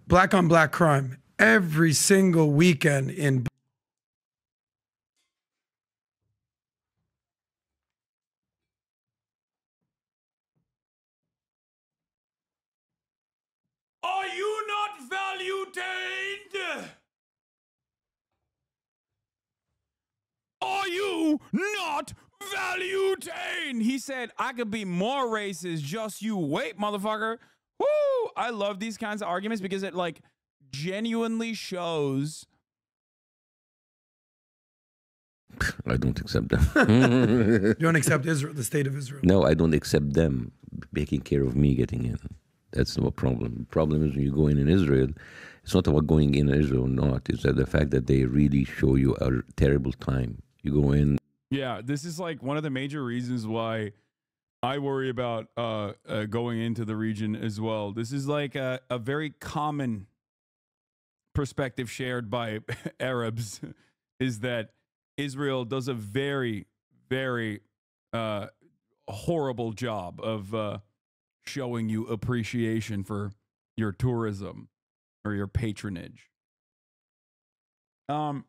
black on black crime every single weekend in. Are you not value-tained? Are you not value-tained? He said, I could be more racist, just you wait, motherfucker. Woo! I love these kinds of arguments because it, like, genuinely shows. I don't accept them. You don't accept Israel, the state of Israel? No, I don't accept them taking care of me getting in. That's no problem. The problem is when you go in Israel, it's not about going in Israel or not. It's that the fact that they really show you a terrible time. You go in. Yeah, this is like one of the major reasons why I worry about going into the region as well. This is like a very common perspective shared by Arabs, is that Israel does a very, very horrible job of showing you appreciation for your tourism or your patronage. Doomed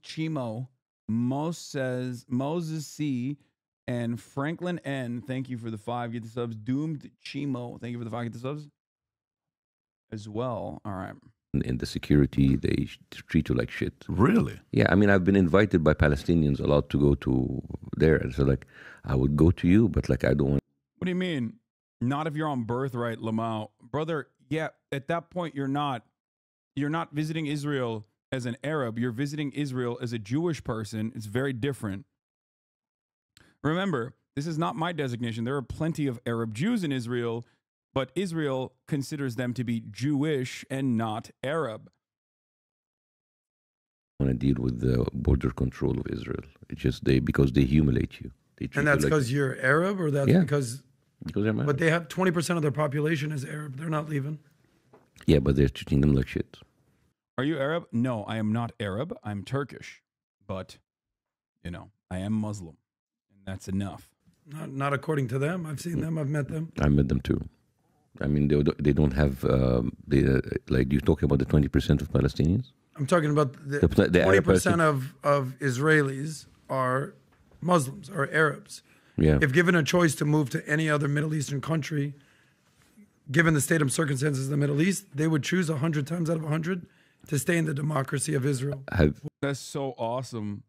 Chimo, Moses C, and Franklin N, thank you for the 5 get the subs. Doomed Chimo, thank you for the 5 get the subs as well. All right. In the security, they treat you like shit. Really? Yeah, I mean, I've been invited by Palestinians a lot to go to there. And so, like, I would go to you, but, like, I don't want. What do you mean? Not if you're on birthright, Lamau. Brother, yeah, at that point, you're not visiting Israel as an Arab. You're visiting Israel as a Jewish person. It's very different. Remember, this is not my designation. There are plenty of Arab Jews in Israel, but Israel considers them to be Jewish and not Arab. I want to deal with the border control of Israel. It's just because they humiliate you. And that's because you're Arab, or that's because I'm Arab. But they have 20% of their population is Arab. They're not leaving. Yeah, but they're treating them like shit. Are you Arab? No, I am not Arab. I'm Turkish. But, you know, I am Muslim. And that's enough. Not according to them. I've seen them. I've met them. I met them too. I mean, they don't have, like, you talking about the 20% of Palestinians? I'm talking about the 20% of Israelis are Muslims, are Arabs. Yeah. If given a choice to move to any other Middle Eastern country, given the state of circumstances of the Middle East, they would choose 100 times out of 100 to stay in the democracy of Israel. That's so awesome.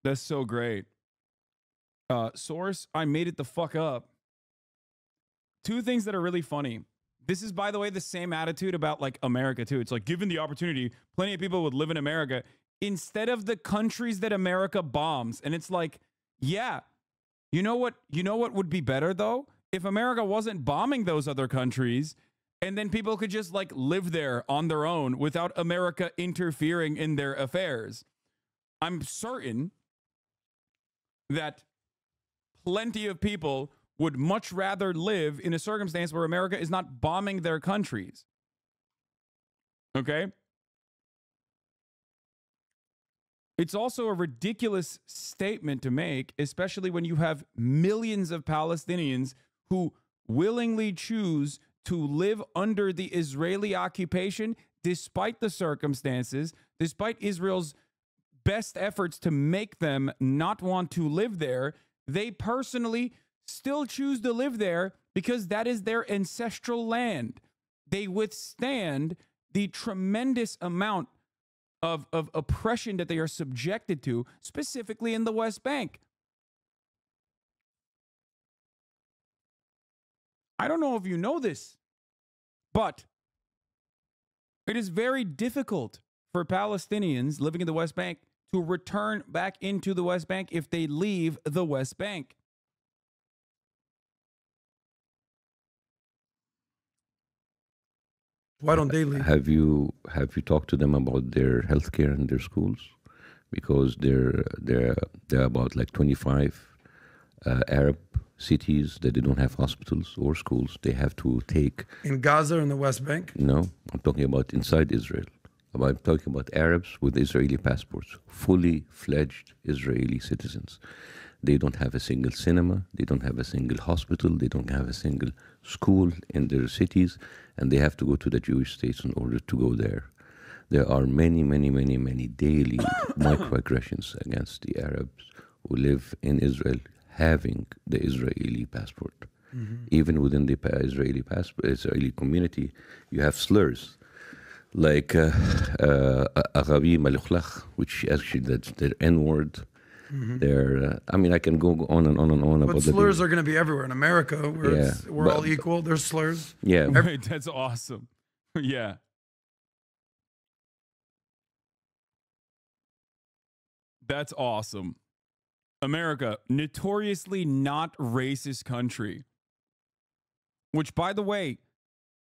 That's so great. Source, I made it the fuck up. 2 things that are really funny. This is, by the way, the same attitude about, like, America, too. It's like, given the opportunity, plenty of people would live in America instead of the countries that America bombs. And it's like, yeah, you know what would be better, though? If America wasn't bombing those other countries, and then people could just, like, live there on their own without America interfering in their affairs. I'm certain that plenty of people would much rather live in a circumstance where America is not bombing their countries. Okay? It's also a ridiculous statement to make, especially when you have millions of Palestinians who willingly choose to live under the Israeli occupation despite the circumstances, despite Israel's best efforts to make them not want to live there. They personally still choose to live there because that is their ancestral land. They withstand the tremendous amount of oppression that they are subjected to, specifically in the West Bank. I don't know if you know this, but it is very difficult for Palestinians living in the West Bank to return back into the West Bank if they leave the West Bank. Why don't they leave? Have you talked to them about their healthcare and their schools? Because they're about like 25 Arab cities that they don't have hospitals or schools. They have to take in Gaza or in the West Bank. No, I'm talking about inside Israel. I'm talking about Arabs with Israeli passports, fully fledged Israeli citizens. They don't have a single cinema, they don't have a single hospital, they don't have a single school in their cities, and they have to go to the Jewish states in order to go there. There are many, many, many, many daily microaggressions against the Arabs who live in Israel having the Israeli passport. Even within the Israeli community, you have slurs like Arabi Malukhlakh, which actually that's their N-word. I mean, I can go on and on and on But about slurs are going to be everywhere. In America, where we're all equal, there's slurs. Yeah. Right, that's awesome. Yeah. That's awesome. America, notoriously not racist country. Which, by the way,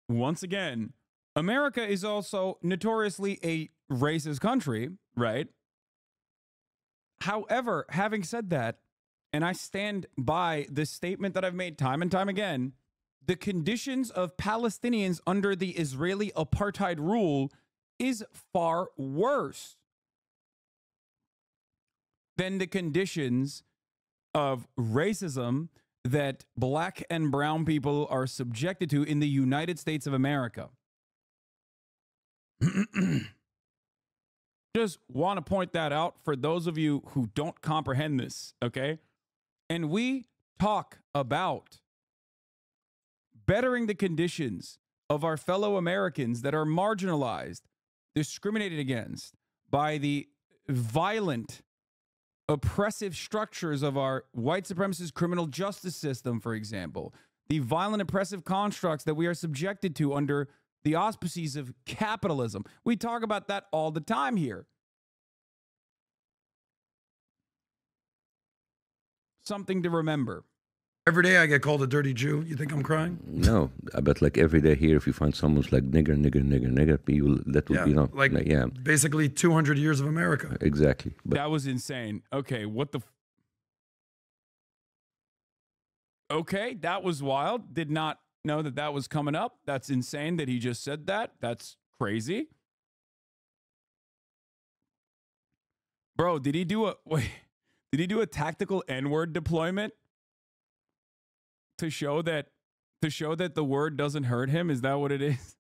once again, America is also notoriously a racist country, right? However, having said that, and I stand by the statement that I've made time and time again, the conditions of Palestinians under the Israeli apartheid rule is far worse than the conditions of racism that black and brown people are subjected to in the United States of America. Just want to point that out for those of you who don't comprehend this, okay? And we talk about bettering the conditions of our fellow Americans that are marginalized, discriminated against by the violent, oppressive structures of our white supremacist criminal justice system, for example, the violent, oppressive constructs that we are subjected to under the auspices of capitalism. We talk about that all the time here. Something to remember. Every day I get called a dirty Jew. You think I'm crying? No, I bet like every day here, if you find someone's like nigger, that would be basically 200 years of America. Exactly. But that was insane. Okay, what the? Okay, that was wild. Did not know that that was coming up. That's insane that he just said that. That's crazy. Bro, did he do a tactical N-word deployment to show that the word doesn't hurt him? Is that what it is?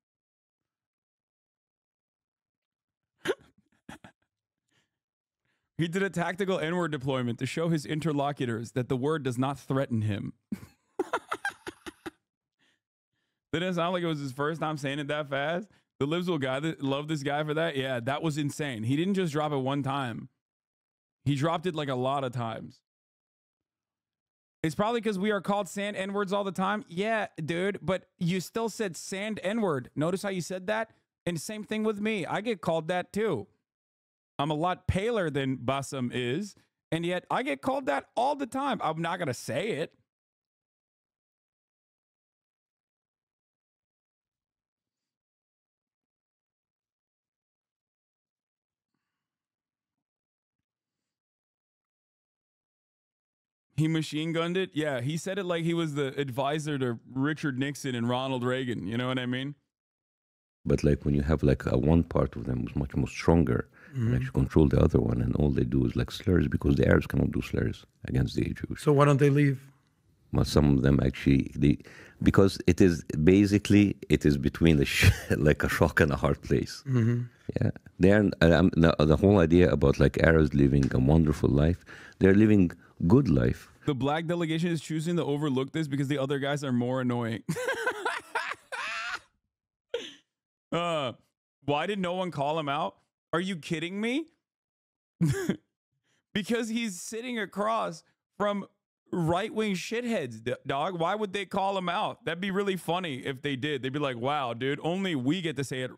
He did a tactical N-word deployment to show his interlocutors that the word does not threaten him. Didn't it sound like it was his first time saying it that fast? The Livswell guy that loved this guy for that? Yeah, that was insane. He didn't just drop it one time. He dropped it like a lot of times. It's probably because we are called sand N-words all the time. Yeah, dude, but you still said sand N-word. Notice how you said that? And same thing with me. I get called that too. I'm a lot paler than Bassem is, and yet I get called that all the time. I'm not going to say it. He machine gunned it? Yeah, he said it like he was the advisor to Richard Nixon and Ronald Reagan. You know what I mean? But like when you have like one part of them was much more stronger, and actually control the other one, and all they do is like slurs, because the Arabs cannot do slurs against the Jews. So why don't they leave? Well, some of them actually, because it is basically, it is between like a shock and a hard place. Yeah, they are. The whole idea about like Arabs living a wonderful life, they're living good life. The black delegation is choosing to overlook this because the other guys are more annoying. Why did no one call him out? Are you kidding me? Because he's sitting across from right-wing shitheads, dog. Why would they call him out? That'd be really funny if they did. They'd be like, wow, dude, only we get to say it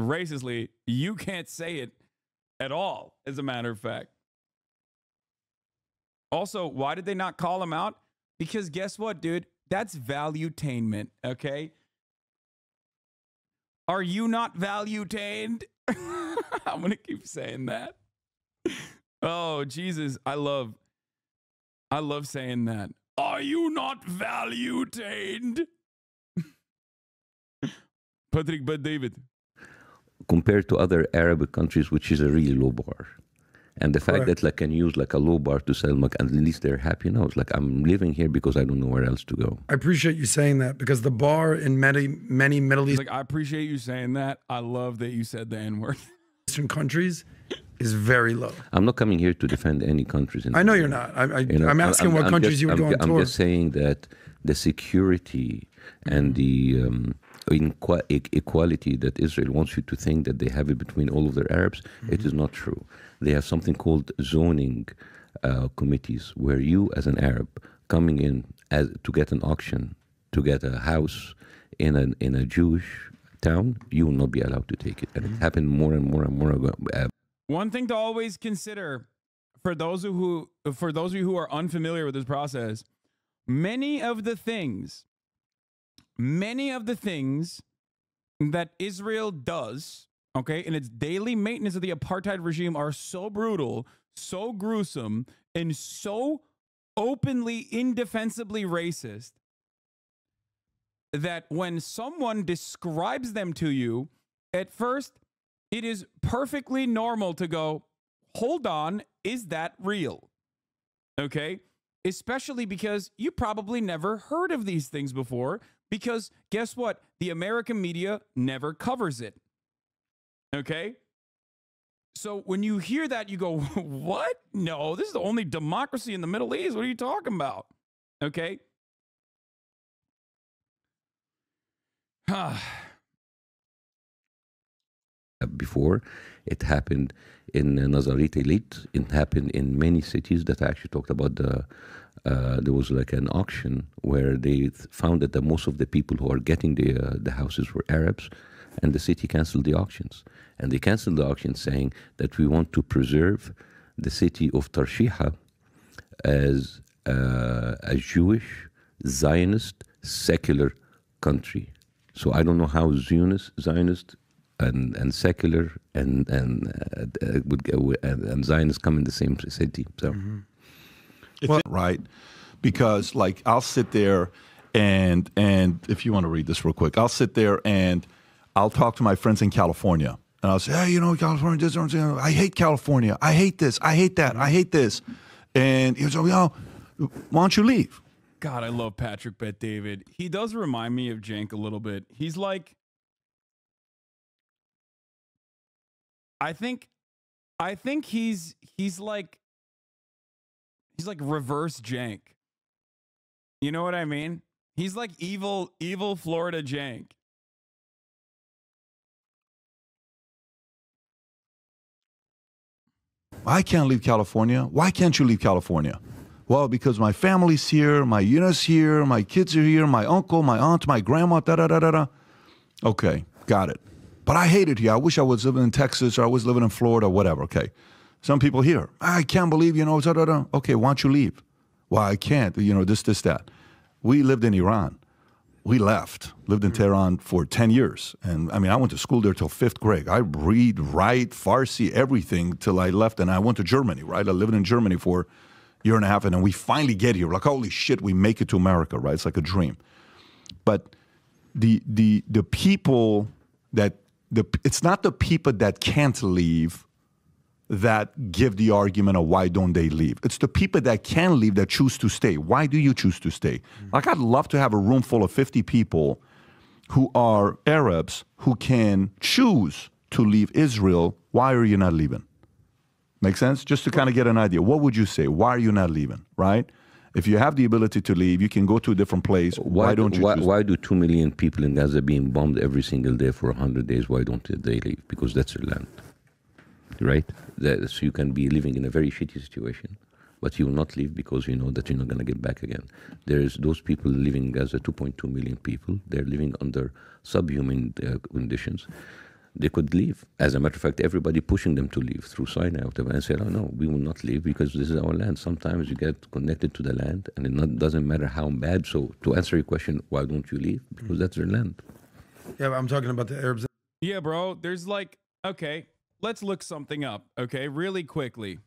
racistly. You can't say it at all, as a matter of fact. Also, why did they not call him out? Because guess what, dude? That's valuetainment, okay? Are you not valuetained? I'm going to keep saying that. Oh, Jesus. I love saying that. Are you not valuetained? Patrick, but David. compared to other Arabic countries, which is a really low bar. And the fact that like can use like a low bar to sell, and at least they're happy now. It's like I'm living here because I don't know where else to go. I appreciate you saying that, because the bar in many Middle It's like, I appreciate you saying that. I love that you said the N-word. Eastern countries is very low. I'm not coming here to defend any countries. I know you're not. I'm asking what countries you would go on tour. I'm just saying that the security and the equality that Israel wants you to think that they have it between all of their Arabs, it is not true. They have something called zoning committees, where you as an Arab coming in to get an auction, to get a house in a Jewish town, you will not be allowed to take it. And it happened more and more and more ago. One thing to always consider for those of you who are unfamiliar with this process, many of the things that Israel does, okay, in its daily maintenance of the apartheid regime are so brutal, so gruesome, and so openly, indefensibly racist that when someone describes them to you, at first, it is perfectly normal to go, hold on, is that real? Okay? Especially because you probably never heard of these things before, because guess what? The American media never covers it. Okay? So when you hear that, you go, what? No, this is the only democracy in the Middle East. What are you talking about? Okay? Before, it happened in Nazarit Elite. It happened in many cities that I actually talked about. There was like an auction where they found that most of the people who are getting the houses were Arabs, and the city canceled the auctions. And they canceled the auctions saying that we want to preserve the city of Tarshiha as a Jewish, Zionist, secular country. So I don't know how Zionist and secular and Zionists come in the same city. So, it's right, because like I'll sit there and if you want to read this real quick, I'll sit there and I'll talk to my friends in California, and I'll say, hey, you know, California, this, I hate California, I hate this, I hate that, I hate this, and he'll say, why don't you leave? God, I love Patrick Bet David. He does remind me of Jank a little bit. He's like, I think he's like reverse Jank. You know what I mean? He's like evil Florida Jank. I can't leave California. Why can't you leave California? Well, because my family's here, my unit's here, my kids are here, my uncle, my aunt, my grandma, da-da-da-da-da. Okay, got it. But I hate it here. I wish I was living in Texas, or I was living in Florida, whatever. Okay. Some people here, I can't believe, you know, da-da-da. Okay, why don't you leave? Well, I can't, you know, this, that. We lived in Iran. We left, lived in Tehran for 10 years. And I mean, I went to school there till 5th grade. I read, write, Farsi, everything till I left. And I went to Germany, right? I lived in Germany for a year and a half. And then we finally get here. Like, holy shit, we make it to America, right? It's like a dream. But the people that, it's not the people that can't leave that give the argument of why don't they leave. It's the people that can leave that choose to stay. Why do you choose to stay? Like, I'd love to have a room full of 50 people who are Arabs who can choose to leave Israel. Why are you not leaving? Make sense? Just to kind of get an idea. What would you say? Why are you not leaving, right? If you have the ability to leave, you can go to a different place. Why don't you? Why do 2 million people in Gaza being bombed every single day for 100 days? Why don't they leave? Because that's their land, right? So you can be living in a very shitty situation, but you will not leave because you know that you're not going to get back again. There's those people living in Gaza, 2.2 million people. They're living under subhuman conditions. They could leave. As a matter of fact, everybody pushing them to leave through Sinai, whatever, and said, oh no, we will not leave because this is our land. Sometimes you get connected to the land and it doesn't matter how bad. So to answer your question, why don't you leave? Because that's their land. Yeah, but I'm talking about the Arabs. Yeah, bro. There's like, okay, let's look something up, okay, really quickly.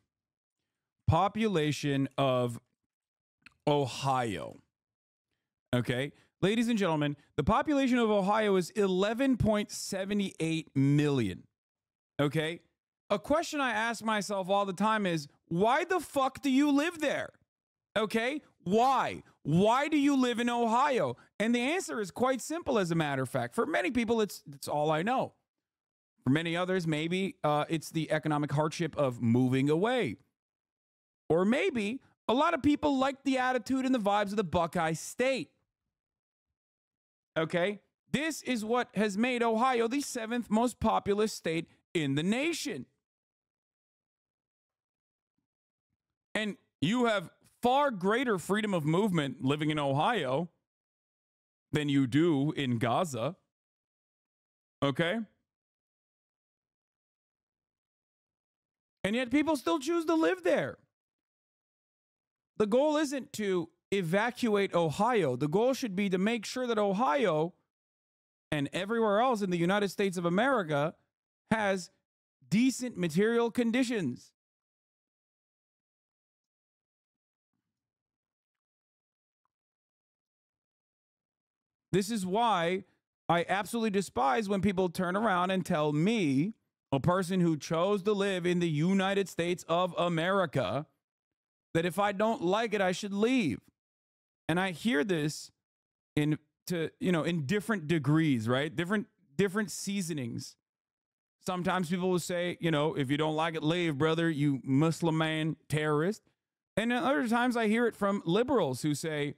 Population of Ohio. Okay, ladies and gentlemen, the population of Ohio is 11.78 million. Okay? A question I ask myself all the time is, why the fuck do you live there? Okay? Why? Why do you live in Ohio? And the answer is quite simple, as a matter of fact. For many people, it's all I know. For many others, maybe it's the economic hardship of moving away. Or maybe a lot of people like the attitude and the vibes of the Buckeye State. Okay? This is what has made Ohio the 7th most populous state in the nation. And you have far greater freedom of movement living in Ohio than you do in Gaza. Okay? And yet people still choose to live there. The goal isn't to evacuate Ohio. The goal should be to make sure that Ohio and everywhere else in the United States of America has decent material conditions. This is why I absolutely despise when people turn around and tell me, a person who chose to live in the United States of America, that if I don't like it, I should leave. And I hear this in different degrees, right? Different seasonings. Sometimes people will say, if you don't like it, leave, brother, you Muslim man, terrorist. And then other times I hear it from liberals who say,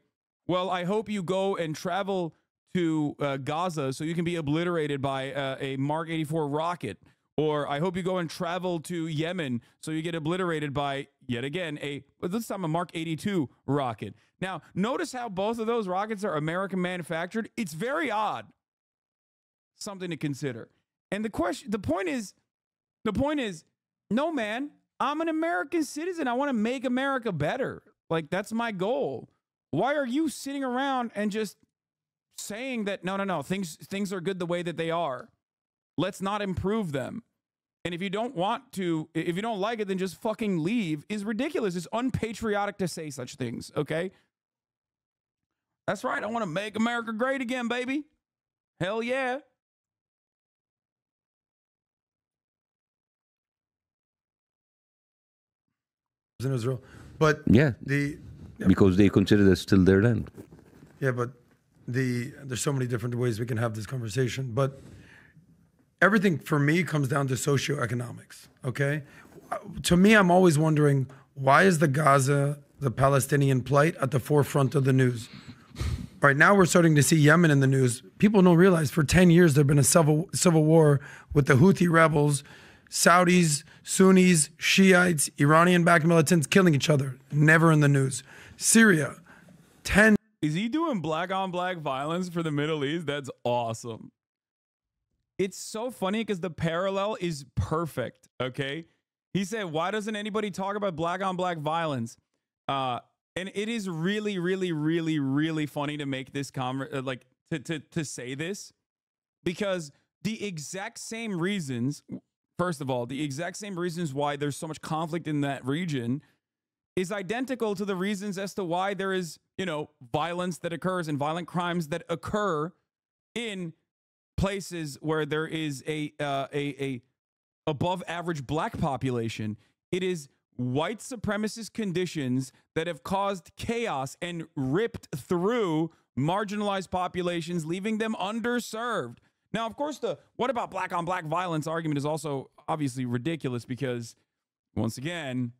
well, I hope you go and travel to Gaza so you can be obliterated by a Mark 84 rocket. Or I hope you go and travel to Yemen so you get obliterated by, yet again, this time a Mark 82 rocket. Now, notice how both of those rockets are American manufactured. It's very odd. Something to consider. And the point is, no, man, I'm an American citizen. I want to make America better. Like, that's my goal. Why are you sitting around and just saying that, no, things are good the way that they are? Let's not improve them. And if you don't like it, then just fucking leave is ridiculous. It's unpatriotic to say such things, okay? That's right. I want to make America great again, baby. Hell yeah. In Israel. But Yeah, because they consider that still their land. Yeah, but there's so many different ways we can have this conversation. But everything for me comes down to socioeconomics, okay? To me, I'm always wondering, why is the Palestinian plight at the forefront of the news? Right now, we're starting to see Yemen in the news. People don't realize for 10 years, there's been a civil war with the Houthi rebels, Saudis, Sunnis, Shiites, Iranian-backed militants killing each other. Never in the news. Syria, 10... Is he doing black-on-black violence for the Middle East? That's awesome. It's so funny because the parallel is perfect, okay? He said, why doesn't anybody talk about black-on-black violence? And it is really, really, really, really funny to make this to say this, because the exact same reasons, first of all, the exact same reasons why there's so much conflict in that region is identical to the reasons as to why there is, violence that occurs and violent crimes that occur in places where there is a above average black population. It is white supremacist conditions that have caused chaos and ripped through marginalized populations, leaving them underserved. Now, of course, the what about black on black violence argument is also obviously ridiculous because, once again,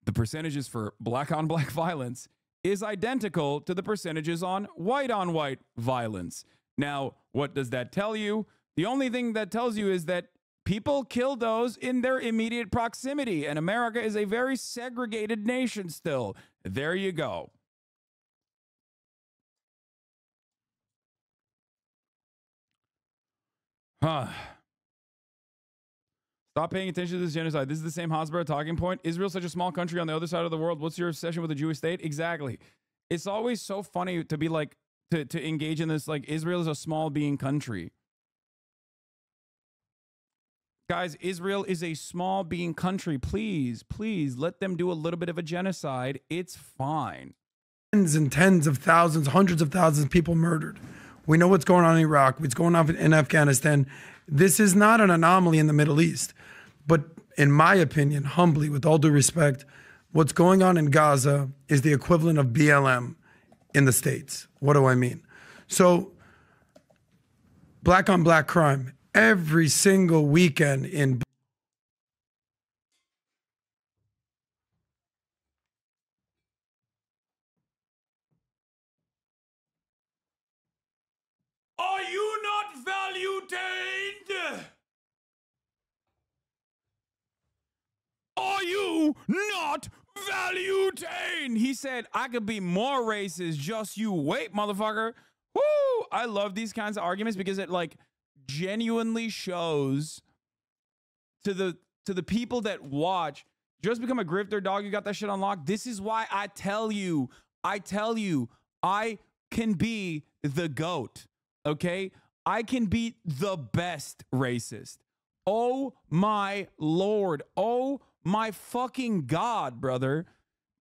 the percentages for black on black violence is identical to the percentages on white violence. Now, what does that tell you? The only thing that tells you is that people kill those in their immediate proximity, and America is a very segregated nation still. There you go. Stop paying attention to this genocide. This is the same Hasbro talking point. Israel's such a small country on the other side of the world. What's your obsession with the Jewish state? Exactly. It's always so funny to be like, to engage in this, like, Israel is a small being country. Guys, Israel is a small being country. Please, please let them do a little bit of a genocide. It's fine. Tens and tens of thousands, hundreds of thousands of people murdered. We know what's going on in Iraq, what's going on in Afghanistan. This is not an anomaly in the Middle East. But in my opinion, humbly, with all due respect, what's going on in Gaza is the equivalent of BLM in the States. What do I mean? So, black on black crime, every single weekend in Are you not value-tained? Are you not value-tained? He said, I could be more racist, just you wait, motherfucker. Woo! I love these kinds of arguments because it like genuinely shows to the people that watch, just become a grifter, dog. You got that shit unlocked. This is why I tell you, I can be the GOAT. Okay? I can be the best racist. Oh my Lord. Oh my fucking God, brother.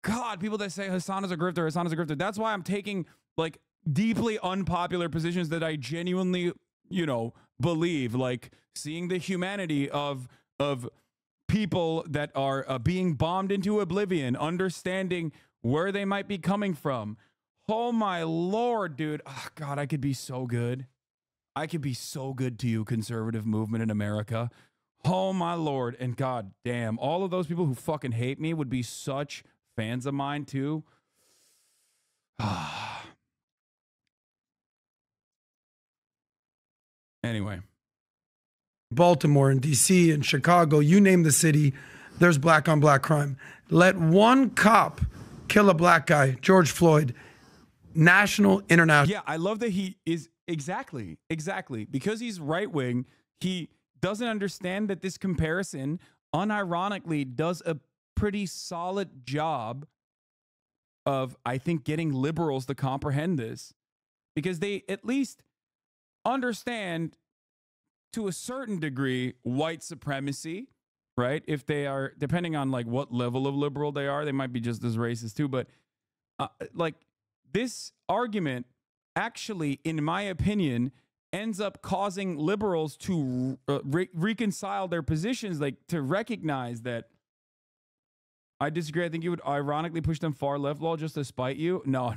God, people that say Hasan is a grifter, Hasan is a grifter. That's why I'm taking like deeply unpopular positions that I genuinely, you know, believe, like seeing the humanity of people that are being bombed into oblivion, understanding where they might be coming from. Oh my Lord, dude. Oh, God, I could be so good. I could be so good to you, conservative movement in America. Oh my Lord. And God damn, all of those people who fucking hate me would be such fans of mine too. Anyway. Baltimore and DC and Chicago, you name the city, there's black on black crime. Let one cop kill a black guy, George Floyd, national, international. Yeah, I love that he is exactly. Because he's right wing, he doesn't understand that this comparison unironically does a pretty solid job of, I think, getting liberals to comprehend this, because they at least understand to a certain degree white supremacy, right? If they are, depending on like what level of liberal they are, they might be just as racist too. But like this argument actually, in my opinion, ends up causing liberals to reconcile their positions, like to recognize that I disagree. I think you would ironically push them far left, law, just to spite you. No.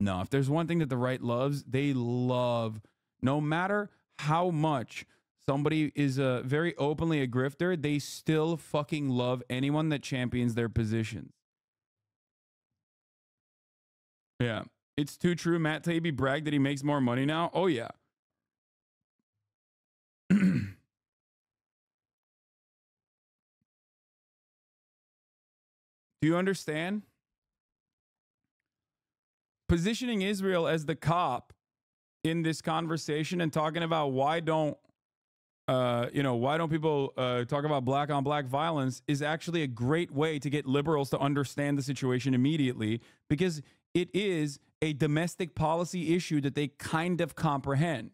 If there's one thing that the right loves, they love, no matter how much somebody is very openly a grifter, they still fucking love anyone that champions their positions. Yeah. It's too true. Matt Taibbi bragged that he makes more money now. Oh, yeah. Do you understand? Positioning Israel as the cop in this conversation and talking about why don't people talk about black on black violence is actually a great way to get liberals to understand the situation immediately, because it is a domestic policy issue that they kind of comprehend.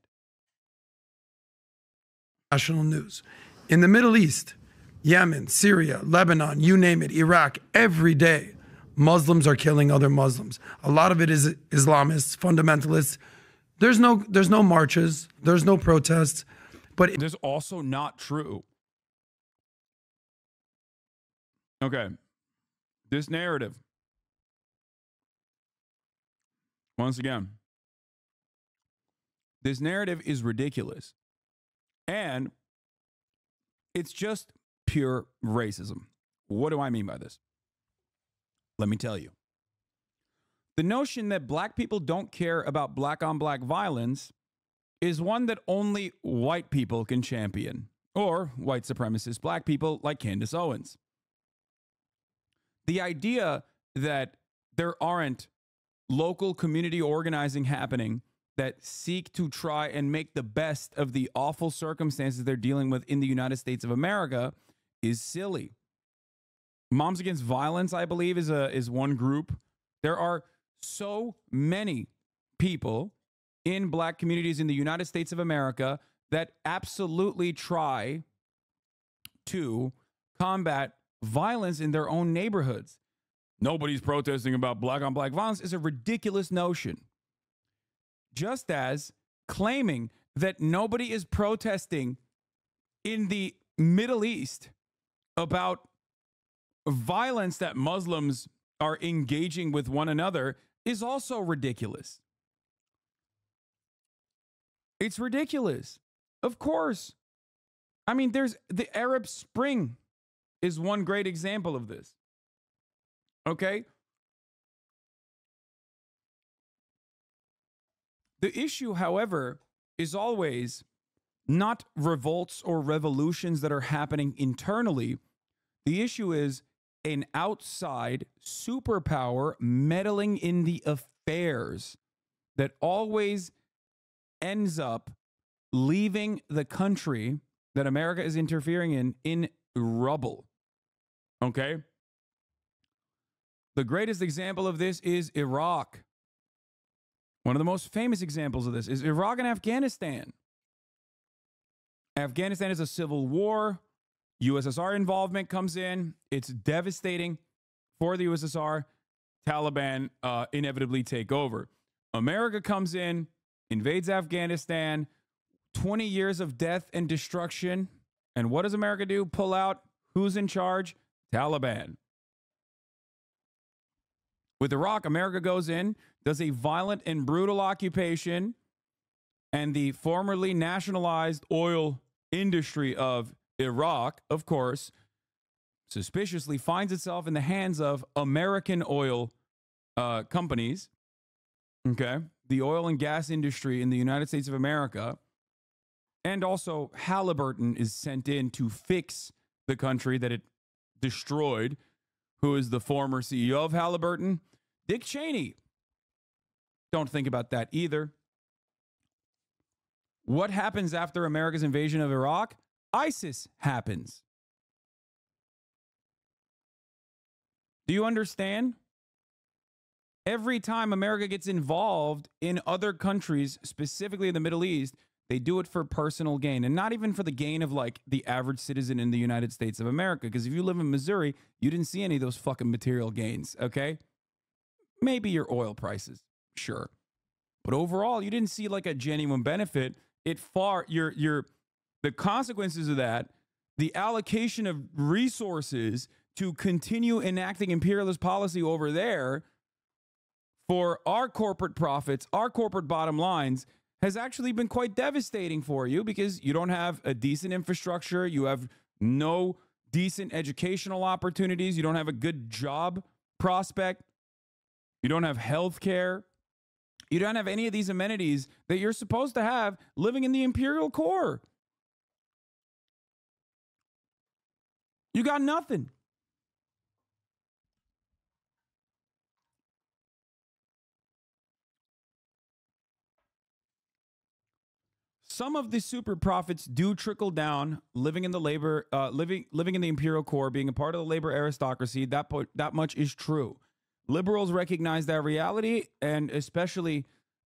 National news. In the Middle East, Yemen, Syria, Lebanon, you name it, Iraq, every day, Muslims are killing other Muslims. A lot of it is Islamists, fundamentalists. There's no marches, there's no protests, but there's also not true. Okay. This narrative, once again, this narrative is ridiculous. And it's just pure racism. What do I mean by this? Let me tell you. The notion that black people don't care about black on black violence is one that only white people can champion, or white supremacist black people like Candace Owens. The idea that there aren't local community organizing happening that seek to try and make the best of the awful circumstances they're dealing with in the United States of America is silly. Moms Against Violence, I believe, is one group. There are so many people in black communities in the United States of America that absolutely try to combat violence in their own neighborhoods. Nobody's protesting about black on black violence is a ridiculous notion. just as claiming that nobody is protesting in the Middle East about violence that Muslims are engaging with one another is also ridiculous. It's ridiculous. Of course. I mean, there's the Arab Spring is one great example of this. Okay? The issue, however, is always not revolts or revolutions that are happening internally. The issue is an outside superpower meddling in the affairs that always ends up leaving the country that America is interfering in rubble. Okay? The greatest example of this is Iraq. One of the most famous examples of this is Iraq and Afghanistan. Afghanistan is a civil war. USSR involvement comes in. It's devastating for the USSR. Taliban inevitably take over. America comes in, invades Afghanistan, 20 years of death and destruction. And what does America do? Pull out. Who's in charge? Taliban. With Iraq, America goes in, does a violent and brutal occupation, and the formerly nationalized oil industry of Iraq, of course, suspiciously finds itself in the hands of American oil companies. Okay. The oil and gas industry in the United States of America. And also Halliburton is sent in to fix the country that it destroyed. Who is the former CEO of Halliburton? Dick Cheney. Don't think about that either. What happens after America's invasion of Iraq? ISIS happens. Do you understand? Every time America gets involved in other countries, specifically in the Middle East, they do it for personal gain, and not even for the gain of like the average citizen in the United States of America. Because if you live in Missouri, you didn't see any of those fucking material gains, okay? Maybe your oil prices, sure. But overall, you didn't see like a genuine benefit. The consequences of that, the allocation of resources to continue enacting imperialist policy over there for our corporate profits, our corporate bottom lines, has actually been quite devastating for you because you don't have a decent infrastructure. You have no decent educational opportunities. You don't have a good job prospect. You don't have health care. You don't have any of these amenities that you're supposed to have living in the imperial core. You got nothing. Some of the super profits do trickle down, living in the imperial core, being a part of the labor aristocracy. That much is true. Liberals recognize that reality, and especially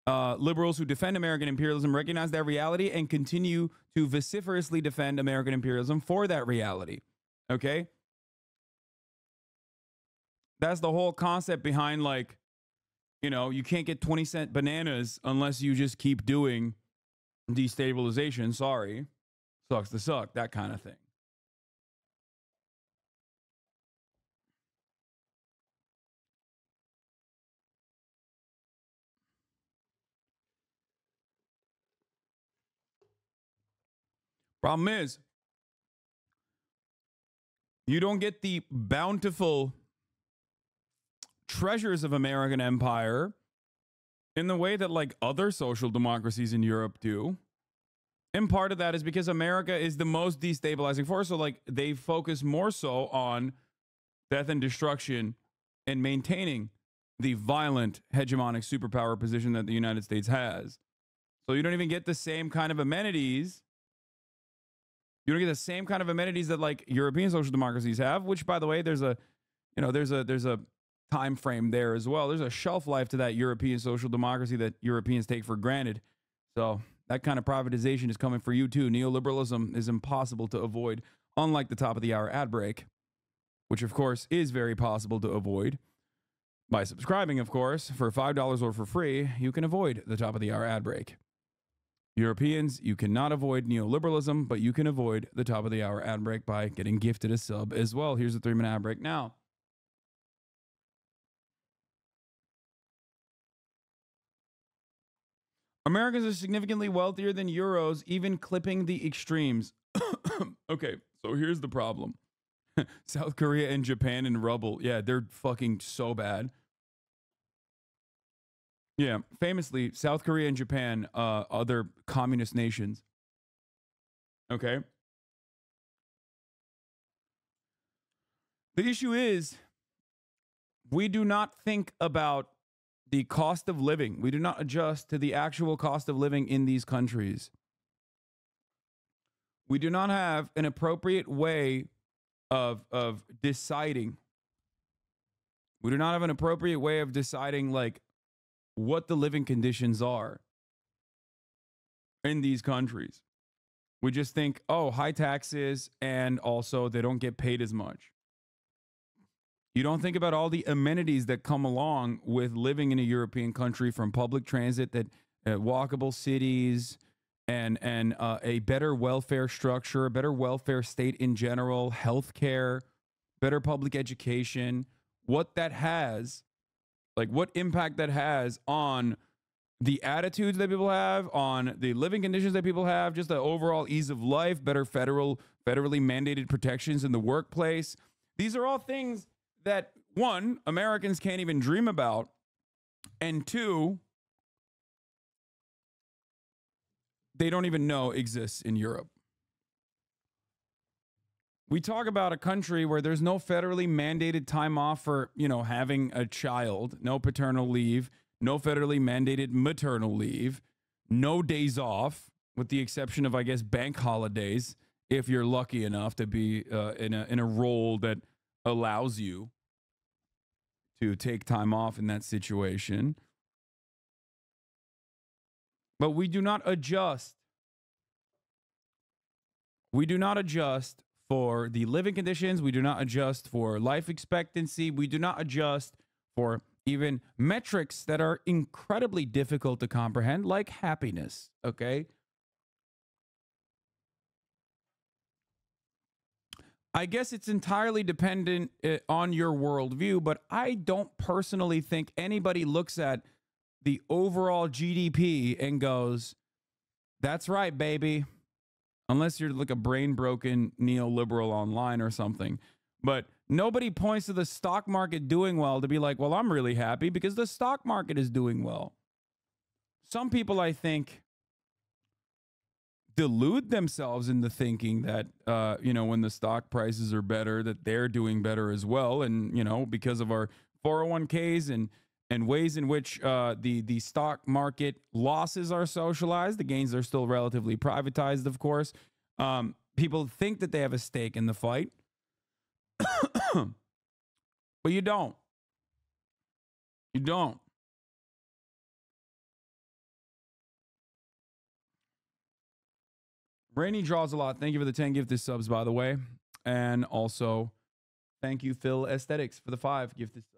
liberals who defend American imperialism recognize that reality and continue to vociferously defend American imperialism for that reality. Okay? That's the whole concept behind, like, you know, you can't get 20-cent bananas unless you just keep doing destabilization. Sorry. Sucks to suck. That kind of thing. Problem is, you don't get the bountiful treasures of American empire in the way that like other social democracies in Europe do. And part of that is because America is the most destabilizing force. So like they focus more so on death and destruction and maintaining the violent hegemonic superpower position that the United States has. So you don't even get the same kind of amenities. You don't get the same kind of amenities that like European social democracies have, which by the way, there's a time frame there as well. There's a shelf life to that European social democracy that Europeans take for granted. So that kind of privatization is coming for you too. Neoliberalism is impossible to avoid, unlike the top of the hour ad break, which of course is very possible to avoid. By subscribing, of course, for $5 or for free, you can avoid the top of the hour ad break. Europeans, you cannot avoid neoliberalism, but you can avoid the top of the hour ad break by getting gifted a sub as well. Here's a 3-minute ad break now. Americans are significantly wealthier than Euros, even clipping the extremes. Okay, so here's the problem. South Korea and Japan in rubble. Yeah, they're fucking so bad. Yeah, famously, South Korea and Japan, other communist nations. Okay? The issue is, we do not think about the cost of living. We do not adjust to the actual cost of living in these countries. We do not have an appropriate way of deciding. We do not have an appropriate way of deciding, like, what the living conditions are in these countries. We just think, oh, high taxes, and also they don't get paid as much. You don't think about all the amenities that come along with living in a European country, from public transit, that walkable cities, and a better welfare structure, a better welfare state in general, healthcare, better public education, what that has, like what impact that has on the attitudes that people have, on the living conditions that people have, just the overall ease of life, better federally mandated protections in the workplace. These are all things that, one, Americans can't even dream about, and two, they don't even know exists in Europe. We talk about a country where there's no federally mandated time off for, having a child, no paternal leave, no federally mandated maternal leave, no days off, with the exception of, I guess, bank holidays, if you're lucky enough to be in a role that allows you to take time off in that situation. But we do not adjust. We do not adjust for the living conditions. We do not adjust for life expectancy. We do not adjust for even metrics that are incredibly difficult to comprehend, like happiness, okay? I guess it's entirely dependent on your worldview, but I don't personally think anybody looks at the overall GDP and goes, that's right, baby. Unless you're like a brain-broken neoliberal online or something. But nobody points to the stock market doing well to be like, well, I'm really happy because the stock market is doing well. Some people, I think, delude themselves into thinking that, when the stock prices are better, that they're doing better as well. And, because of our 401ks and ways in which the stock market losses are socialized, the gains are still relatively privatized, of course. People think that they have a stake in the fight, but you don't. You don't. Rainy draws a lot. Thank you for the 10 gifted subs, by the way. And also, thank you, Phil Aesthetics, for the 5 gifted subs.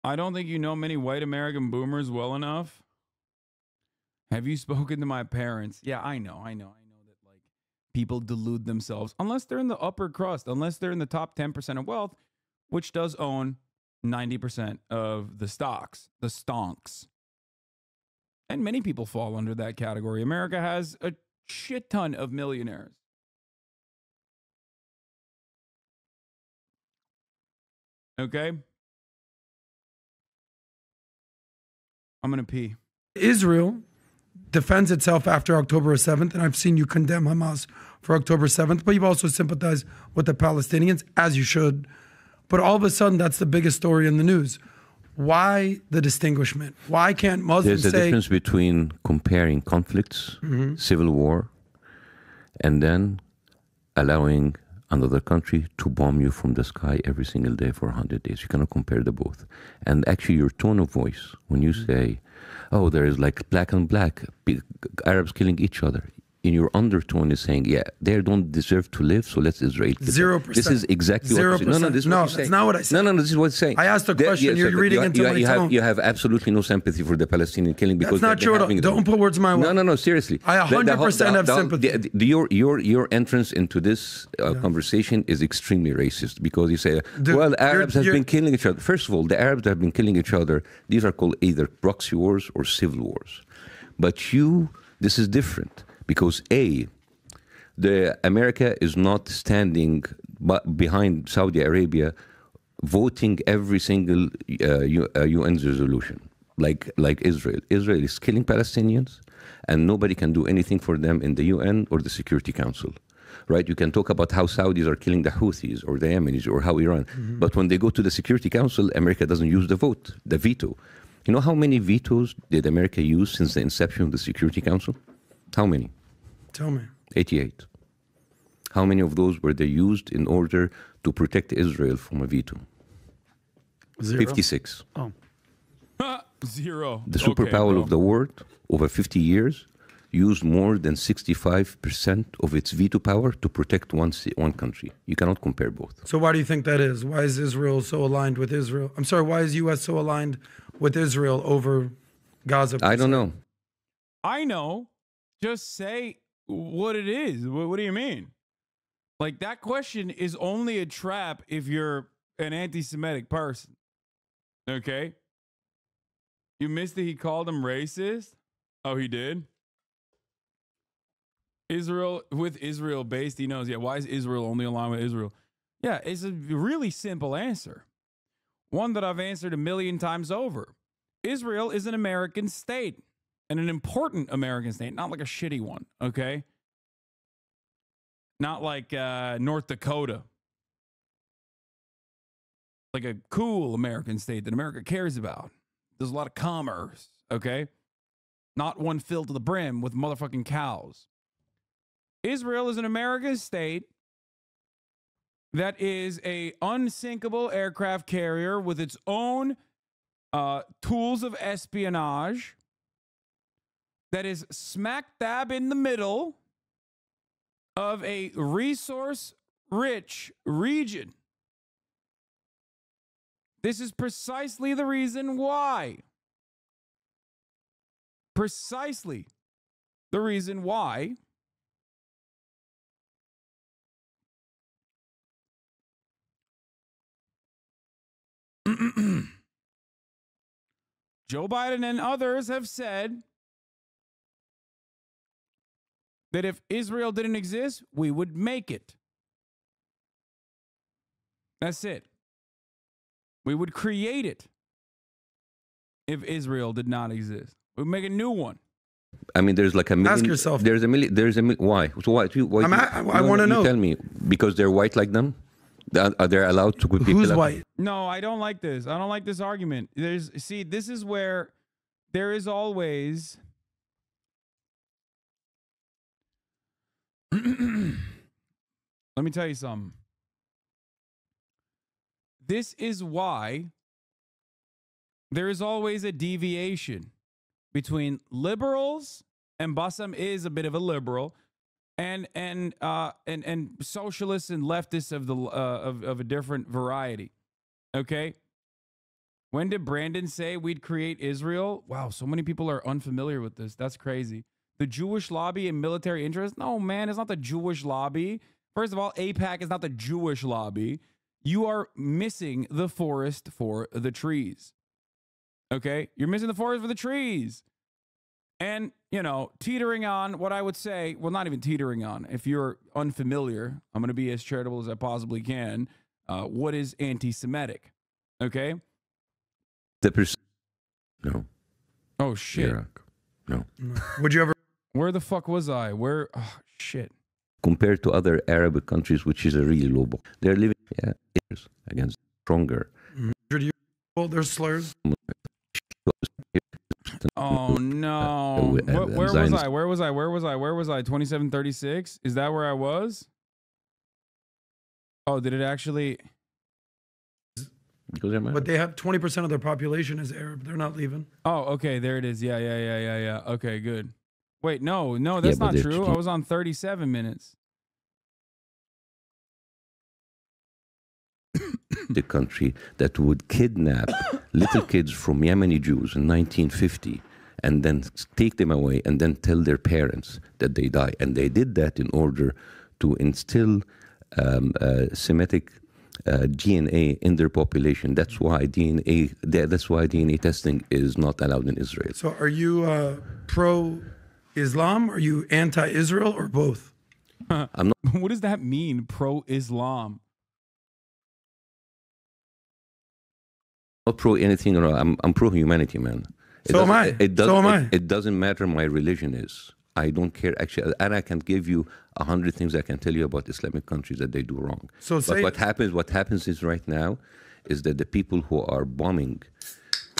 I don't think you know many white American boomers well enough. Have you spoken to my parents? Yeah, I know that, like, people delude themselves, unless they're in the upper crust, unless they're in the top 10% of wealth, which does own 90% of the stocks, the stonks. And many people fall under that category. America has a shit ton of millionaires. Okay? I'm going to pee. Israel defends itself after October 7th, and I've seen you condemn Hamas for October 7th, but you've also sympathized with the Palestinians, as you should. But all of a sudden, that's the biggest story in the news. Why the distinguishment? Why can't Muslims say... There's a difference between comparing conflicts, civil war, and then allowing another country to bomb you from the sky every single day for 100 days. You cannot compare the both. And actually, your tone of voice, when you say, oh, there is like black and black, Arabs killing each other, in your undertone is saying, yeah, they don't deserve to live, so let's Israel kill them. 0%. This is exactly what you're saying. No, this is what you're saying. That's not what I said. No, this is what it's saying. I asked a question. You're reading into my tone. You have absolutely no sympathy for the Palestinian killing because that's not true at all. Don't put words in my mouth. No, seriously. I 100% have sympathy. Your entrance into this conversation is extremely racist because you say, well, the Arabs have been killing each other. First of all, the Arabs have been killing each other. These are called either proxy wars or civil wars. But this is different because the America is not standing behind Saudi Arabia voting every single UN resolution like Israel. Israel is killing Palestinians and nobody can do anything for them in the UN or the Security Council. Right? You can talk about how Saudis are killing the Houthis or the Yemenis or how Iran. But when they go to the Security Council, America doesn't use the veto. You know how many vetoes did America use since the inception of the Security Council? How many? Tell me. 88. How many of those were they used in order to protect Israel from a veto? 0. 56. Oh. 0. The superpower of the world over 50 years used more than 65% of its veto power to protect one country. You cannot compare both. So why do you think that is? Why is Israel so aligned with Israel? I'm sorry, why is U.S. so aligned with Israel over Gaza? I don't know. I know. Just say what it is. What do you mean? Like, that question is only a trap if you're an anti-Semitic person. Okay? You missed that he called him racist? Oh, he did? Israel based, he knows, why is Israel only aligned with Israel? Yeah, it's a really simple answer. One that I've answered 1,000,000 times over. Israel is an American state, and an important American state, not like a shitty one, okay? Not like North Dakota. Like a cool American state that America cares about. There's a lot of commerce, okay? Not one filled to the brim with motherfucking cows. Israel is an American state that is a unsinkable aircraft carrier with its own tools of espionage that is smack dab in the middle of a resource-rich region. This is precisely the reason why. Precisely the reason why Joe Biden and others have said that if Israel didn't exist, we would make it. That's it. We would create it if Israel did not exist. We'd make a new one. I mean, there's like a million. Ask yourself. There's a million. Why? So why? I want to know. Tell me, because they're white like them? Are they allowed to put people Who's up? white? No, I don't like this. I don't like this argument. This is where there is always let me tell you something. This is why there is always a deviation between liberals, and Bassem is a bit of a liberal, and socialists and leftists of the of a different variety. Okay? When did Brandon say we'd create Israel? Wow, so many people are unfamiliar with this. That's crazy. The Jewish lobby and military interest? No, man, it's not the Jewish lobby. First of all, AIPAC is not the Jewish lobby. You are missing the forest for the trees. Okay? You're missing the forest for the trees. And, you know, teetering on what I would say, well, not even teetering on. If you're unfamiliar, I'm going to be as charitable as I possibly can. What is anti-Semitic? Okay? No. Oh, shit. Iraq. No. Would you ever? Where the fuck was I? Where? Oh, shit. Compared to other Arab countries, which is a really low ball. They're living years against stronger. 100 years old, there's slurs. Oh no! Where was I? Where was I? 2736. Is that where I was? Oh, did it actually? Because they're But they have 20% of their population is Arab. They're not leaving. Oh, okay. There it is. Yeah. Okay, good. Wait, no, that's but not they're true. chicken. I was on 37 minutes. The country that would kidnap little kids from Yemeni Jews in 1950 and then take them away and then tell their parents that they die. And they did that in order to instill Semitic DNA in their population. That's why DNA testing is not allowed in Israel. So are you pro-Islam? Are you anti-Israel or both? I'm not What does that mean, pro-Islam? pro anything. I'm pro humanity, man. So am I. So am I. It doesn't matter my religion is. I don't care actually, and I can give you 100 things I can tell you about Islamic countries that they do wrong. So but what happens is right now is that the people who are bombing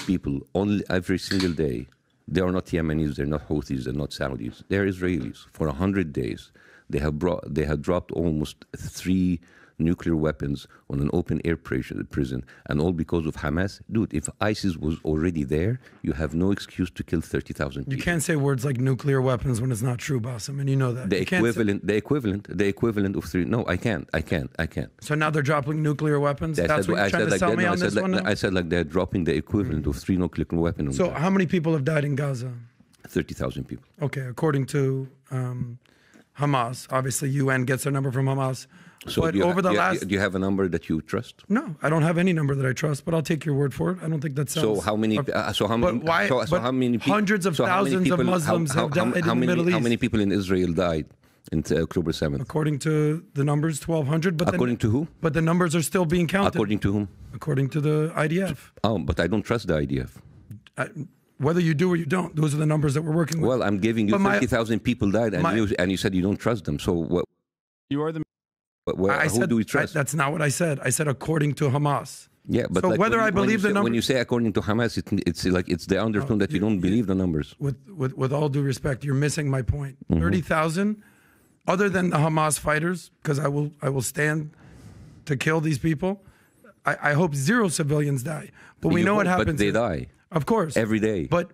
people only every single day, they are not Yemenis, they're not Houthis, they're not Saudis, they're Israelis. For 100 days, they have dropped almost 3 nuclear weapons on an open air prison, and all because of Hamas. Dude, if ISIS was already there, you have no excuse to kill 30,000 people. You can't say words like nuclear weapons when it's not true, Bassem, and you know that. The equivalent of 3. No, I can't. So now they're dropping nuclear weapons? That's what you're trying to sell me on this one now? I said like they're dropping the equivalent of 3 nuclear weapons. So how many people have died in Gaza? 30,000 people. Okay, according to Hamas. Obviously, UN gets their number from Hamas. So but do you have a number that you trust? No, I don't have any number that I trust, but I'll take your word for it. I don't think that sounds... So how many? How many? Hundreds of thousands of Muslims have died in the Middle East. How many people in Israel died in October 7th? According to the numbers, 1,200. But according to who? But the numbers are still being counted. According to whom? According to the IDF. Oh, but I don't trust the IDF. Whether you do or you don't, those are the numbers that we're working with. Well, I'm giving you 30,000 people died, and you said you don't trust them. So what? You are the... Who do we trust? That's not what I said. I said according to Hamas. Yeah, but so like whether I believe the numbers... When you say according to Hamas, it's like it's the undertone that you don't believe the numbers. With all due respect, you're missing my point. 30,000, other than the Hamas fighters, because I will stand to kill these people. I hope 0 civilians die. But we know what happens. But they die. Of course. Every day. But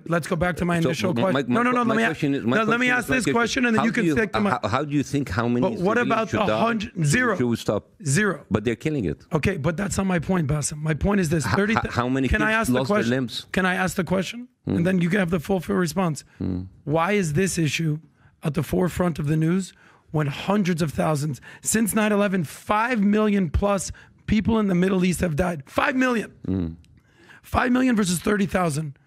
let's go back to my initial question. Let me ask this question and then you can stick to my... How do you think how many... But what about the 100... 0. Should stop? 0. But they're killing it. Okay, but that's not my point, Bassem. My point is this. 30... How many can I ask lost the question? their limbs? Can I ask the question? And then you can have the full response. Why is this issue at the forefront of the news when hundreds of thousands, since 9/11, 5 million plus people in the Middle East have died? 5 million. 5 million versus 30,000.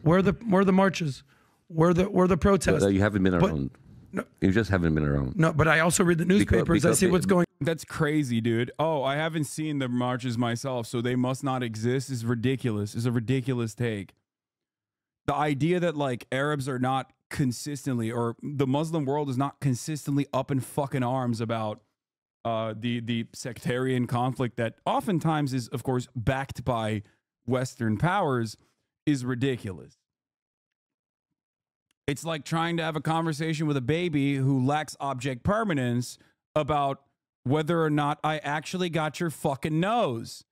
Where are the marches? Where are the protests? You haven't been around. No, you just haven't been around. No, but I also read the newspapers. I see what's going on. That's crazy, dude. Oh, I haven't seen the marches myself, so they must not exist is ridiculous. It's a ridiculous take. The idea that like Arabs are not consistently, or the Muslim world is not consistently up in fucking arms about the sectarian conflict that oftentimes is, of course, backed by Western powers is ridiculous. It's like trying to have a conversation with a baby who lacks object permanence about whether or not I actually got your fucking nose.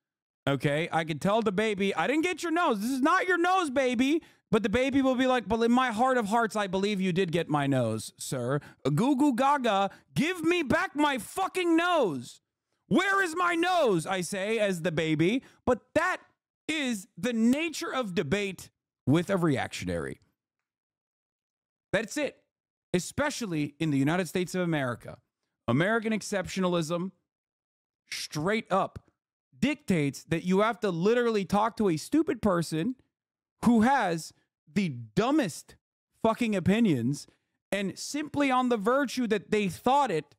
Okay? I can tell the baby, I didn't get your nose. This is not your nose, baby. But the baby will be like, but in my heart of hearts, I believe you did get my nose, sir. Goo goo gaga, give me back my fucking nose. Where is my nose? I say as the baby. But that is the nature of debate with a reactionary. That's it. Especially in the United States of America. American exceptionalism straight up dictates that you have to literally talk to a stupid person who has the dumbest fucking opinions and simply on the virtue that they thought it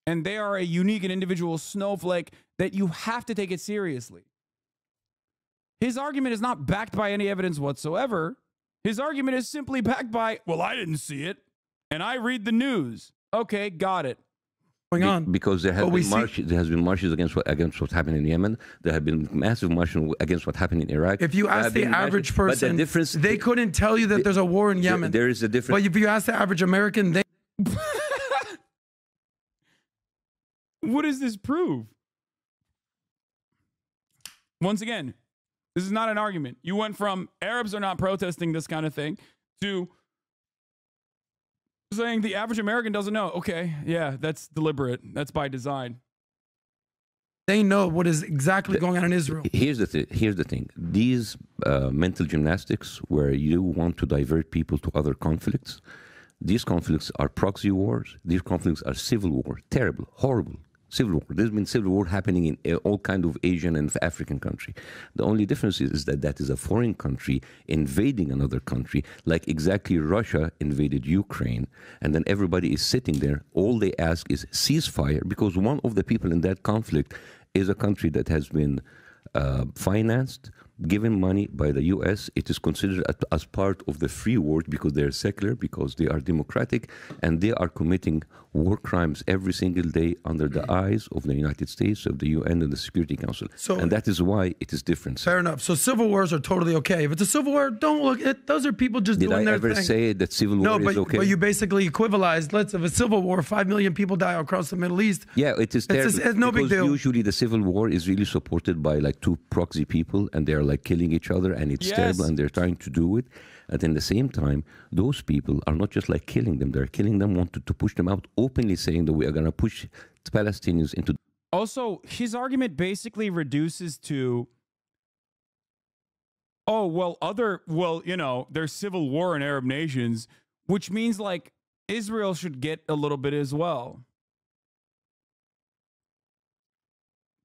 and they are a unique and individual snowflake that you have to take it seriously. His argument is not backed by any evidence whatsoever. His argument is simply backed by, well, I didn't see it, and I read the news. Okay, got it. Going on. Because there has been marches against what's happening in Yemen. There have been massive marches against what happened in Iraq. If you ask the average person, they couldn't tell you that there's a war in Yemen. There is a difference. But if you ask the average American, they... What does this prove? Once again, this is not an argument. You went from Arabs are not protesting this kind of thing to saying the average American doesn't know. Okay, yeah, that's deliberate. That's by design. They know what is exactly going on in Israel. Here's the thing. These mental gymnastics where you want to divert people to other conflicts, these conflicts are proxy wars. These conflicts are civil war. Terrible, horrible. Civil war. There's been civil war happening in all kind of Asian and African country. The only difference is that that is a foreign country invading another country, like exactly Russia invaded Ukraine, and then everybody is sitting there. All they ask is ceasefire, because one of the people in that conflict is a country that has been financed, given money by the U.S. It is considered as part of the free world because they're secular, because they are democratic, and they are committing war crimes every single day under the eyes of the United States, of the UN, and the Security Council. And that is why it is different. Fair enough. So civil wars are totally okay. If it's a civil war, don't look. Those are people just doing their thing. Did I ever say that civil war is okay? But you basically equivalized. Let's have a civil war, 5 million people die across the Middle East. Yeah, it is terrible. It's no big deal. Usually the civil war is really supported by like two proxy people, and they're like killing each other, and it's terrible, and they're trying to do it. And at the same time, those people are not just like killing them, they're killing them, wanted to push them out, openly saying that we are going to push the Palestinians into... Also, his argument basically reduces to, you know, there's civil war in Arab nations, which means like Israel should get a little bit as well.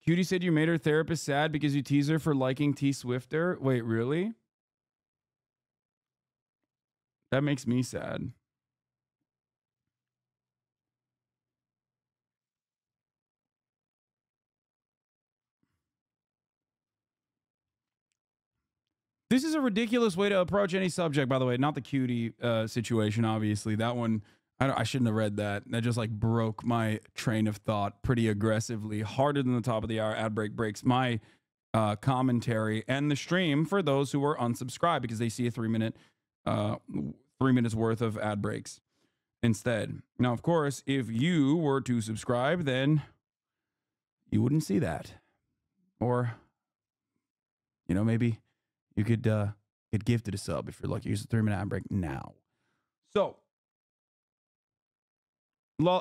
Cutie said you made her therapist sad because you tease her for liking T Swifter. Wait, really? That makes me sad. This is a ridiculous way to approach any subject, by the way. Not the cutie situation, obviously. That one, I shouldn't have read that. That just like broke my train of thought pretty aggressively. Harder than the top of the hour ad break breaks my commentary and the stream for those who are unsubscribed because they see a 3 minutes worth of ad breaks instead. Now, of course, if you were to subscribe, then you wouldn't see that. Or, you know, maybe you could get gifted a sub if you're lucky. Here's a 3-minute ad break now. So,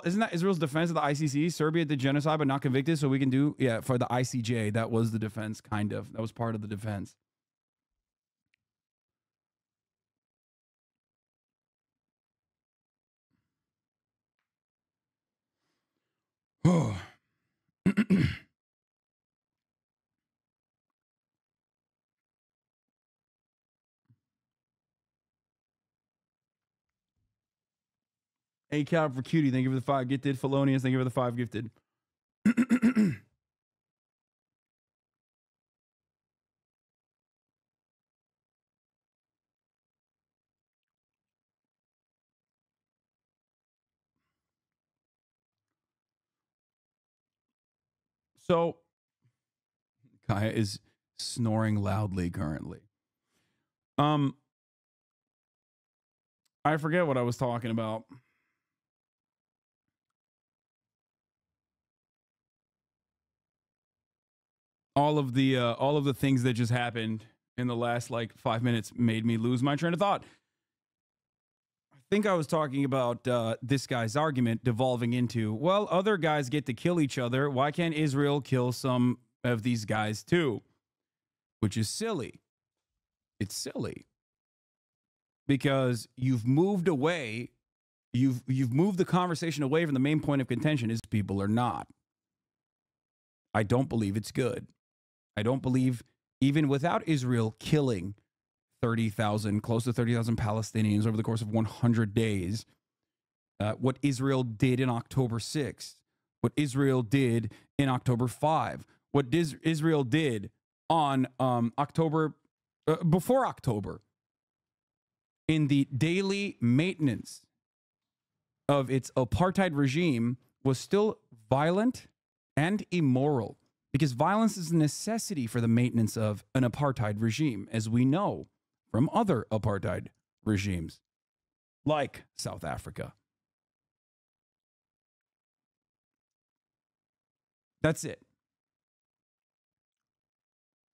isn't that Israel's defense of the ICC? Serbia did genocide but not convicted, so we can do, for the ICJ, that was the defense, kind of. That was part of the defense. Oh. A cap for cutie. Thank you for the 5 gifted. Felonious. Thank you for the 5 gifted. So, Kaya is snoring loudly currently. I forget what I was talking about. All of the things that just happened in the last like 5 minutes made me lose my train of thought. I think I was talking about this guy's argument devolving into, well, other guys get to kill each other. Why can't Israel kill some of these guys too? Which is silly. It's silly. Because you've moved away, you've moved the conversation away from the main point of contention, is people or not. I don't believe it's good. I don't believe, even without Israel killing 30,000, close to 30,000 Palestinians over the course of 100 days, what Israel did in October 6th, what Israel did in October 5, what Israel did on before October, in the daily maintenance of its apartheid regime, was still violent and immoral. Because violence is a necessity for the maintenance of an apartheid regime, as we know from other apartheid regimes, like South Africa. That's it.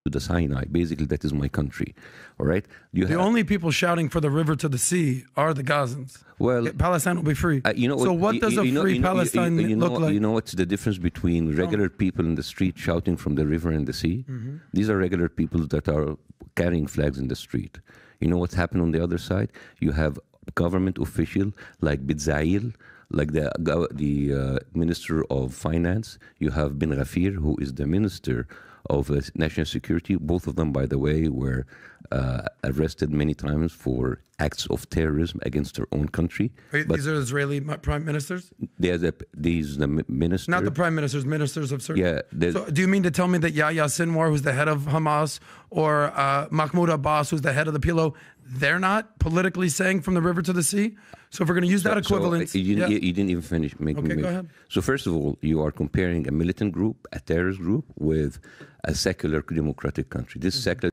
To the Sinai. Basically, that is my country. All right. The only people shouting for the river to the sea are the Gazans. Well, Palestine will be free. So what does a free Palestine look like? You know what's the difference between regular people in the street shouting from the river and the sea? These are regular people that are carrying flags in the street. You know what's happened on the other side? You have government official like Bitzail, like the Minister of Finance. You have bin Ghafir, who is the Minister of National Security. Both of them, by the way, were arrested many times for acts of terrorism against their own country. Wait, these are Israeli prime ministers? These the minister. Not the prime ministers, ministers of certain. Yeah. So do you mean to tell me that Yahya Sinwar, who's the head of Hamas, or Mahmoud Abbas, who's the head of the PLO, they're not politically saying from the river to the sea? So if we're going to use that equivalence... You didn't even finish. Okay, go ahead. So first of all, you are comparing a militant group, a terrorist group, with a secular democratic country. This secular...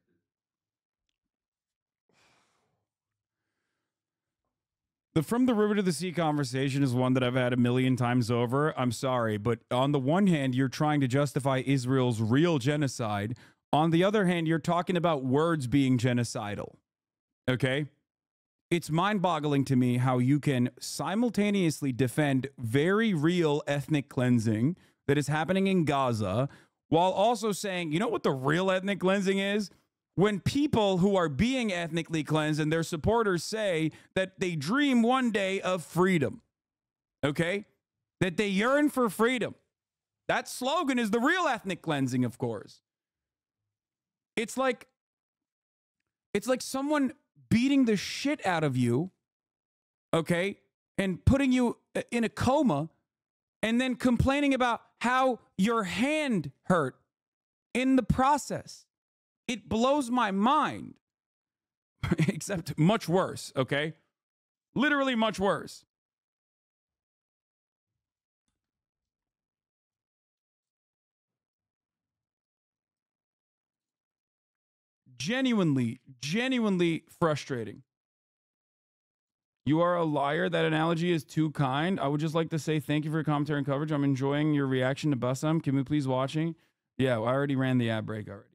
The from the river to the sea conversation is one that I've had a million times over. I'm sorry, but on the one hand, you're trying to justify Israel's real genocide. On the other hand, you're talking about words being genocidal. Okay? It's mind-boggling to me how you can simultaneously defend very real ethnic cleansing that is happening in Gaza while also saying, you know what the real ethnic cleansing is? When people who are being ethnically cleansed and their supporters say that they dream one day of freedom, okay? That they yearn for freedom. That slogan is the real ethnic cleansing, of course. It's like someone beating the shit out of you, okay, and putting you in a coma and then complaining about how your hand hurt in the process. It blows my mind, except much worse, okay? Literally much worse. Genuinely frustrating. You are a liar. That analogy is too kind. I would just like to say thank you for your commentary and coverage. I'm enjoying your reaction to Bassem. Can we please watching? Yeah, I already ran the ad break already.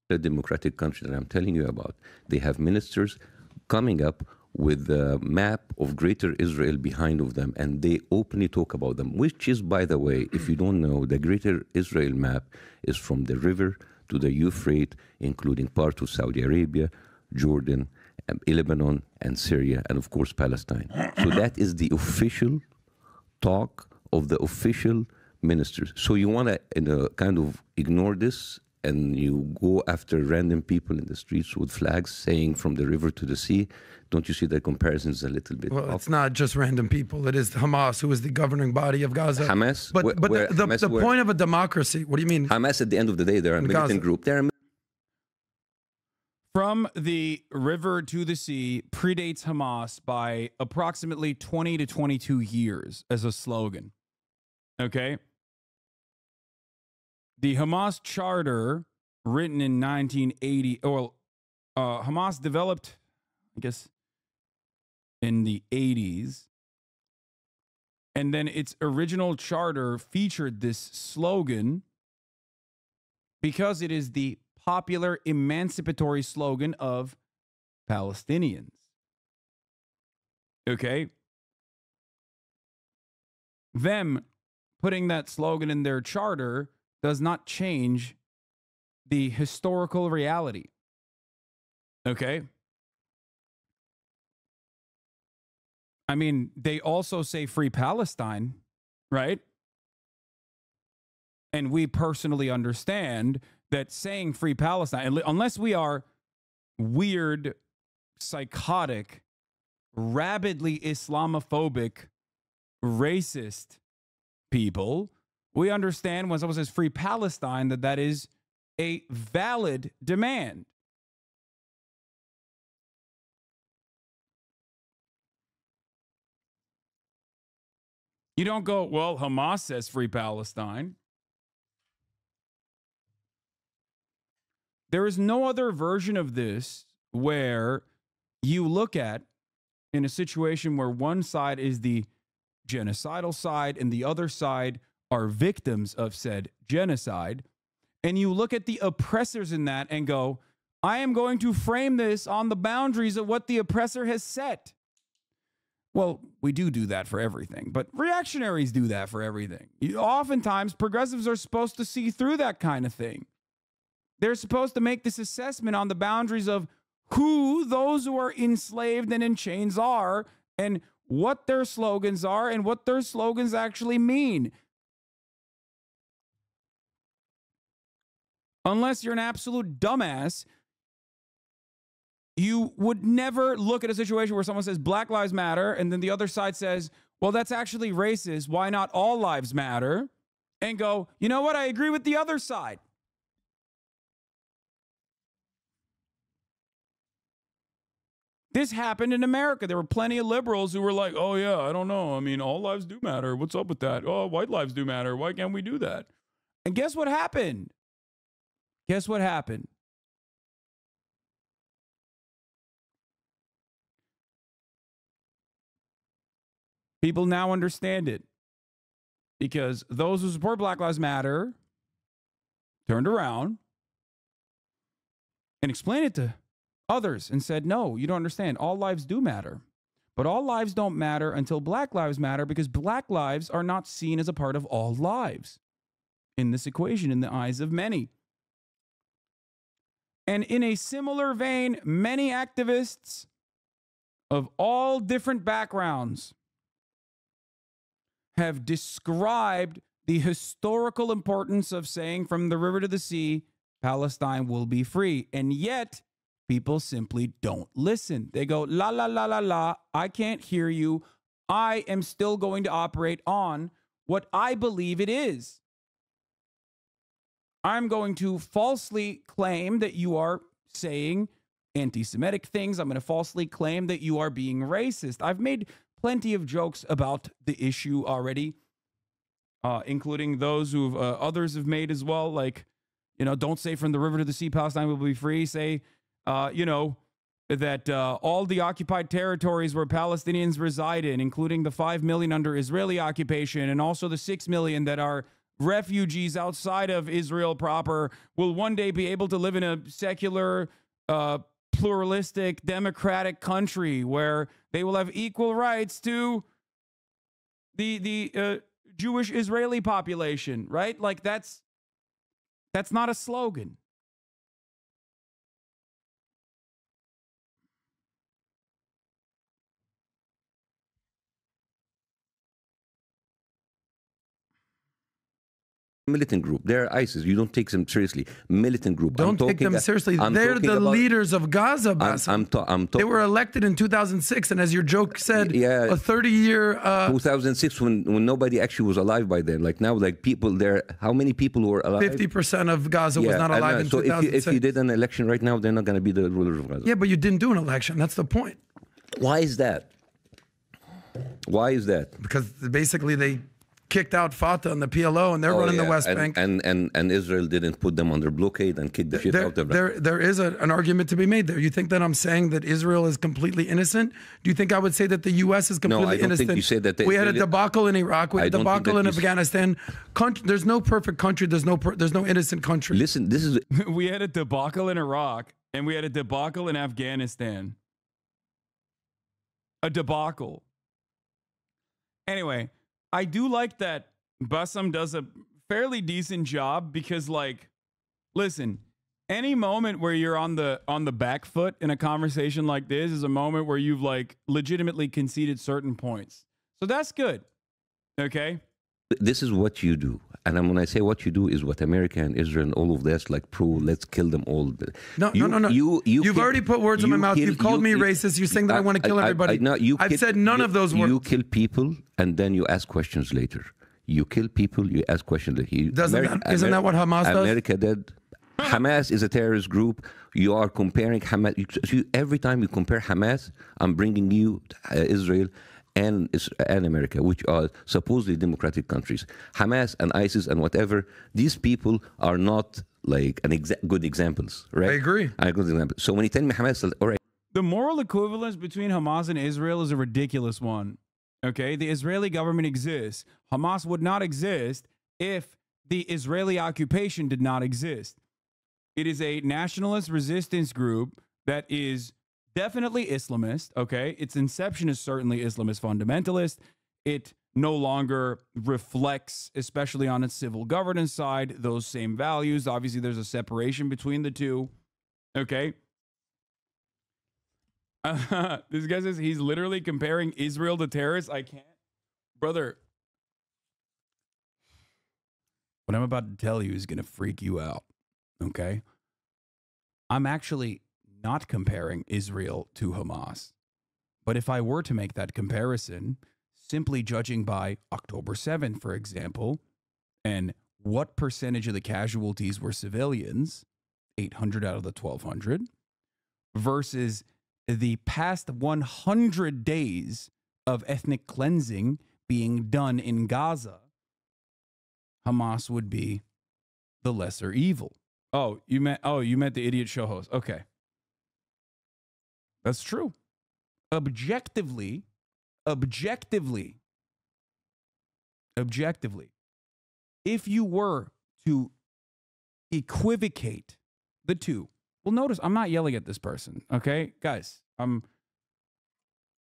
The democratic country that I'm telling you about, they have ministers coming up with the map of Greater Israel behind of them, and they openly talk about them, which is, by the way, if you don't know, the Greater Israel map is from the river to the Euphrates, including part of Saudi Arabia, Jordan, Lebanon, and Syria, and of course, Palestine. So that is the official talk of the official ministers. So you want to kind of ignore this, and you go after random people in the streets with flags saying from the river to the sea. Don't you see that comparison is a little bit Well, off? it's not just random people. It is Hamas, who is the governing body of Gaza. Hamas? But the point of a democracy, what do you mean? Hamas, at the end of the day, they're a militant group. From the river to the sea predates Hamas by approximately 20 to 22 years as a slogan. Okay? The Hamas charter, written in 1980, Hamas developed, I guess, in the 80s. And then its original charter featured this slogan because it is the popular emancipatory slogan of Palestinians. Okay? Them putting that slogan in their charter does not change the historical reality. Okay? I mean, they also say free Palestine, right? And we personally understand that saying free Palestine, unless we are weird, psychotic, rabidly Islamophobic, racist people, we understand when someone says free Palestine that is a valid demand. You don't go, well, Hamas says free Palestine. There is no other version of this where you look at in a situation where one side is the genocidal side and the other side are victims of said genocide, and you look at the oppressors in that and go, I am going to frame this on the boundaries of what the oppressor has set. Well, we do that for everything, but reactionaries do that for everything. Oftentimes, progressives are supposed to see through that kind of thing. They're supposed to make this assessment on the boundaries of who those who are enslaved and in chains are and what their slogans are and what their slogans actually mean. Unless you're an absolute dumbass, you would never look at a situation where someone says Black Lives Matter and then the other side says, well, that's actually racist. Why not all lives matter? And go, you know what? I agree with the other side. This happened in America. There were plenty of liberals who were like, oh, yeah, I don't know. I mean, all lives do matter. What's up with that? Oh, white lives do matter. Why can't we do that? And guess what happened? Guess what happened? People now understand it because those who support Black Lives Matter turned around and explained it to others and said, no, you don't understand. All lives do matter. But all lives don't matter until Black lives matter because Black lives are not seen as a part of all lives in this equation in the eyes of many. And in a similar vein, many activists of all different backgrounds have described the historical importance of saying from the river to the sea, Palestine will be free. And yet, people simply don't listen. They go, la, la, la, la, la, I can't hear you. I am still going to operate on what I believe it is. I'm going to falsely claim that you are saying anti-Semitic things. I'm going to falsely claim that you are being racist. I've made plenty of jokes about the issue already, including those who others have made as well. Like, you know, don't say from the river to the sea, Palestine will be free. Say, you know, that all the occupied territories where Palestinians reside in, including the 5 million under Israeli occupation and also the 6 million that are refugees outside of Israel proper, will one day be able to live in a secular, pluralistic, democratic country where they will have equal rights to the Jewish Israeli population, right? Like that's not a slogan. Militant group. They're ISIS. You don't take them seriously. Militant group. Don't take them seriously. They're the leaders of Gaza, Bassem. They were elected in 2006, and as your joke said, a 30-year... 2006, when nobody actually was alive by then. Like now, like people there, how many people were alive? 50% of Gaza was not alive in 2006. So if you did an election right now, they're not going to be the rulers of Gaza. Yeah, but you didn't do an election. That's the point. Why is that? Why is that? Because basically they kicked out Fatah and the PLO, and they're running the West Bank. And Israel didn't put them under blockade and kick the shit out of them. There is an argument to be made there. You think that I'm saying that Israel is completely innocent? Do you think I would say that the U.S. is completely innocent? No, I don't think you said that. We had a debacle in Iraq. We had a debacle in Afghanistan. There's no perfect country. There's no innocent country. Listen, this is... We had a debacle in Iraq, and we had a debacle in Afghanistan. A debacle. Anyway, I do like that Bassem does a fairly decent job because, like, listen, any moment where you're on the back foot in a conversation like this is a moment where you've, like, legitimately conceded certain points. So that's good. Okay? This is what you do. And when I say what you do is what America and Israel and all of this, like, let's kill them all. No. You've already put words in my mouth. You've called me racist. You're saying that I want to kill everybody. I've said none of those words. You kill people and then you ask questions later. You kill people, you ask questions later. Isn't that what Hamas does? America did. Hamas is a terrorist group. You are comparing Hamas. Every time you compare Hamas, I'm bringing you Israel and America, which are supposedly democratic countries. Hamas and ISIS and whatever, these people are not like good examples, right? I agree. Good example. So when you tell me Hamas, all right. The moral equivalence between Hamas and Israel is a ridiculous one. Okay, the Israeli government exists. Hamas would not exist if the Israeli occupation did not exist. It is a nationalist resistance group that is definitely Islamist. Okay, its inception is certainly Islamist fundamentalist. It no longer reflects, especially on its civil governance side, those same values. Obviously, there's a separation between the two. Okay. This guy says he's literally comparing Israel to terrorists. I can't. Brother, what I'm about to tell you is going to freak you out. Okay? I'm actually not comparing Israel to Hamas. But if I were to make that comparison, simply judging by October 7th, for example, and what percentage of the casualties were civilians, 800 out of the 1,200, versus the past 100 days of ethnic cleansing being done in Gaza, Hamas would be the lesser evil. Oh, you meant the idiot show host. Okay. That's true. Objectively, if you were to equivocate the two, well, notice I'm not yelling at this person, okay? Guys,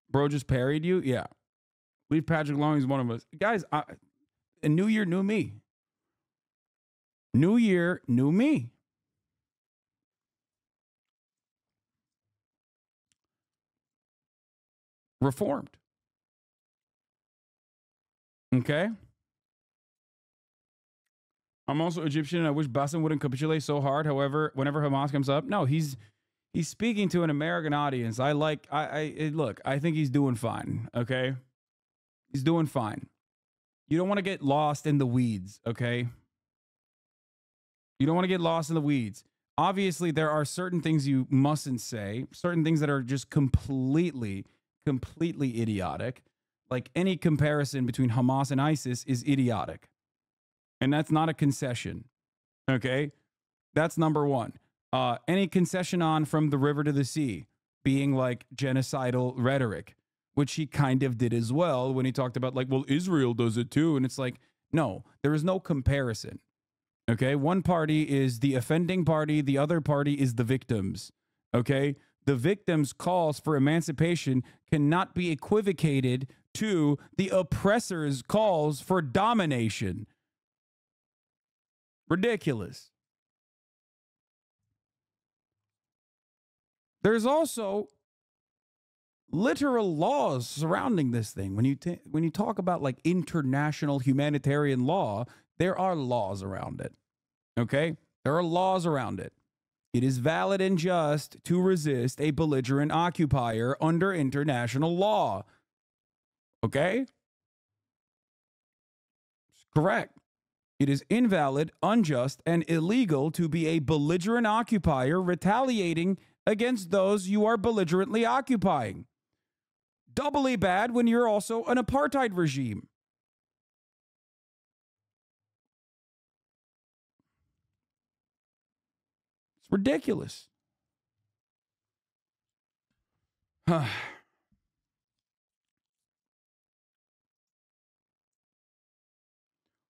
bro just parried you? Yeah. Leave Patrick Long, he's one of us. Guys, a new year, new me. New year, new me. Reformed. Okay? I'm also Egyptian, and I wish Bassem wouldn't capitulate so hard. However, whenever Hamas comes up, no, he's speaking to an American audience. Look, I think he's doing fine, okay? He's doing fine. You don't want to get lost in the weeds, okay? You don't want to get lost in the weeds. Obviously, there are certain things you mustn't say, certain things that are just completely idiotic. Like any comparison between Hamas and ISIS is idiotic. And that's not a concession, okay? That's number one. Any concession on from the river to the sea being like genocidal rhetoric, which he kind of did as well when he talked about like, well, Israel does it too. And it's like, no, there is no comparison, okay? One party is the offending party. The other party is the victims, okay? The victims' calls for emancipation cannot be equivocated to the oppressor's calls for domination. Ridiculous. There's also literal laws surrounding this thing. When you talk about like international humanitarian law, there are laws around it. Okay? There are laws around it. It is valid and just to resist a belligerent occupier under international law. Okay? Correct. It is invalid, unjust, and illegal to be a belligerent occupier retaliating against those you are belligerently occupying. Doubly bad when you're also an apartheid regime. It's ridiculous.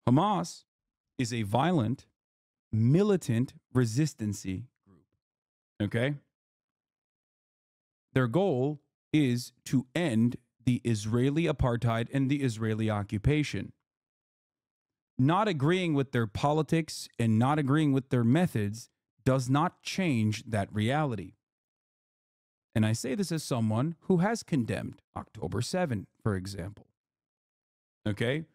Hamas is a violent, militant resistancy group. Okay? Their goal is to end the Israeli apartheid and the Israeli occupation. Not agreeing with their politics and not agreeing with their methods does not change that reality. And I say this as someone who has condemned October 7, for example. Okay?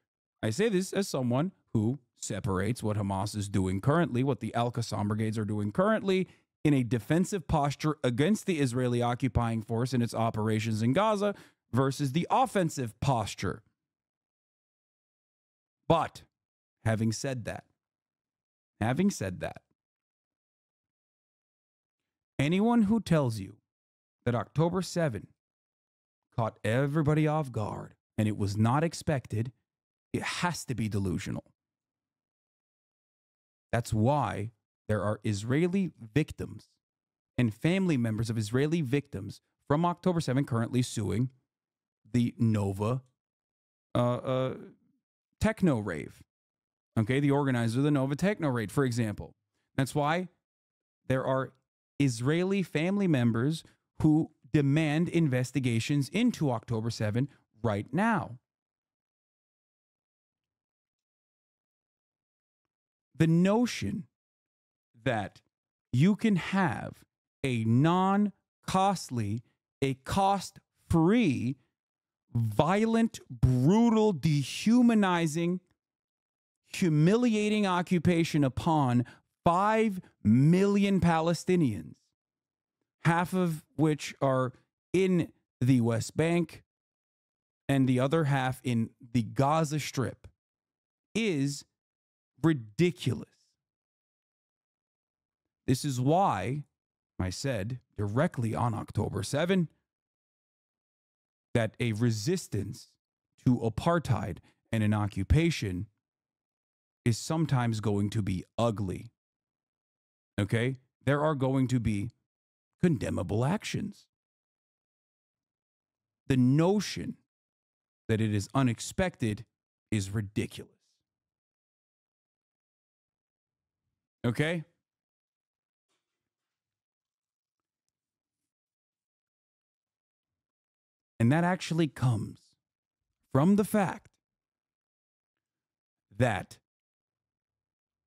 I say this as someone who separates what Hamas is doing currently, what the Al-Qassam brigades are doing currently, in a defensive posture against the Israeli occupying force in its operations in Gaza versus the offensive posture. But having said that, anyone who tells you that October 7 caught everybody off guard and it was not expected, it has to be delusional. That's why there are Israeli victims and family members of Israeli victims from October 7 currently suing the Nova Techno Rave. Okay, the organizer of the Nova Techno Rave, for example. That's why there are Israeli family members who demand investigations into October 7 right now. The notion that you can have a non-costly, a cost-free, violent, brutal, dehumanizing, humiliating occupation upon 5 million Palestinians, half of which are in the West Bank and the other half in the Gaza Strip, is ridiculous. This is why I said directly on October 7 that a resistance to apartheid and an occupation is sometimes going to be ugly. Okay? There are going to be condemnable actions. The notion that it is unexpected is ridiculous. Okay? And that actually comes from the fact that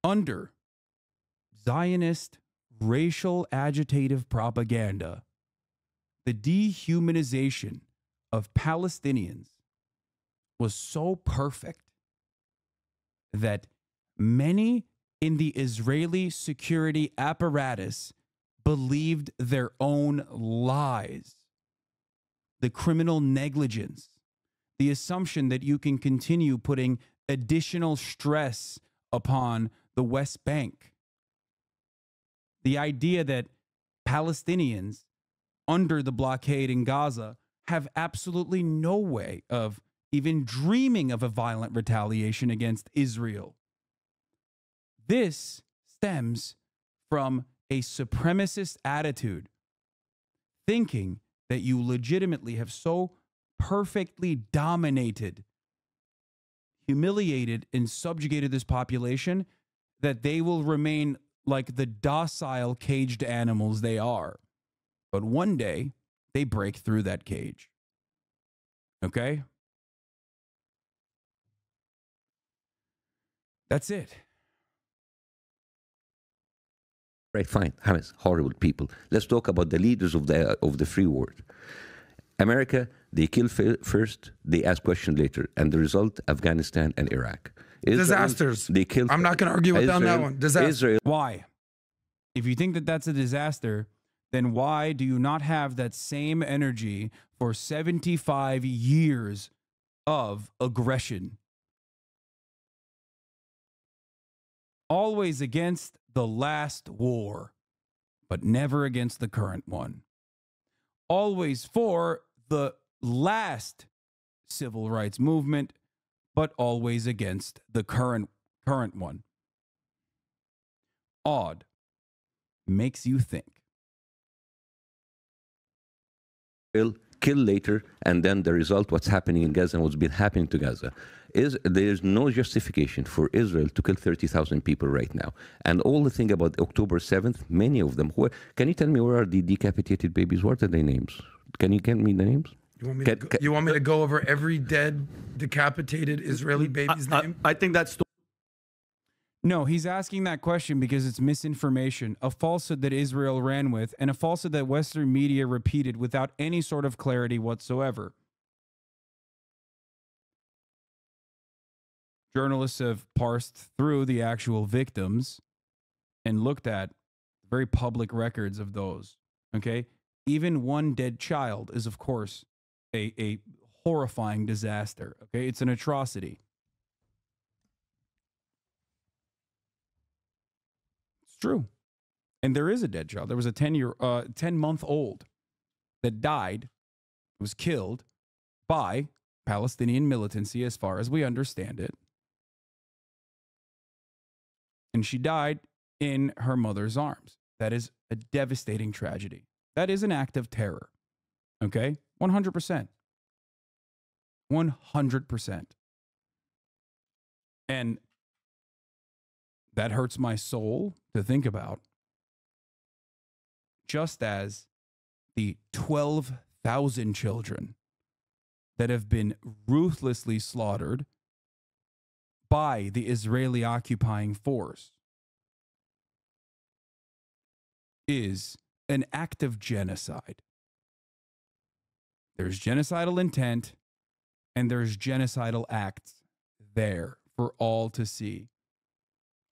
under Zionist racial agitative propaganda, the dehumanization of Palestinians was so perfect that many in the Israeli security apparatus believed their own lies. The criminal negligence, the assumption that you can continue putting additional stress upon the West Bank, the idea that Palestinians under the blockade in Gaza have absolutely no way of even dreaming of a violent retaliation against Israel. This stems from a supremacist attitude, thinking that you legitimately have so perfectly dominated, humiliated, and subjugated this population that they will remain like the docile, caged animals they are. But one day, they break through that cage. Okay? That's it. Right, fine. Hamas, horrible people. Let's talk about the leaders of the free world. America, they kill first, they ask questions later. And the result, Afghanistan and Iraq. Israel, disasters. They kill. I'm not going to argue with Israel, on that one. Disaster. Israel. Why? If you think that that's a disaster, then why do you not have that same energy for 75 years of aggression? Always against the last war, but never against the current one. Always for the last civil rights movement, but always against the current one. Odd. Makes you think. Kill later, and then the result, what's happening in Gaza and what's been happening to Gaza, is there's no justification for Israel to kill 30,000 people right now. And all the thing about October 7th, many of them, can you tell me where are the decapitated babies? What are their names? Can you give me the names? You want me to go over every dead, decapitated Israeli baby's name? I think that's No, he's asking that question because it's misinformation, a falsehood that Israel ran with, and a falsehood that Western media repeated without any sort of clarity whatsoever. Journalists have parsed through the actual victims and looked at very public records of those. Okay? Even one dead child is, of course, a horrifying disaster. Okay? It's an atrocity. It's true. And there is a dead child. There was a 10-month-old that died, was killed by Palestinian militancy, as far as we understand it. And she died in her mother's arms. That is a devastating tragedy. That is an act of terror. Okay? 100%. 100%. And that hurts my soul to think about. Just as the 12,000 children that have been ruthlessly slaughtered by the Israeli occupying force is an act of genocide. There's genocidal intent and there's genocidal acts there for all to see.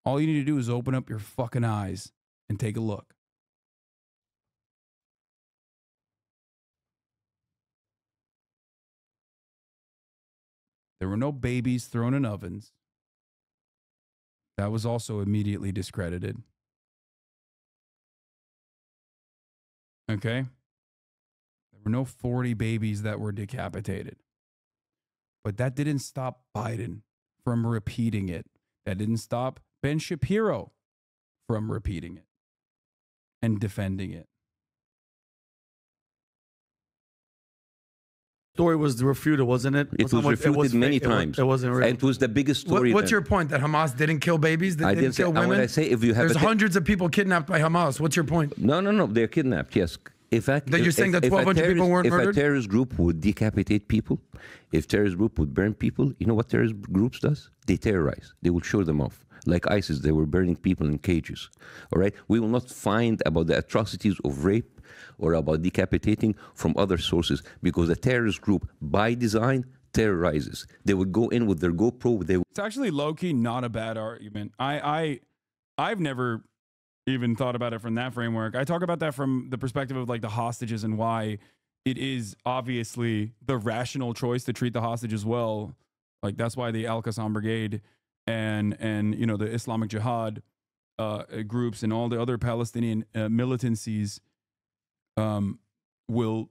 All you need to do is open up your fucking eyes and take a look. There were no babies thrown in ovens. That was also immediately discredited. Okay? There were no 40 babies that were decapitated. But that didn't stop Biden from repeating it. That didn't stop Ben Shapiro from repeating it and defending it. Story was refuted, wasn't it? It was refuted many times. It wasn't real. And it was the biggest story. What's your point? That Hamas didn't kill babies? That I didn't kill women? What I say, if you have There's hundreds of people kidnapped by Hamas. What's your point? No. They're kidnapped, yes. In fact, That you're saying that 1,200 people weren't murdered? If a terrorist group would decapitate people, if terrorist group would burn people, you know what terrorist groups does? They terrorize. They will show them off. Like ISIS, they were burning people in cages. All right? We will not find about the atrocities of rape or about decapitating from other sources because the terrorist group, by design, terrorizes. They would go in with their GoPro. It's actually low-key not a bad argument. I've never even thought about it from that framework. I talk about that from the perspective of like the hostages and why it is obviously the rational choice to treat the hostages well. Like that's why the Al-Qassam Brigade and you know the Islamic Jihad groups and all the other Palestinian militancies will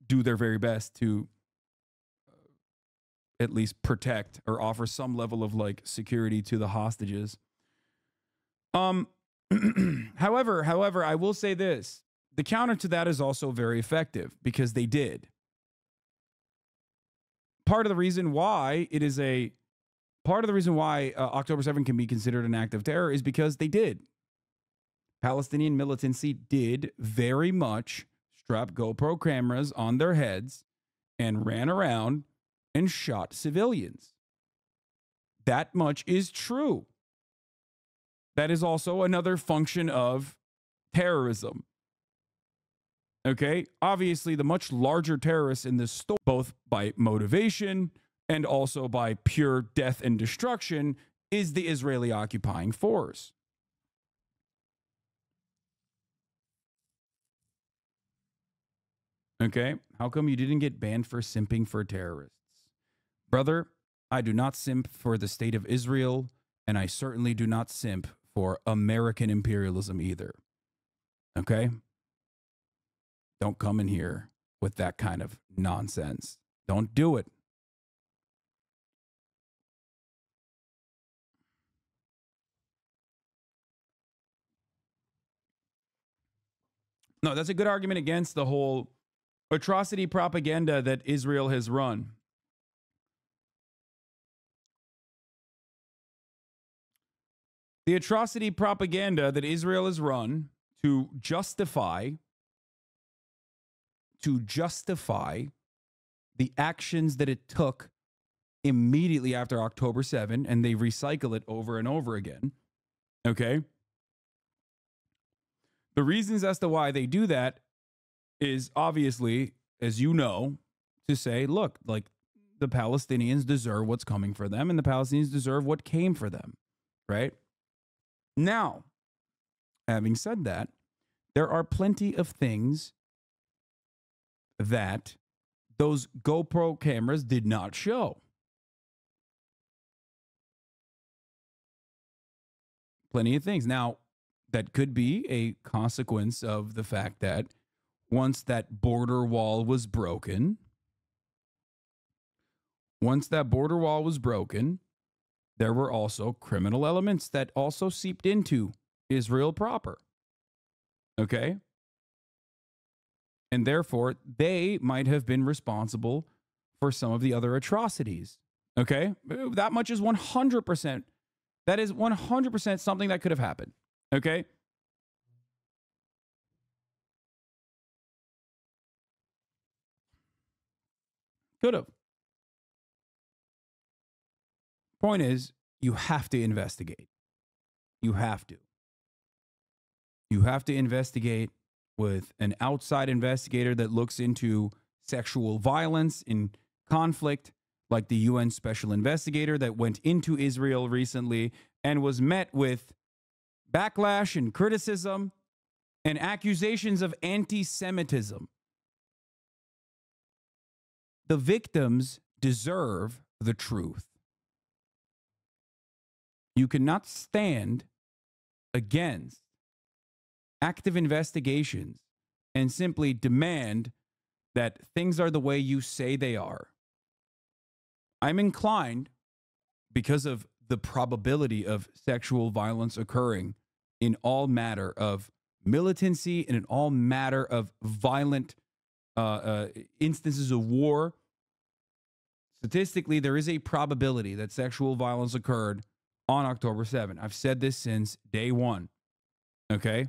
do their very best to at least protect or offer some level of like security to the hostages. However, I will say this. The counter to that is also very effective because they did. Part of the reason why October 7 can be considered an act of terror is because they did. Palestinian militancy did very much strap GoPro cameras on their heads and ran around and shot civilians. That much is true. That is also another function of terrorism. Okay? Obviously, the much larger terrorists in this story, both by motivation and also by pure death and destruction, is the Israeli occupying force. Okay? How come you didn't get banned for simping for terrorists? Brother, I do not simp for the state of Israel, and I certainly do not simp for American imperialism either. Okay? Don't come in here with that kind of nonsense. Don't do it. No, that's a good argument against the whole atrocity propaganda that Israel has run. The atrocity propaganda that Israel has run to justify the actions that it took immediately after October 7, and they recycle it over and over again. Okay? The reasons as to why they do that is obviously, as you know, to say, look, like the Palestinians deserve what's coming for them, and the Palestinians deserve what came for them, right? Now, having said that, there are plenty of things that those GoPro cameras did not show. Plenty of things. Now, that could be a consequence of the fact that once that border wall was broken, there were also criminal elements that also seeped into Israel proper. Okay? And therefore, they might have been responsible for some of the other atrocities. Okay? That much is 100%. That is 100% something that could have happened. Okay? Could have. Point is, you have to investigate. You have to. You have to investigate with an outside investigator that looks into sexual violence in conflict, like the UN special investigator that went into Israel recently and was met with backlash and criticism and accusations of anti-Semitism. The victims deserve the truth. You cannot stand against active investigations and simply demand that things are the way you say they are. I'm inclined, because of the probability of sexual violence occurring in all matter of militancy and in all matter of violent instances of war, statistically, there is a probability that sexual violence occurred on October 7th. I've said this since day one. Okay?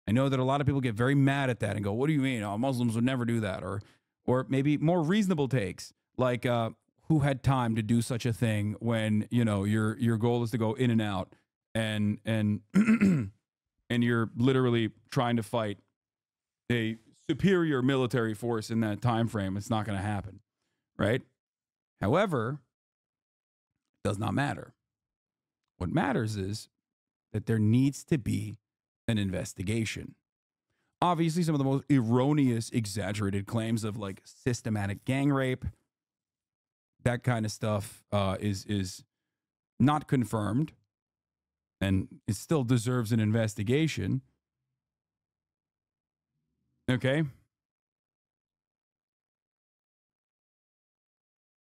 I know that a lot of people get very mad at that and go, what do you mean? Oh, Muslims would never do that. Or maybe more reasonable takes, like who had time to do such a thing when, you know, your goal is to go in and out and and you're literally trying to fight a superior military force in that time frame. It's not going to happen, right? However, it does not matter. What matters is that there needs to be an investigation. Obviously, some of the most erroneous, exaggerated claims of like systematic gang rape, that kind of stuff is not confirmed, and it still deserves an investigation. Okay?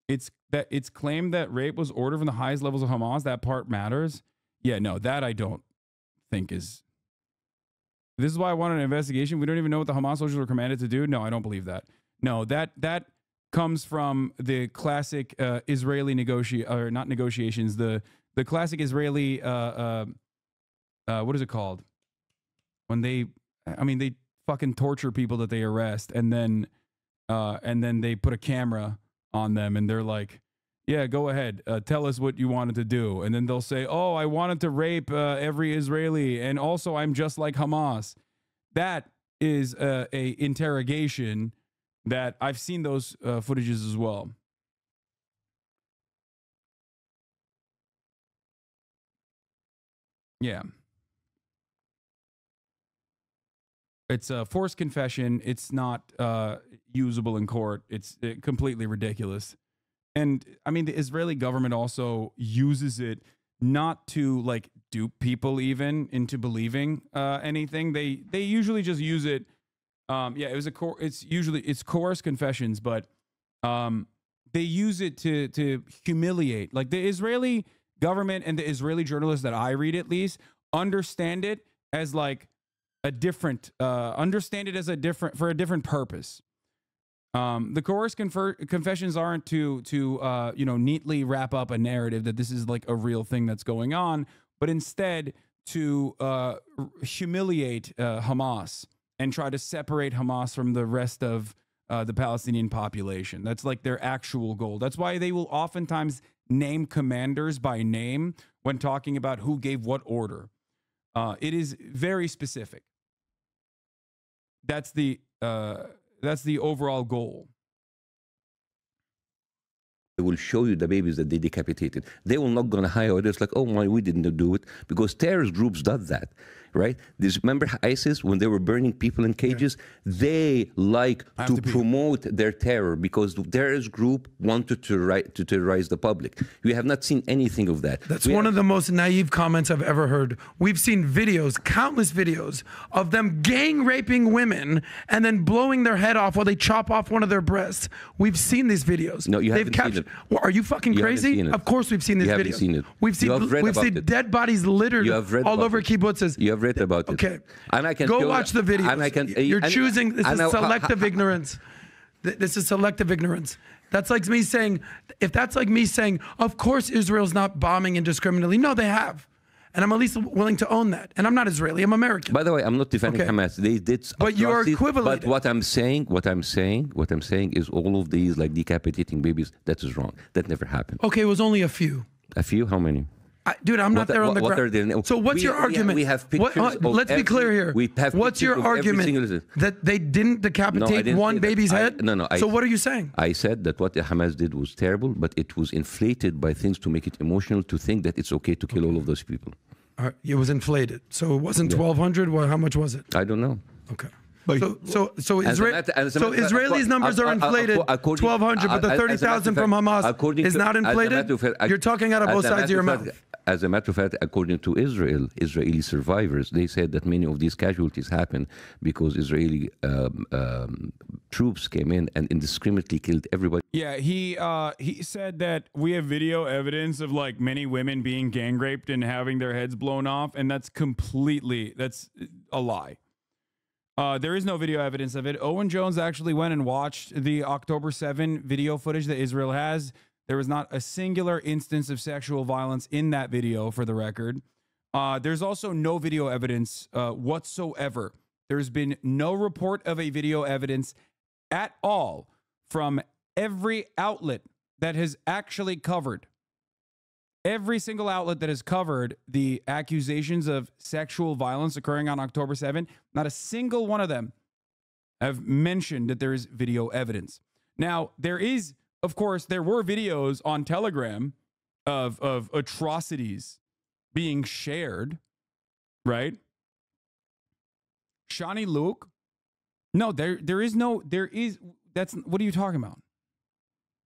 It's claimed that rape was ordered from the highest levels of Hamas. That part matters. Yeah, no, that I don't think is. This is why I want an investigation. We don't even know what the Hamas soldiers were commanded to do. No, I don't believe that. No, that comes from the classic Israeli not negotiations. The classic Israeli what is it called? When they fucking torture people that they arrest, and then they put a camera on them and they're like, yeah, go ahead, tell us what you wanted to do. And then they'll say, oh, I wanted to rape every Israeli, and also I'm just like Hamas. That is a interrogation that I've seen those footages as well. Yeah. It's a forced confession. It's not usable in court. It's completely ridiculous. And I mean, the Israeli government also uses it not to like dupe people even into believing anything. They usually just use it. It's coerced confessions, but they use it to humiliate. Like the Israeli government and the Israeli journalists that I read, at least, understand it as like a different, for a different purpose. The coerced confessions aren't to neatly wrap up a narrative that this is like a real thing that's going on, but instead to humiliate Hamas and try to separate Hamas from the rest of the Palestinian population. That's like their actual goal. That's why they will oftentimes name commanders by name when talking about who gave what order. It is very specific. That's the overall goal. They will show you the babies that they decapitated. They will not gonna hide it. It's like, oh my, we didn't do it, because terrorist groups does that, right? Remember ISIS when they were burning people in cages? Yeah. They like to promote their terror because the terrorist group wanted to terrorize the public. We have not seen anything of that. That's one of the most naive comments I've ever heard. We've seen videos, countless videos of them gang raping women and then blowing their head off while they chop off one of their breasts. We've seen these videos. No, you haven't seen them. Well, are you fucking You haven't crazy? seen it. Of course we've seen this You haven't video. seen it. We've You have read we've about seen it. dead bodies littered You have read all about over it. kibbutzes. You have read about it. Okay. And I can Go show watch you- the video. And I can. You're and- choosing. This and is I- selective ignorance. This is selective ignorance. That's like me saying, if that's like me saying, of course Israel's not bombing indiscriminately. No, they have. And I'm at least willing to own that. And I'm not Israeli, I'm American. By the way, I'm not defending Okay. Hamas. They did. But you are atrocities. equivalent. But what I'm saying is all of these like decapitating babies. That is wrong. That never happened. Okay, it was only a few. A few? How many? Dude, I'm not What- there on the what ground. are they- So what's your argument? We have pictures of let's be clear here. We have What's your pictures of every argument single- that they didn't decapitate didn't one say that. baby's I- head? no, So what are you saying? I said that what Hamas did was terrible, but it was inflated by things to make it emotional to think that it's okay to kill all of those people. It was inflated. So it wasn't 1,200. Well, how much was it? I don't know. Okay. But- So Israelis' numbers are inflated, according- 1,200, but the as a matter of 30,000 fact, from Hamas according is to- not as a inflated? matter of fact, You're talking out of both as a sides of your matter mouth. As a matter of fact, according to Israeli survivors, they said that many of these casualties happened because Israeli troops came in and indiscriminately killed everybody. Yeah, he said that we have video evidence of like many women being gang raped and having their heads blown off, and that's a lie. There is no video evidence of it. Owen Jones actually went and watched the October 7 video footage that Israel has. There was not a singular instance of sexual violence in that video, for the record. There's also no video evidence whatsoever. There's been no report of a video evidence at all from every outlet that has actually covered, every single outlet that has covered the accusations of sexual violence occurring on October 7, not a single one of them have mentioned that there is video evidence. Now, of course, there were videos on Telegram of atrocities being shared, right? Shani Luke? No, what are you talking about?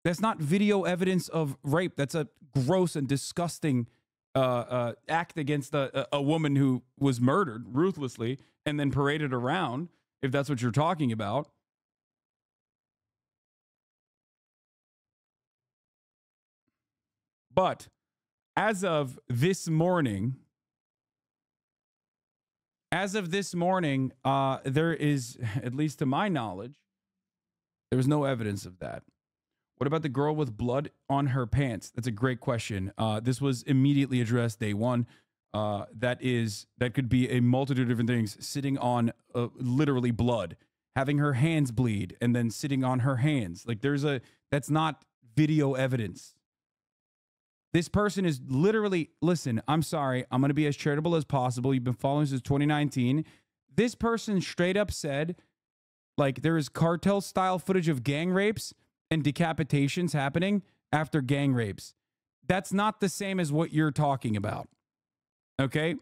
That's not video evidence of rape. That's a gross and disgusting act against a woman who was murdered ruthlessly and then paraded around, if that's what you're talking about. But as of this morning, there is, at least to my knowledge, there was no evidence of that. What about the girl with blood on her pants? That's a great question. This was immediately addressed day one. That could be a multitude of different things. Sitting on literally blood, having her hands bleed, and then sitting on her hands. Like that's not video evidence. This person is literally, listen, I'm sorry. I'm going to be as charitable as possible. You've been following since 2019. This person straight up said, like, there is cartel style footage of gang rapes and decapitations happening after gang rapes. That's not the same as what you're talking about. Okay?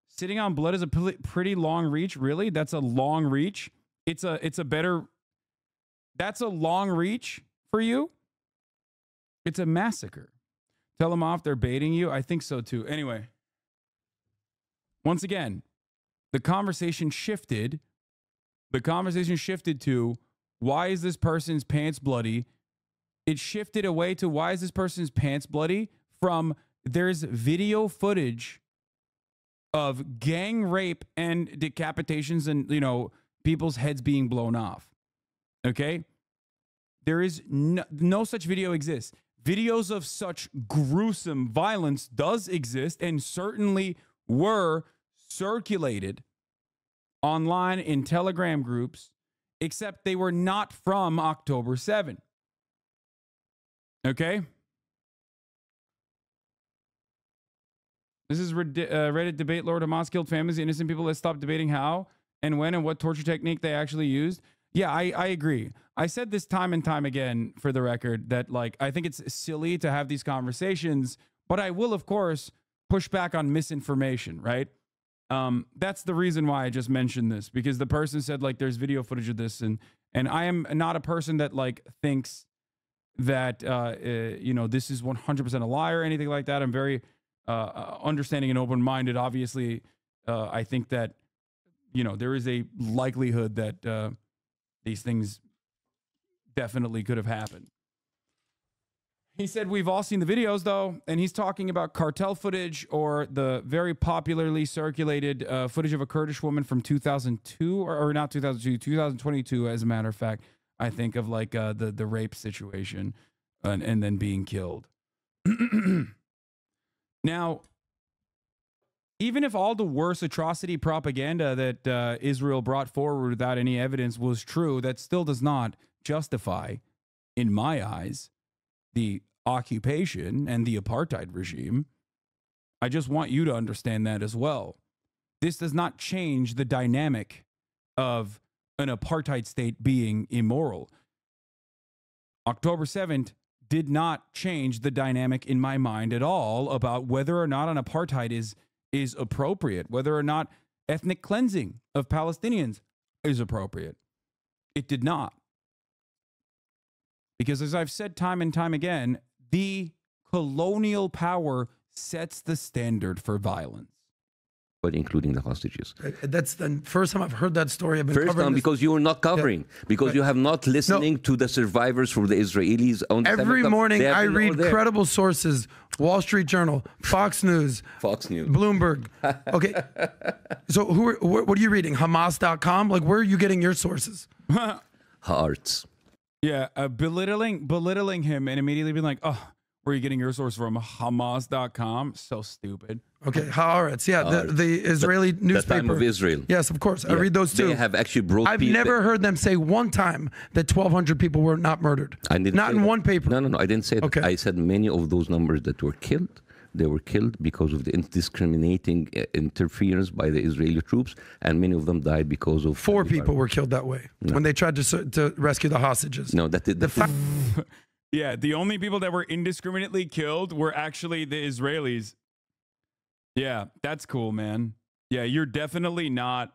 Sitting on blood is a pretty long reach. Really? That's a long reach. That's a long reach for you. It's a massacre. Tell them off. They're baiting you. I think so too. Anyway, once again, the conversation shifted. The conversation shifted to, why is this person's pants bloody? It shifted away to, why is this person's pants bloody? From, there's video footage of gang rape and decapitations and, people's heads being blown off. Okay? There is no such video exists. Videos of such gruesome violence does exist and certainly were circulated online in Telegram groups, except they were not from October 7. Okay? This is Reddit debate. Lord Hamas killed families, innocent people. Let's stop debating how and when and what torture technique they actually used. Yeah, I agree. I said this time and time again, for the record, that I think it's silly to have these conversations, but I will, of course, push back on misinformation, right? That's the reason why I just mentioned this, because the person said there's video footage of this, and I am not a person that thinks that this is 100% a lie or anything like that. I'm very understanding and open-minded. Obviously, I think that there is a likelihood that these things definitely could have happened. He said, we've all seen the videos, though, and he's talking about cartel footage or the very popularly circulated footage of a Kurdish woman from 2002, or not 2002, 2022, as a matter of fact, I think, of like the rape situation and then being killed. Now, even if all the worst atrocity propaganda that Israel brought forward without any evidence was true, that still does not justify, in my eyes, the occupation and the apartheid regime. I just want you to understand that as well. This does not change the dynamic of an apartheid state being immoral. October 7th did not change the dynamic in my mind at all about whether or not an apartheid is appropriate, whether or not ethnic cleansing of Palestinians is appropriate. It did not. Because as I've said time and time again, the colonial power sets the standard for violence. But including the hostages. That's the first time I've heard that story. I've been First covering time this. because you were not covering, because you have not listening to the survivors from the Israelis. On the Every 7th of- morning they have I been read all there. credible sources, Wall Street Journal, Fox News, Bloomberg. Okay, so what are you reading? Hamas.com? Like, where are you getting your sources? Hearts. Yeah, belittling him and immediately being like, oh, where are you getting your source from? Hamas.com? So stupid. Okay, Haaretz. Yeah, the Israeli newspaper. The Time of Israel. Yes, of course. I read those too. They have actually brought I've people. never heard them say one time that 1,200 people were not murdered. I didn't not say in that. one paper. No, I didn't say that. Okay. I said many of those numbers that were killed, they were killed because of the indiscriminating interference by the Israeli troops, and many of them died because of... 4 people were killed that way when they tried to rescue the hostages. No, that did... Yeah, the only people that were indiscriminately killed were actually the Israelis. Yeah, that's cool, man. Yeah, you're definitely not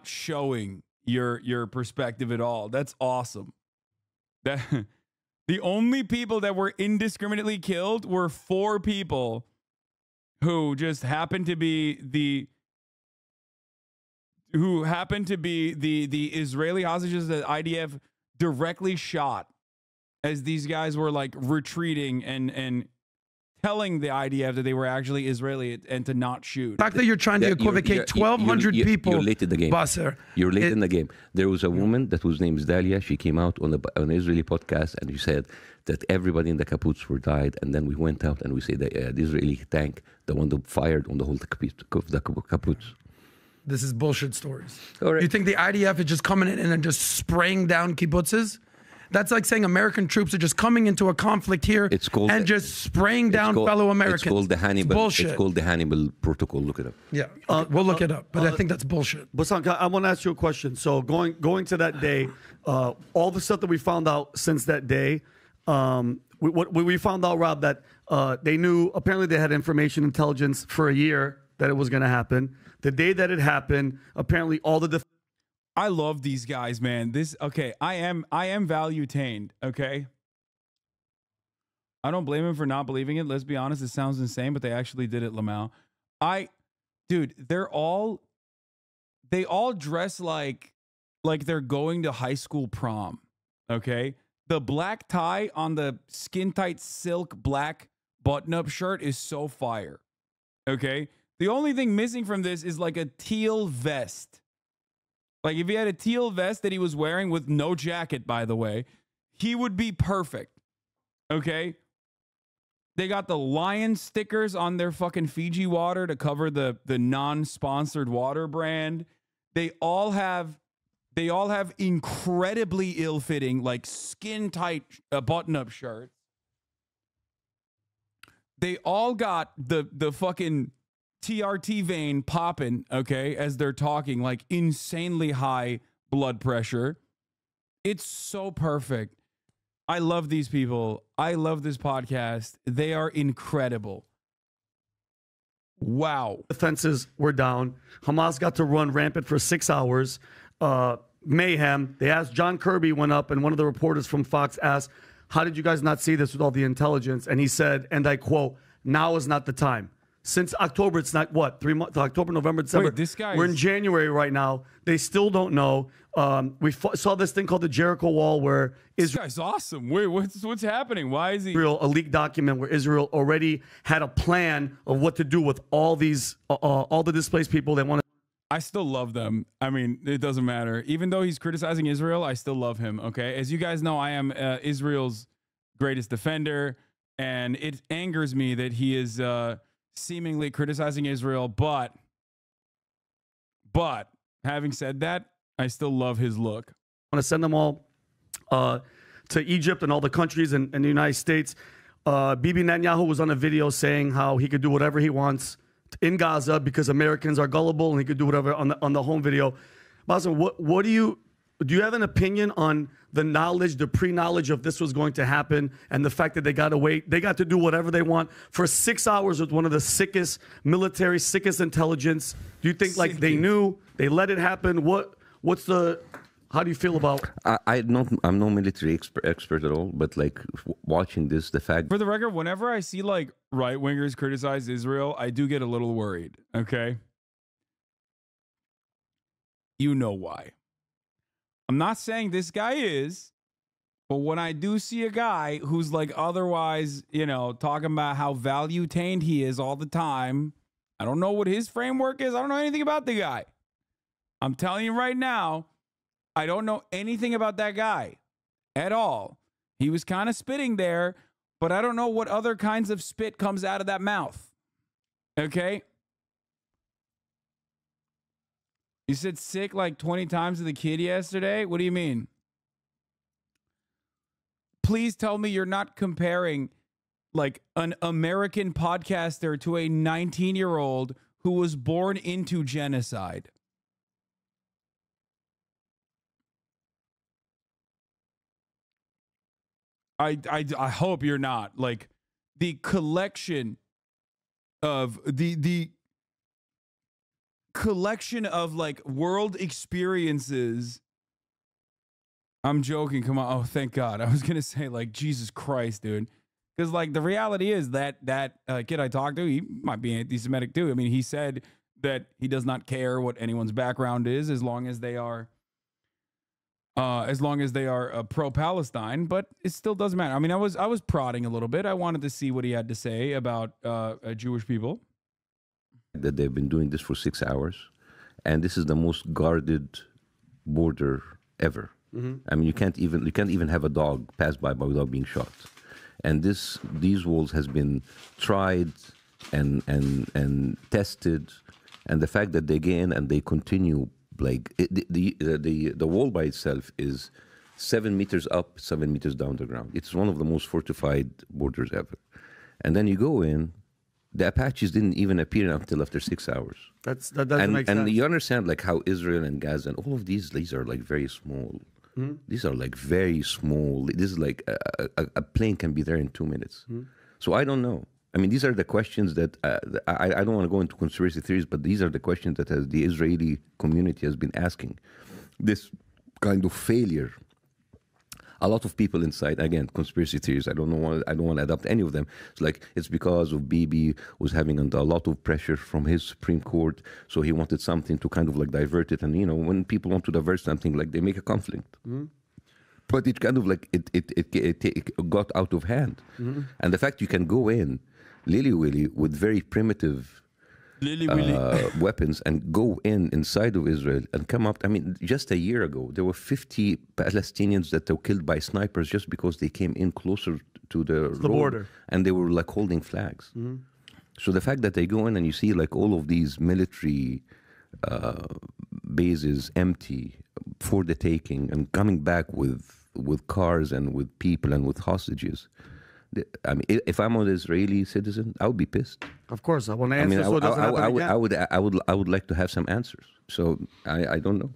showing your perspective at all. That's awesome. That the only people that were indiscriminately killed were 4 people who just happened to be the Israeli hostages that IDF directly shot as these guys were like retreating and telling the IDF that they were actually Israeli and to not shoot. The fact that you're trying to equivocate 1,200 people. You're late in the game. Basser, You're late in the game. There was a woman that whose name is Dalia. She came out on an Israeli podcast and she said that everybody in the kibbutz were died. And then we went out and we said that the Israeli tank, the one that fired on the whole kibbutz. This is bullshit stories. All right. You think the IDF is just coming in and just spraying down kibbutzes? That's like saying American troops are just coming into a conflict here and just spraying down fellow Americans. It's called the Hannibal. Bullshit. It's called the Hannibal Protocol. Look it up. Yeah, we'll look it up. But I think that's bullshit. Bassem, I want to ask you a question. So going to that day, all the stuff that we found out since that day, we found out, Rob, that they knew, apparently they had information intelligence for a year that it was going to happen. The day that it happened, apparently all the... I love these guys, man. I am value-tained, okay? I don't blame him for not believing it. Let's be honest, it sounds insane, but they actually did it, Lamau. Dude, they all dress like they're going to high school prom, okay? The black tie on the skin-tight silk black button-up shirt is so fire, okay? The only thing missing from this is like a teal vest. Like if he had a teal vest that he was wearing with no jacket, by the way, he would be perfect. Okay? They got the lion stickers on their fucking Fiji water to cover the non-sponsored water brand. They all have incredibly ill-fitting, like skin-tight button-up shirts. They all got the fucking TRT vein popping, okay, as they're talking, like insanely high blood pressure. It's so perfect. I love these people. I love this podcast. They are incredible. Wow. Defenses were down. Hamas got to run rampant for 6 hours. Mayhem. They asked, John Kirby went up, and one of the reporters from Fox asked, how did you guys not see this with all the intelligence? And he said, and I quote, now is not the time. since October. It's not what, 3 months? October, November, December. Wait, this guy We're in is- January right now. They still don't know. We saw this thing called the Jericho Wall, where This guy's awesome. Wait, what's happening? Why is he? Israel, a leaked document where Israel already had a plan of what to do with all these, all the displaced people. They want to. I still love them. I mean, it doesn't matter. Even though he's criticizing Israel, I still love him. Okay, as you guys know, I am Israel's greatest defender, and it angers me that he is seemingly criticizing Israel. But having said that, I still love his look. Want to send them all to Egypt and all the countries in the United States. Bibi Netanyahu was on a video saying how he could do whatever he wants in Gaza because Americans are gullible, and he could do whatever on the home video. Bassem, what do you have an opinion on the knowledge, the pre-knowledge of this was going to happen, and the fact that they got to wait, they got to do whatever they want for 6 hours with one of the sickest military, sickest intelligence? Do you think like they knew, they let it happen? How do you feel about? I'm no military expert at all, but like watching this, the fact. For the record, whenever I see like right wingers criticize Israel, I do get a little worried. Okay, you know why? I'm not saying this guy is, but when I do see a guy who's like otherwise, talking about how value-tained he is all the time, I don't know what his framework is. I don't know anything about the guy. I'm telling you right now, I don't know anything about that guy at all. He was kind of spitting there, but I don't know what other kinds of spit comes out of that mouth. Okay? You said sick like 20 times to the kid yesterday? What do you mean? Please tell me you're not comparing like an American podcaster to a 19-year-old who was born into genocide. I hope you're not. Like the collection of the collection of like world experiences. I'm joking. Come on. Oh, thank God. I was going to say like, Jesus Christ, dude. Because like the reality is that kid I talked to, he might be anti-Semitic too. I mean, he said that he does not care what anyone's background is as long as they are pro-Palestine, but it still doesn't matter. I mean, I was prodding a little bit. I wanted to see what he had to say about Jewish people. That they've been doing this for 6 hours, and this is the most guarded border ever. Mm-hmm. I mean, you can't even have a dog pass by without being shot. And these walls has been tried and tested, and the fact that they get in and they continue. Like the wall by itself is 7 meters up, 7 meters down the ground. It's one of the most fortified borders ever. And then you go in, the Apaches didn't even appear until after 6 hours. That doesn't make sense. And you understand like how Israel and Gaza and all of these are like very small. Mm-hmm. These are like very small. This is like a plane can be there in 2 minutes. Mm-hmm. So I don't know. I mean, these are the questions that I don't want to go into conspiracy theories, but these are the questions that the Israeli community has been asking. This kind of failure. A lot of people inside, again, conspiracy theories. I don't want to adopt any of them. It's like it's because of Bibi was having under a lot of pressure from his Supreme Court, so he wanted something to kind of like divert it. And when people want to divert something, like they make a conflict. Mm-hmm. But it kind of like it got out of hand. Mm-hmm. And the fact you can go in lily-willy with very primitive weapons and go inside of Israel and come up. I mean, just a year ago, there were 50 Palestinians that were killed by snipers just because they came in closer to the border. And they were like holding flags. Mm-hmm. So the fact that they go in and you see like all of these military bases empty for the taking and coming back with cars and with people and with hostages. I mean, if I'm an Israeli citizen, I would be pissed. Of course, I want to answer. I would like to have some answers. So I don't know.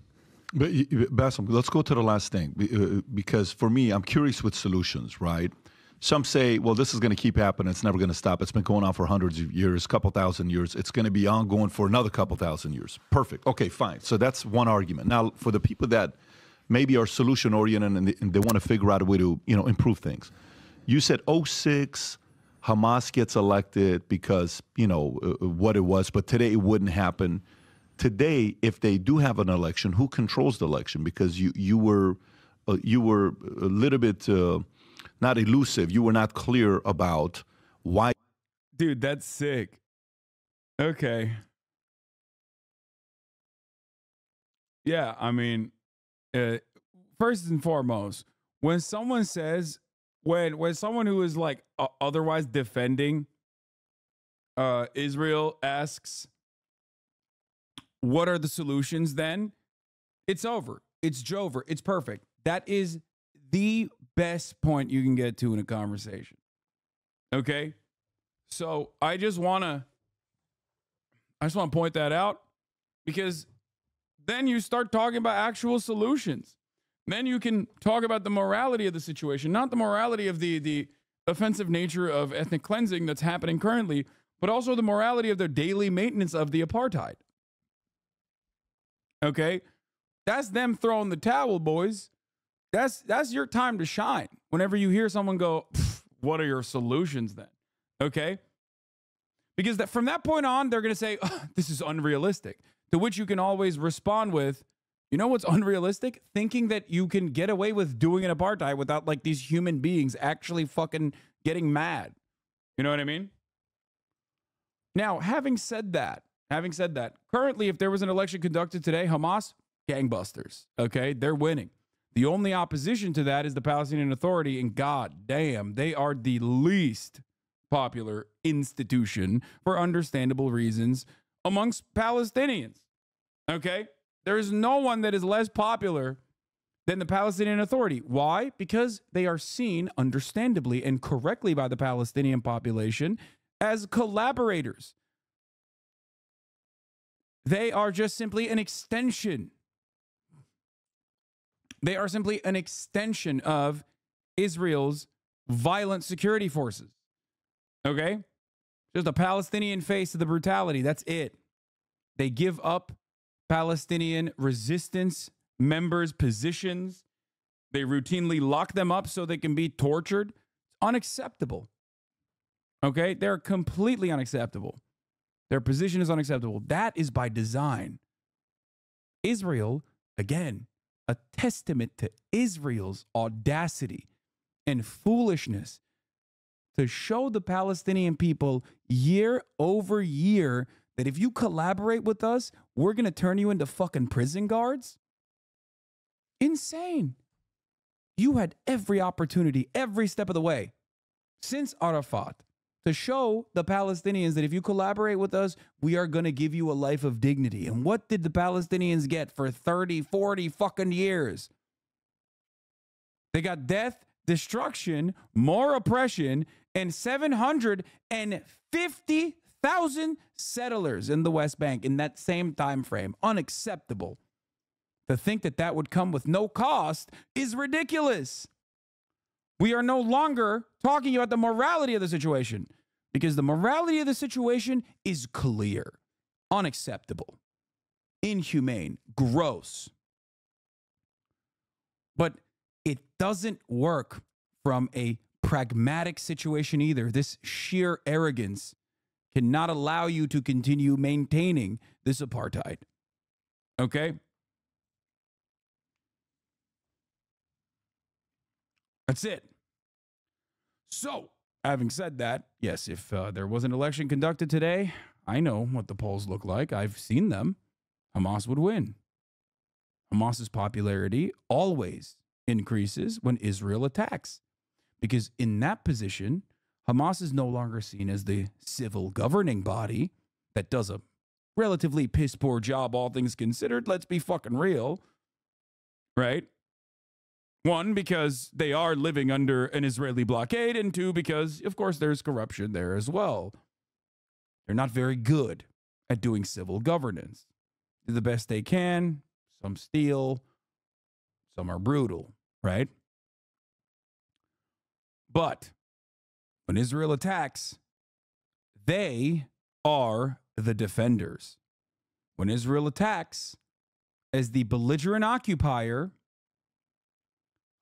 But Bassem, let's go to the last thing because for me, I'm curious with solutions. Right? Some say, well, this is going to keep happening. It's never going to stop. It's been going on for hundreds of years, couple thousand years. It's going to be ongoing for another couple thousand years. Perfect. Okay, fine. So that's one argument. Now, for the people that maybe are solution oriented and they want to figure out a way to improve things. You said 06, Hamas gets elected because, what it was, but today it wouldn't happen. Today, if they do have an election, who controls the election? Because you were a little bit not elusive. You were not clear about why. Dude, that's sick. Okay. Yeah, I mean, first and foremost, when someone says, when someone who is like otherwise defending Israel asks, what are the solutions then? It's over. It's Jover. It's perfect. That is the best point you can get to in a conversation. Okay? So I just want to point that out, because then you start talking about actual solutions. Then you can talk about the morality of the situation, not the morality of the offensive nature of ethnic cleansing that's happening currently, but also the morality of the daily maintenance of the apartheid. Okay? That's them throwing the towel, boys. That's your time to shine. Whenever you hear someone go, what are your solutions then? Okay? Because from that point on, they're going to say, this is unrealistic. To which you can always respond with, you know what's unrealistic? Thinking that you can get away with doing an apartheid without like these human beings actually fucking getting mad. You know what I mean? Now, having said that, currently, if there was an election conducted today, Hamas, gangbusters, okay? They're winning. The only opposition to that is the Palestinian Authority, and god damn, they are the least popular institution for understandable reasons amongst Palestinians, okay? There is no one that is less popular than the Palestinian Authority. Why? Because they are seen, understandably and correctly by the Palestinian population, as collaborators. They are just simply an extension. They are simply an extension of Israel's violent security forces. Okay? Just a Palestinian face to the brutality. That's it. They give up Palestinian resistance members' positions. They routinely lock them up so they can be tortured. It's unacceptable. Okay? They're completely unacceptable. Their position is unacceptable. That is by design. Israel, again, a testament to Israel's audacity and foolishness to show the Palestinian people year over year that if you collaborate with us, we're going to turn you into fucking prison guards. Insane. You had every opportunity, every step of the way, since Arafat, to show the Palestinians that if you collaborate with us, we are going to give you a life of dignity. And what did the Palestinians get for 30, 40 fucking years? They got death, destruction, more oppression, and 750,000 settlers in the West Bank in that same time frame. Unacceptable. To think that that would come with no cost is ridiculous. We are no longer talking about the morality of the situation, because the morality of the situation is clear, unacceptable, inhumane, gross. But it doesn't work from a pragmatic situation either. This sheer arrogance cannot allow you to continue maintaining this apartheid. Okay? That's it. So, having said that, yes, if there was an election conducted today, I know what the polls look like. I've seen them. Hamas would win. Hamas's popularity always increases when Israel attacks, because in that position, Hamas is no longer seen as the civil governing body that does a relatively piss poor job, all things considered. Let's be fucking real, right? One, because they are living under an Israeli blockade, and two, because, of course, there's corruption there as well. They're not very good at doing civil governance. Do the best they can. Some steal. Some are brutal, right? But when Israel attacks, they are the defenders. When Israel attacks as the belligerent occupier,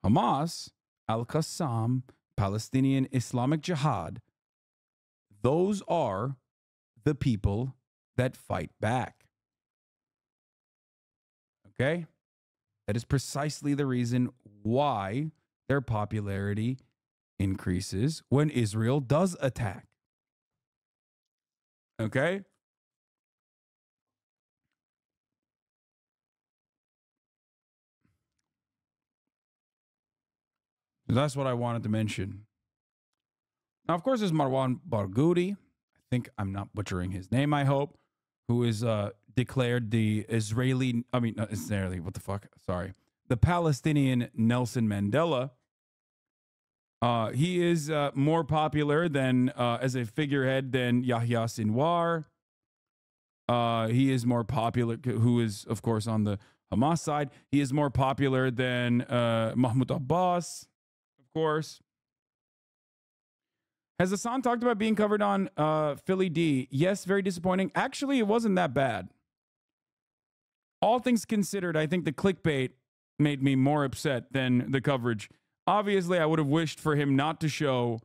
Hamas, Al-Qassam, Palestinian Islamic Jihad, Those are the people that fight back. Okay? That is precisely the reason why their popularity increases when Israel does attack. Okay? That's what I wanted to mention. Now, of course, there's Marwan Barghouti. I think I'm not butchering his name, I hope, who is declared the not Israeli, what the fuck? Sorry. The Palestinian Nelson Mandela. He is more popular than, as a figurehead, than Yahya Sinwar. He is more popular, who is, of course, on the Hamas side. He is more popular than Mahmoud Abbas, of course. Has Hasan talked about being covered on Philly D? Yes, very disappointing. Actually, it wasn't that bad. All things considered, I think the clickbait made me more upset than the coverage. Obviously, I would have wished for him not to show,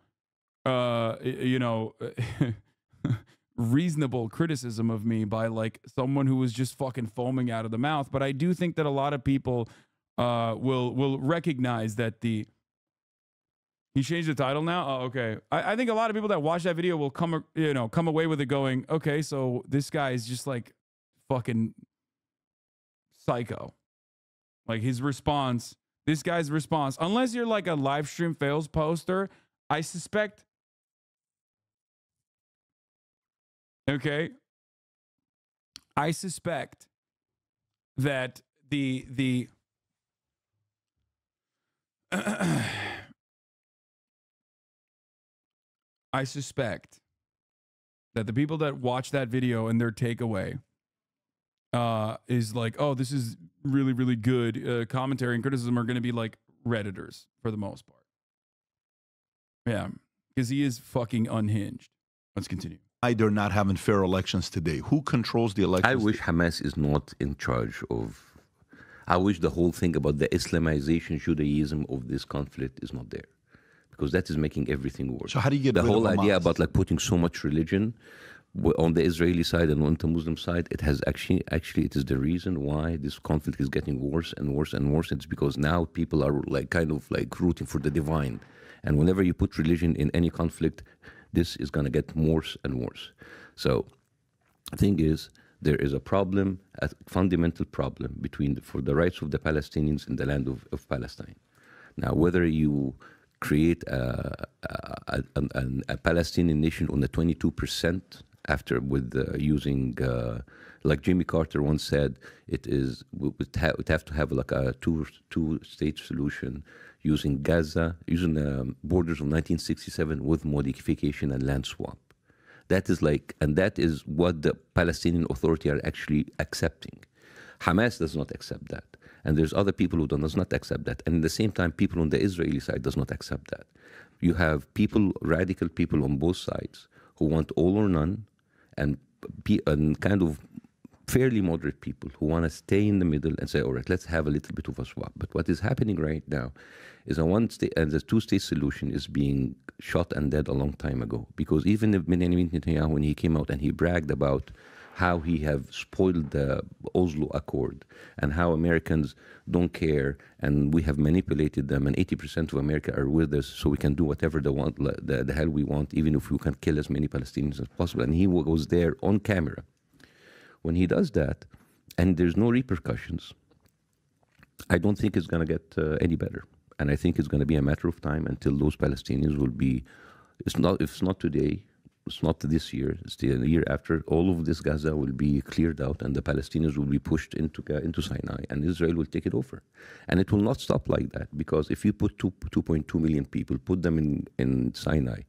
reasonable criticism of me by like someone who was just fucking foaming out of the mouth. But I do think that a lot of people will recognize that he changed the title now. Oh, okay. I think a lot of people that watch that video will come away with it going, okay, so this guy is just like fucking psycho. Like his response, this guy's response, unless you're like a live stream fails poster, I suspect. Okay. I suspect that the I suspect that the people that watch that video and their takeaway is like, oh, this is really, really good commentary and criticism are going to be like Redditors for the most part. Yeah, because he is fucking unhinged. Let's continue. They're not having fair elections today. Who controls the elections? I wish Hamas is not in charge of. I wish the whole thing about the Islamization, Judaism of this conflict is not there, because that is making everything worse. So how do you get the rid whole of idea Hamas? about like putting so much religion on the Israeli side and on the Muslim side? It has actually it is the reason why this conflict is getting worse and worse and worse. It's because now people are like kind of like rooting for the divine, and whenever you put religion in any conflict, this is going to get worse and worse. So the thing is, there is a problem, a fundamental problem for the rights of the Palestinians in the land of Palestine. Now, whether you create a Palestinian nation on the 22% after using, like Jimmy Carter once said, it would have to have like a two-state solution using Gaza, using the borders of 1967 with modification and land swap. That is what the Palestinian Authority are actually accepting. Hamas does not accept that. And there's other people who does not accept that. And at the same time, people on the Israeli side does not accept that. You have radical people on both sides who want all or none, and kind of fairly moderate people who want to stay in the middle and say, all right, let's have a little bit of a swap. But what is happening right now is the two-state solution is being shot and dead a long time ago. Because even if Benjamin Netanyahu, when he came out and he bragged about how he have spoiled the Oslo Accord and how Americans don't care and we have manipulated them and 80% of America are with us so we can do whatever the hell we want, even if we can kill as many Palestinians as possible. And he was there on camera. When he does that and there's no repercussions, I don't think it's going to get any better. And I think it's going to be a matter of time until those Palestinians will be, if it's not today, it's not this year, it's the year after, all of this Gaza will be cleared out and the Palestinians will be pushed into Sinai and Israel will take it over. And it will not stop like that, because if you put 2.2 million people, put them in Sinai,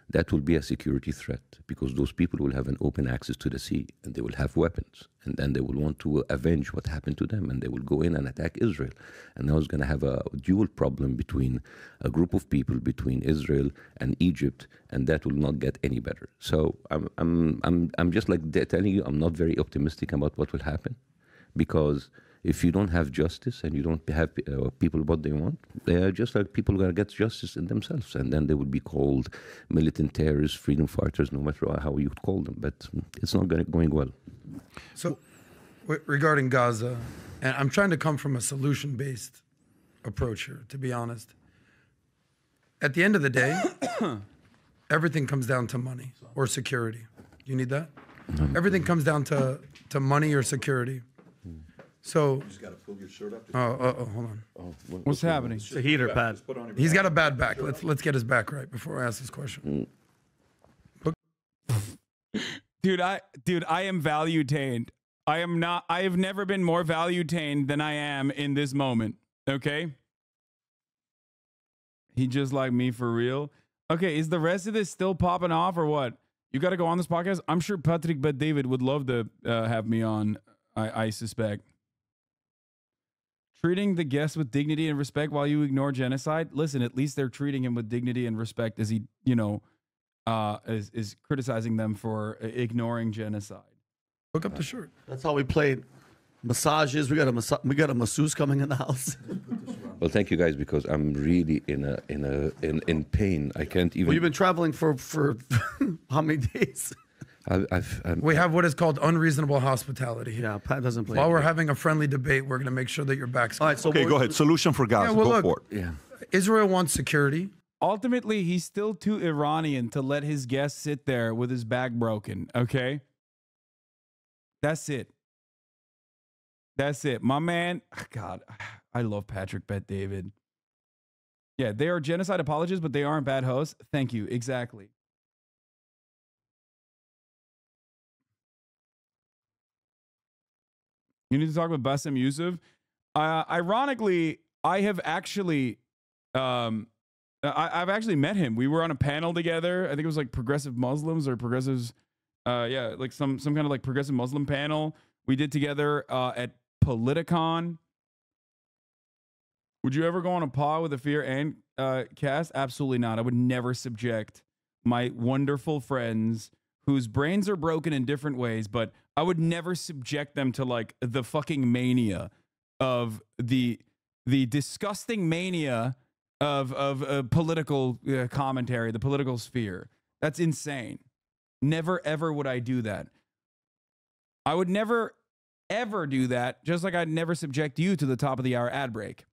that will be a security threat, because those people will have an open access to the sea and they will have weapons, and then they will want to avenge what happened to them and they will go in and attack Israel. And now it's going to have a dual problem between a group of people, between Israel and Egypt, and that will not get any better. So I'm just like telling you, I'm not very optimistic about what will happen, because If you don't have justice and you don't have people what they want, they are just like people are going to get justice in themselves. And then they would be called militant terrorists, freedom fighters, no matter how you call them. But it's not going well. So regarding Gaza, and I'm trying to come from a solution-based approach here, to be honest. At the end of the day, everything comes down to money or security. You need that? Everything comes down to money or security. So, You just got to pull your shirt up. hold on. What's happening? It's a heater pad. He's got a bad back. Let's get his back right before I ask this question. Dude, I am value-tained. I have never been more value-tained than I am in this moment. Okay? He just like me for real. Okay, is the rest of this still popping off or what? You got to go on this podcast? I'm sure Patrick Bet David would love to have me on, I suspect. Treating the guest with dignity and respect while you ignore genocide. Listen, at least they're treating him with dignity and respect as he, is criticizing them for ignoring genocide. Look up the shirt. That's how we played. Massages. We got a masseuse coming in the house. Well, thank you guys, because I'm really in pain. I can't even. Well, you've been traveling for how many days? We have what is called unreasonable hospitality. Yeah, Pat doesn't play. While we're having a friendly debate, we're going to make sure that your back's All right, so Okay, go ahead. Solution for Gaza. well, go look, for it. Yeah. Israel wants security. Ultimately, he's still too Iranian to let his guest sit there with his back broken, okay? That's it. That's it. My man, God, I love Patrick Bet David. Yeah, they are genocide apologists, but they aren't bad hosts. Thank you. Exactly. You need to talk with Bassem Youssef. Ironically, I have actually, I've actually met him. We were on a panel together. I think it was like progressive Muslims or progressives. Yeah, like some kind of like progressive Muslim panel we did together at Politicon. Would you ever go on a pod with a fear and cast? Absolutely not. I would never subject my wonderful friends whose brains are broken in different ways, but I would never subject them to like the fucking mania of the disgusting mania of political commentary, the political sphere. That's insane. Never ever would I do that. I would never ever do that, just like I'd never subject you to the top of the hour ad break,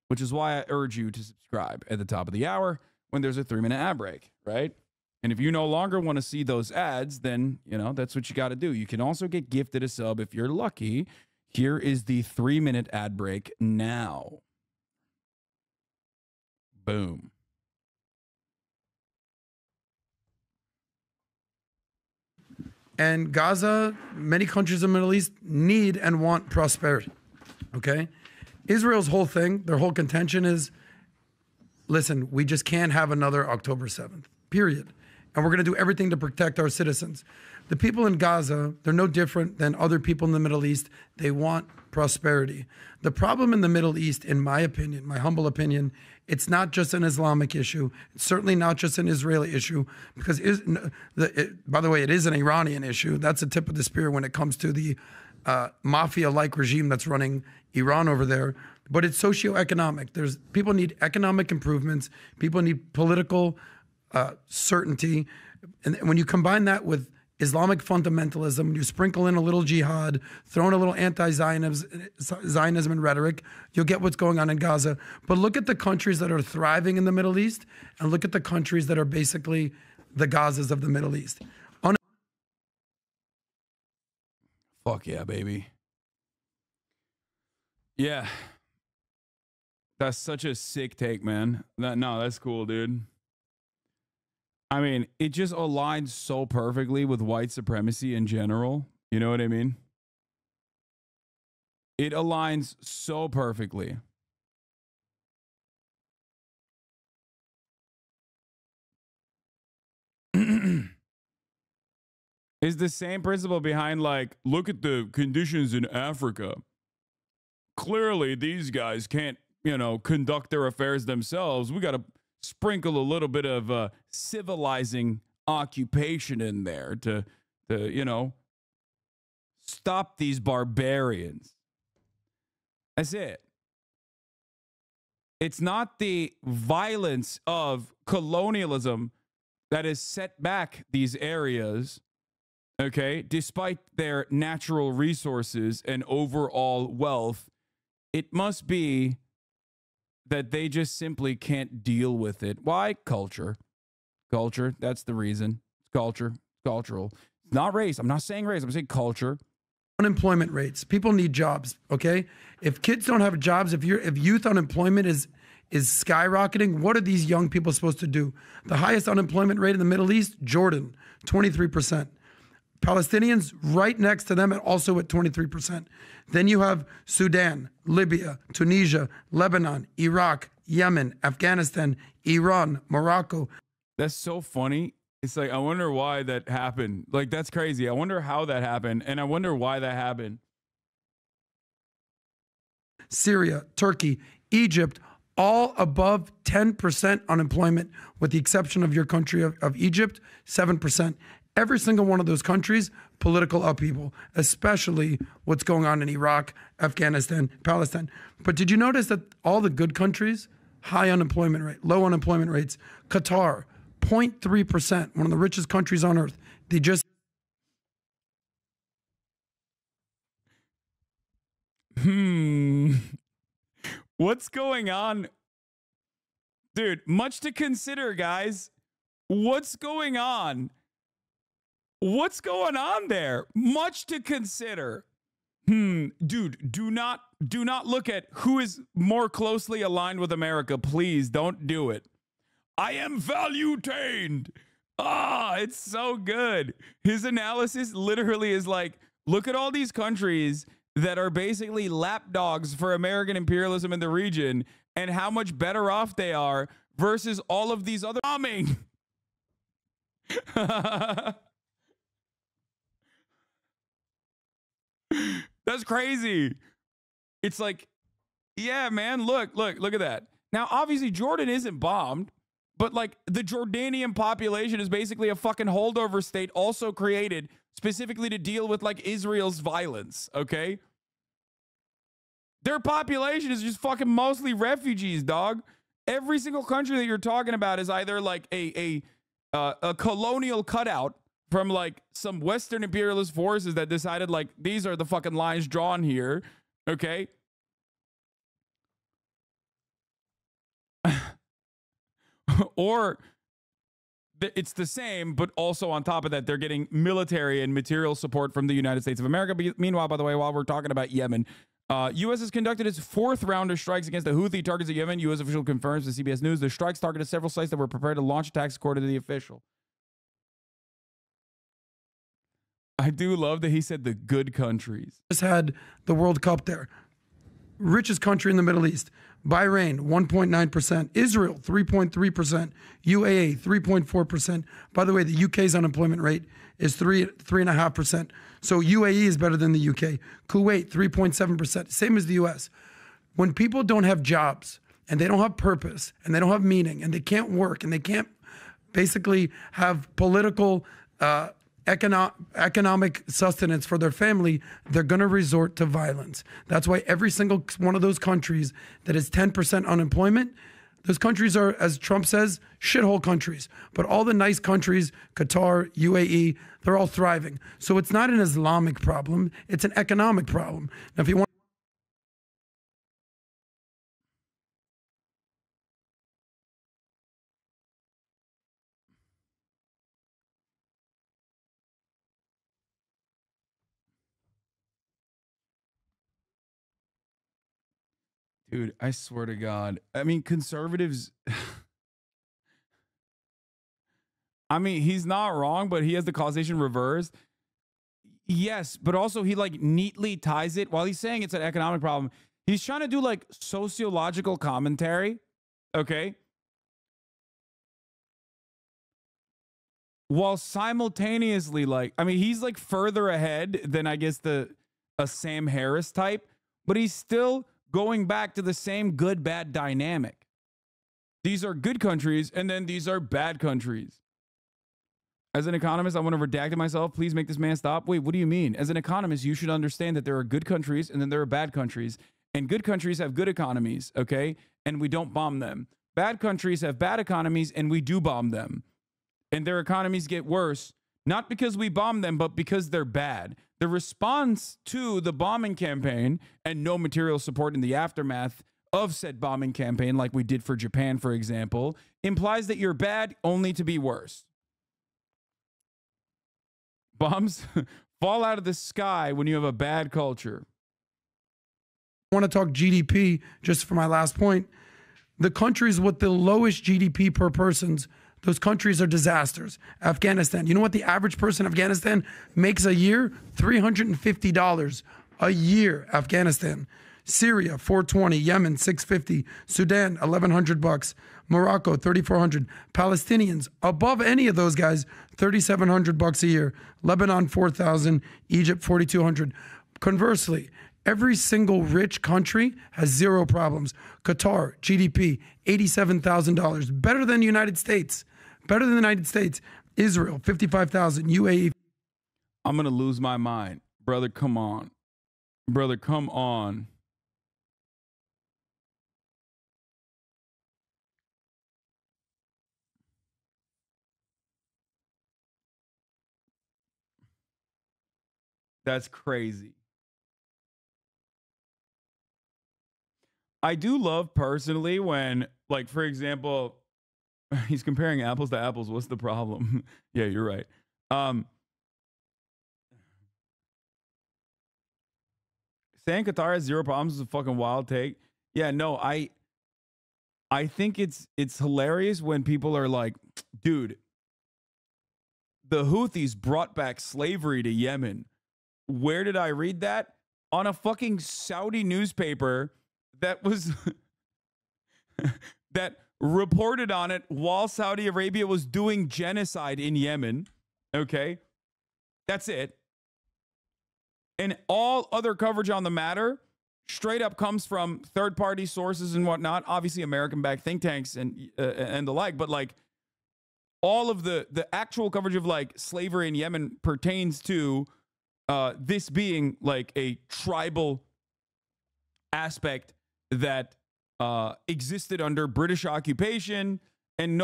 which is why I urge you to subscribe at the top of the hour when there's a 3-minute ad break, right? And if you no longer want to see those ads, then, that's what you got to do. You can also get gifted a sub if you're lucky. Here is the 3-minute ad break now. Boom. And Gaza, many countries in the Middle East need and want prosperity. Okay? Israel's whole thing, their whole contention is, listen, we just can't have another October 7th, period. And we're going to do everything to protect our citizens. The people in Gaza, they're no different than other people in the Middle East. They want prosperity. The problem in the Middle East, in my opinion, my humble opinion, it's not just an Islamic issue. It's certainly not just an Israeli issue, because by the way, it is an Iranian issue. That's the tip of the spear when it comes to the mafia-like regime that's running Iran over there. But it's socioeconomic. People need economic improvements. People need political certainty. And when you combine that with Islamic fundamentalism, you sprinkle in a little jihad, throw in a little anti-Zionism and rhetoric, you'll get what's going on in Gaza. But look at the countries that are thriving in the Middle East, and look at the countries that are basically the Gazas of the Middle East. Fuck yeah, baby. Yeah. That's such a sick take, man. That's cool, dude. I mean, it just aligns so perfectly with white supremacy in general. You know what I mean? It aligns so perfectly. It's the same principle behind, like, look at the conditions in Africa. Clearly, these guys can't, conduct their affairs themselves. We got to sprinkle a little bit of civilizing occupation in there to stop these barbarians. That's it. It's not the violence of colonialism that has set back these areas, okay, despite their natural resources and overall wealth. It must be that they just simply can't deal with it. Why? Culture. Culture. That's the reason. Culture. Cultural. Not race. I'm not saying race. I'm saying culture. Unemployment rates. People need jobs. Okay. If kids don't have jobs, if youth unemployment is skyrocketing, what are these young people supposed to do? The highest unemployment rate in the Middle East, Jordan, 23%. Palestinians right next to them, also at 23%. Then you have Sudan, Libya, Tunisia, Lebanon, Iraq, Yemen, Afghanistan, Iran, Morocco. That's so funny. It's like, I wonder why that happened. Like, that's crazy. I wonder how that happened, and I wonder why that happened. Syria, Turkey, Egypt, all above 10% unemployment, with the exception of your country of Egypt, 7%. Every single one of those countries, political upheaval, especially what's going on in Iraq, Afghanistan, Palestine. But did you notice that all the good countries, high unemployment rate, low unemployment rates? Qatar, 0.3%, one of the richest countries on earth. They just... What's going on? Dude, much to consider, guys. What's going on? What's going on there? Much to consider. Dude, do not look at who is more closely aligned with America. Please don't do it. I am value-tained. It's so good. His analysis literally is like, look at all these countries that are basically lapdogs for American imperialism in the region and how much better off they are versus all of these other bombing. That's crazy. It's like, yeah, man, look at that. Now, obviously, Jordan isn't bombed, but like the Jordanian population is basically a fucking holdover state also created specifically to deal with like Israel's violence, okay? Their population is just fucking mostly refugees, dog. Every single country that you're talking about is either like a colonial cutout from like some Western imperialist forces that decided like these are the fucking lines drawn here, okay? Or it's the same, but also on top of that, they're getting military and material support from the United States of America. Meanwhile, by the way, while we're talking about Yemen, U.S. has conducted its fourth round of strikes against the Houthi targets of Yemen. U.S. official confirms to CBS News the strikes targeted several sites that were prepared to launch attacks, according to the official. I do love that he said the good countries. Just had the World Cup there. Richest country in the Middle East. Bahrain, 1.9%. Israel, 3.3%. UAE, 3.4%. By the way, the UK's unemployment rate is 3.5%. So UAE is better than the UK. Kuwait, 3.7%. Same as the US. When people don't have jobs and they don't have purpose and they don't have meaning and they can't work and they can't basically have political economic sustenance for their family, they're going to resort to violence. That's why every single one of those countries that is 10% unemployment, those countries are, as Trump says, shithole countries. But all the nice countries, Qatar, UAE, they're all thriving. So it's not an Islamic problem, it's an economic problem. Now, if you want... Dude, I swear to God. I mean, conservatives... I mean, he's not wrong, but he has the causation reversed. Yes, but also he like neatly ties it. While he's saying it's an economic problem, he's trying to do like sociological commentary, okay? While simultaneously like, I mean, he's like further ahead than I guess a Sam Harris type, but he's still going back to the same good-bad dynamic. These are good countries, and then these are bad countries. As an economist, I want to redact myself. Please make this man stop. Wait, what do you mean? As an economist, you should understand that there are good countries, and then there are bad countries. And good countries have good economies, okay? And we don't bomb them. Bad countries have bad economies and we do bomb them. And their economies get worse, not because we bomb them, but because they're bad. The response to the bombing campaign and no material support in the aftermath of said bombing campaign, like we did for Japan, for example, implies that you're bad only to be worse. Bombs fall out of the sky when you have a bad culture. I want to talk GDP just for my last point. The countries with the lowest GDP per persons, those countries are disasters. Afghanistan. You know what the average person in Afghanistan makes a year? $350 a year. Afghanistan. Syria, $420. Yemen, $650. Sudan, $1,100. Morocco, $3,400. Palestinians, above any of those guys, $3,700 a year. Lebanon, $4,000. Egypt, $4,200. Conversely, every single rich country has zero problems. Qatar, GDP, $87,000. Better than the United States. Better than the United States. Israel, $55,000. UAE. I'm going to lose my mind. Brother, come on. Brother, come on. That's crazy. I do love personally when, like, for example, he's comparing apples to apples. What's the problem? Yeah, you're right. Saying Qatar has zero problems is a fucking wild take. Yeah, no, I think it's hilarious when people are like, dude, the Houthis brought back slavery to Yemen. Where did I read that? On a fucking Saudi newspaper that was that reported on it while Saudi Arabia was doing genocide in Yemen. Okay. That's it. And all other coverage on the matter straight up comes from third-party sources and whatnot, obviously American-backed think tanks and the like, but like all of the actual coverage of like slavery in Yemen pertains to this being like a tribal aspect that existed under British occupation, and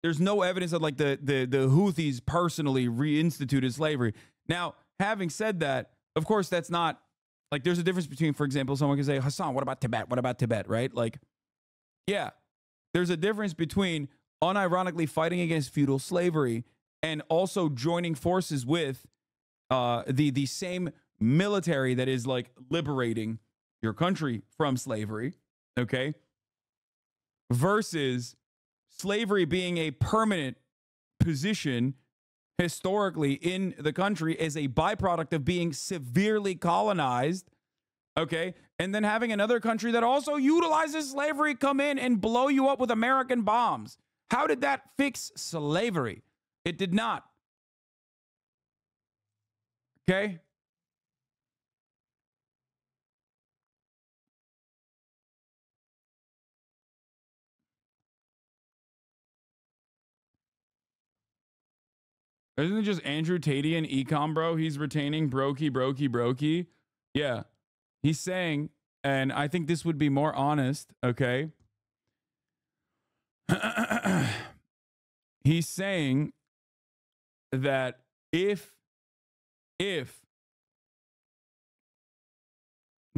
there's no evidence that like the Houthis personally reinstituted slavery. Now, having said that, of course, that's not like there's a difference between, for example, someone can say, Hasan, what about Tibet? What about Tibet? Right? Like, yeah, there's a difference between unironically fighting against feudal slavery and also joining forces with the same military that is like liberating your country from slavery, okay? Versus slavery being a permanent position historically in the country as a byproduct of being severely colonized, okay? And then having another country that also utilizes slavery come in and blow you up with American bombs. How did that fix slavery? It did not. Okay? Isn't it just Andrew Tatey and Econ, bro? He's retaining brokey. Yeah. He's saying, and I think this would be more honest, okay? He's saying that if the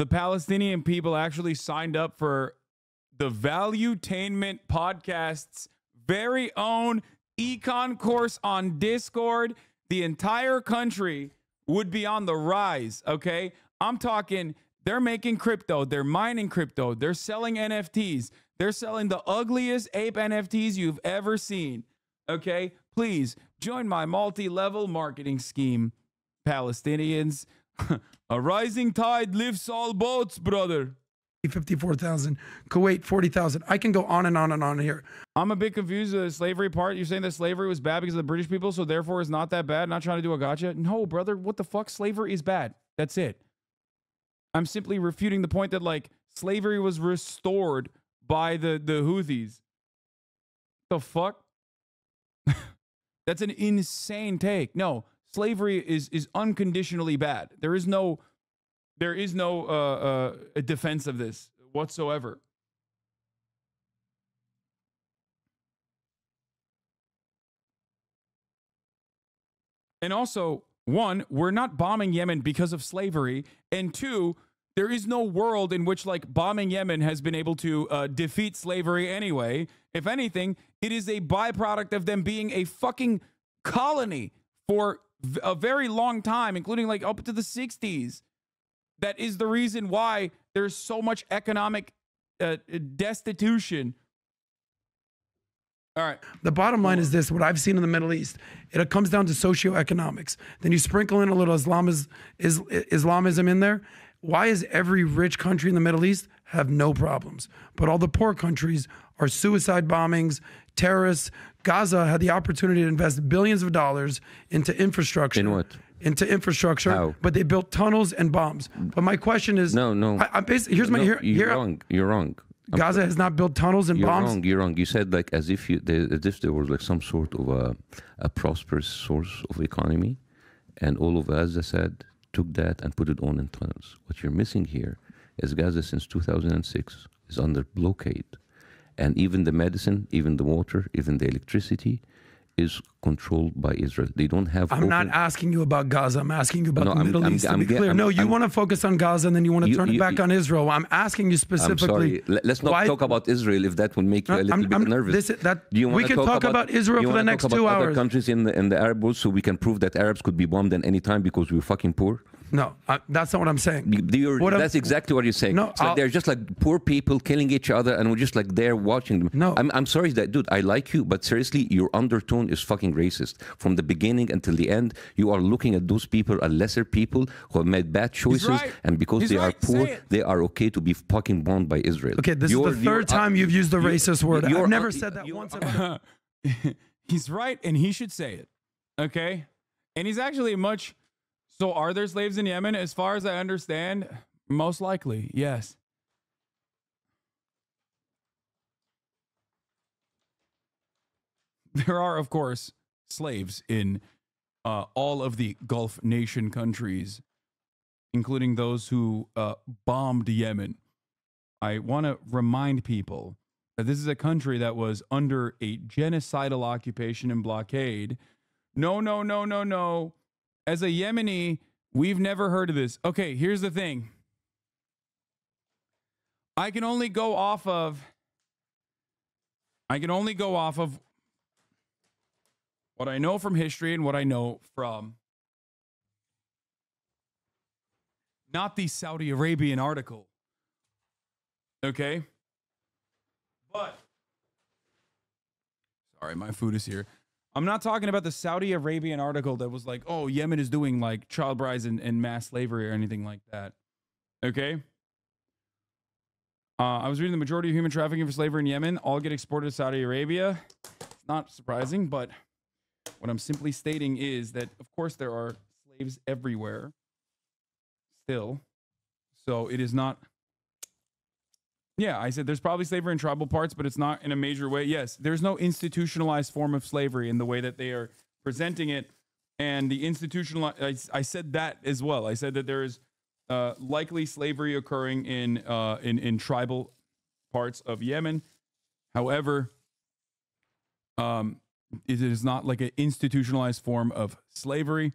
Palestinian people actually signed up for the Valuetainment podcast's very own econ course on Discord, the entire country would be on the rise, okay? I'm talking, they're making crypto, they're mining crypto, they're selling NFTs, they're selling the ugliest ape NFTs you've ever seen, okay? Please join my multi-level marketing scheme, Palestinians. A rising tide lifts all boats, brother. 54,000. Kuwait, 40,000. I can go on and on and on here. I'm a bit confused with the slavery part. You're saying that slavery was bad because of the British people, so therefore it's not that bad? Not trying to do a gotcha? No, brother. What the fuck? Slavery is bad. That's it. I'm simply refuting the point that, like, slavery was restored by the Houthis. The fuck? That's an insane take. No, slavery is unconditionally bad. There is no There is no defense of this whatsoever. And also, one, we're not bombing Yemen because of slavery. And two, there is no world in which like bombing Yemen has been able to defeat slavery anyway. If anything, it is a byproduct of them being a fucking colony for a very long time, including like up to the 60s. That is the reason why there's so much economic destitution. All right. The bottom line is this: what I've seen in the Middle East, it comes down to socioeconomics. Then you sprinkle in a little Islamism in there. Why is every rich country in the Middle East have no problems, but all the poor countries are suicide bombings, terrorists? Gaza had the opportunity to invest billions of dollars into infrastructure. In what? Into infrastructure, How? but they built tunnels and bombs. But my question is, No. You're wrong. You're wrong. Gaza has not built tunnels and You're bombs. wrong. You're wrong. You said like as if there was like some sort of a prosperous source of economy, and all of Gaza said took that and put it on in tunnels. What you're missing here is Gaza since 2006 is under blockade, and even the medicine, even the water, even the electricity is controlled by Israel. They don't have. I'm not asking you about Gaza. I'm asking you about the Middle East. To be clear, you want to focus on Gaza and then you want to turn it back on Israel. I'm asking you specifically. I'm sorry. Let's not talk about Israel if that will make you a little bit nervous. We can talk about Israel for the next 2 hours. Other countries in the Arab world, so we can prove that Arabs could be bombed at any time because we were fucking poor. No, that's not what I'm saying. That's exactly what you're saying. No, like they're just like poor people killing each other, and we're just like there watching them. No, I'm sorry that dude. I like you, but seriously, your undertone is fucking racist from the beginning until the end. You are looking at those people as lesser people who have made bad choices, and because they are poor, they are okay to be fucking bombed by Israel. Okay, this is the third time you've used the racist word. I've never said that once. He's right, and he should say it. Okay, and he's actually much. So are there slaves in Yemen? As far as I understand, most likely, yes. There are, of course, slaves in all of the Gulf nation countries, including those who bombed Yemen. I want to remind people that this is a country that was under a genocidal occupation and blockade. No. As a Yemeni, we've never heard of this. Okay, here's the thing. I can only go off of what I know from history and what I know from not the Saudi Arabian article. Okay? But sorry, my food is here. I'm not talking about the Saudi Arabian article that was like, oh, Yemen is doing like child brides and mass slavery or anything like that. Okay? I was reading the majority of human trafficking for slavery in Yemen all get exported to Saudi Arabia. It's not surprising, but what I'm simply stating is that, of course, there are slaves everywhere still. So it is not... Yeah, I said there's probably slavery in tribal parts, but it's not in a major way. Yes, there's no institutionalized form of slavery in the way that they are presenting it. And the I said that as well. I said that there is likely slavery occurring in tribal parts of Yemen. However, it is not like an institutionalized form of slavery.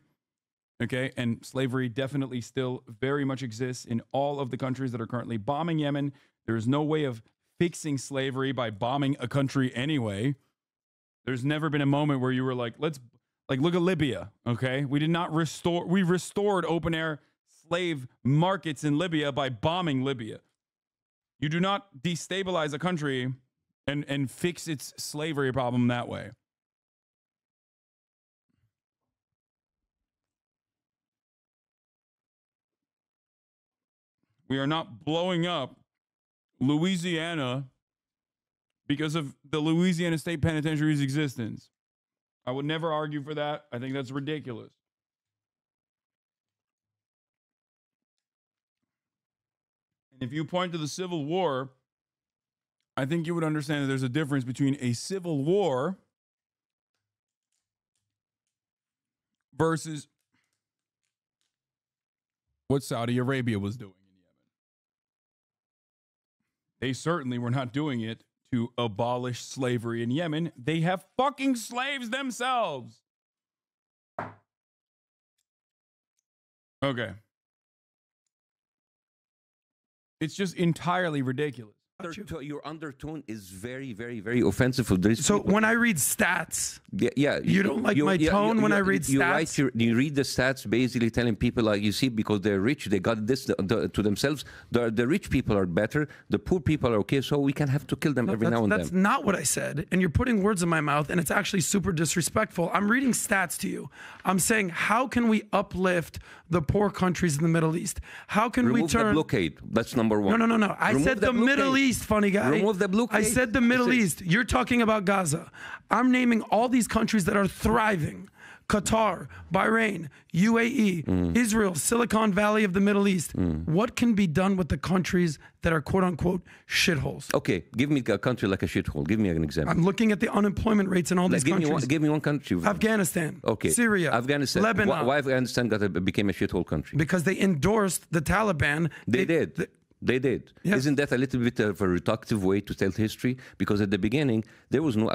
Okay, and slavery definitely still very much exists in all of the countries that are currently bombing Yemen. There is no way of fixing slavery by bombing a country anyway. There's never been a moment where you were like, let's look at Libya. Okay, we restored open air slave markets in Libya by bombing Libya. You do not destabilize a country and fix its slavery problem that way. We are not blowing up Louisiana because of the Louisiana State Penitentiary's existence. I would never argue for that. I think that's ridiculous. And if you point to the Civil War, I think you would understand that there's a difference between a civil war versus what Saudi Arabia was doing in Yemen. They certainly were not doing it to abolish slavery in Yemen. They have fucking slaves themselves. Okay. It's just entirely ridiculous. Your undertone is very, very, very offensive for this. So when I read stats, yeah, you don't like my tone when I read stats? You read the stats basically telling people, like, you see, because they're rich, they got this to themselves. The rich people are better. The poor people are okay, so we can have to kill them every now and then. That's not what I said. And you're putting words in my mouth, and it's actually super disrespectful. I'm reading stats to you. I'm saying, how can we uplift the poor countries in the Middle East? How can we turn... the blockade. That's number one. No. I said the Middle East, funny guy. Remove the blockade. I said the Middle East. You're talking about Gaza. I'm naming all these countries that are thriving. Qatar, Bahrain, UAE, Israel, Silicon Valley of the Middle East. What can be done with the countries that are quote unquote shitholes? Okay, give me a country like a shithole. Give me an example. I'm looking at the unemployment rates in all these countries. Give me one country. Afghanistan. Okay. Syria. Afghanistan. Lebanon. Why Afghanistan became a shithole country? Because they endorsed the Taliban. They did. They did. Yeah. Isn't that a little bit of a reductive way to tell history? Because at the beginning, there was no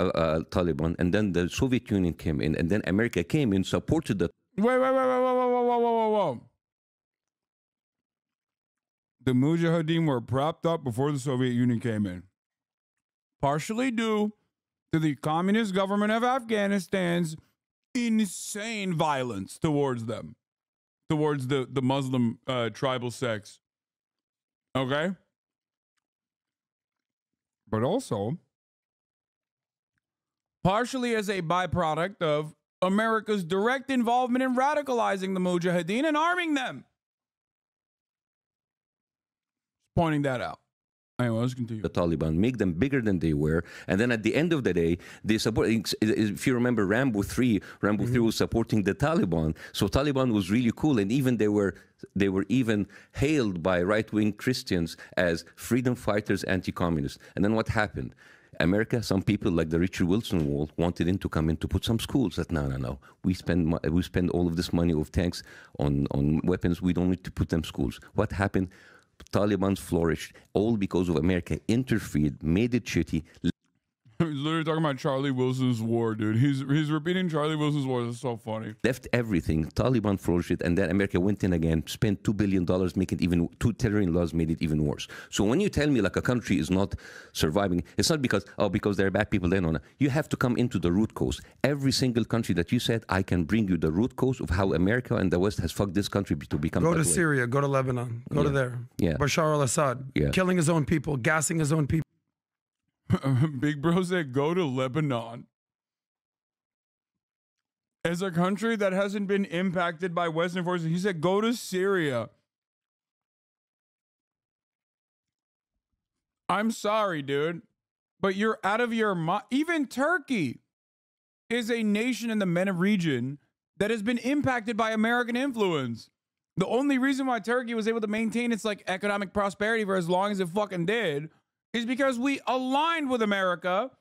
Taliban, and then the Soviet Union came in, and then America came in, supported the... Whoa. The Mujahideen were propped up before the Soviet Union came in. Partially due to the communist government of Afghanistan's insane violence towards them, towards the Muslim tribal sects. Okay? But also, partially as a byproduct of America's direct involvement in radicalizing the Mujahideen and arming them. Pointing that out. Anyway, let's continue. The Taliban, make them bigger than they were, and then at the end of the day, they support. If you remember Rambo 3 was supporting the Taliban, so Taliban was really cool, and even they were even hailed by right-wing Christians as freedom fighters, anti-communists. And then what happened? America, some people like the Richard Wilson Wall wanted him to come in to put some schools. That no. We spend all of this money of tanks on weapons. We don't need to put them schools. What happened? Taliban flourished, all because of America interfered, made it shitty. He's literally talking about Charlie Wilson's war, dude. He's repeating Charlie Wilson's war. That's so funny. Left everything. Taliban flourished, and then America went in again, spent $2 billion, making it even, 2 terrorism laws made it even worse. So when you tell me like a country is not surviving, it's not because they're bad people. Then you have to come into the root cause. Every single country that you said, I can bring you the root cause of how America and the West has fucked this country to become. Go to Syria, go to Lebanon, go to there. Yeah. Bashar al-Assad, Yeah. killing his own people, gassing his own people. Big Bro said, go to Lebanon. As a country that hasn't been impacted by Western forces, he said, go to Syria. I'm sorry, dude, but you're out of your mind. Even Turkey is a nation in the MENA region that has been impacted by American influence. The only reason why Turkey was able to maintain its like economic prosperity for as long as it fucking did is because we aligned with America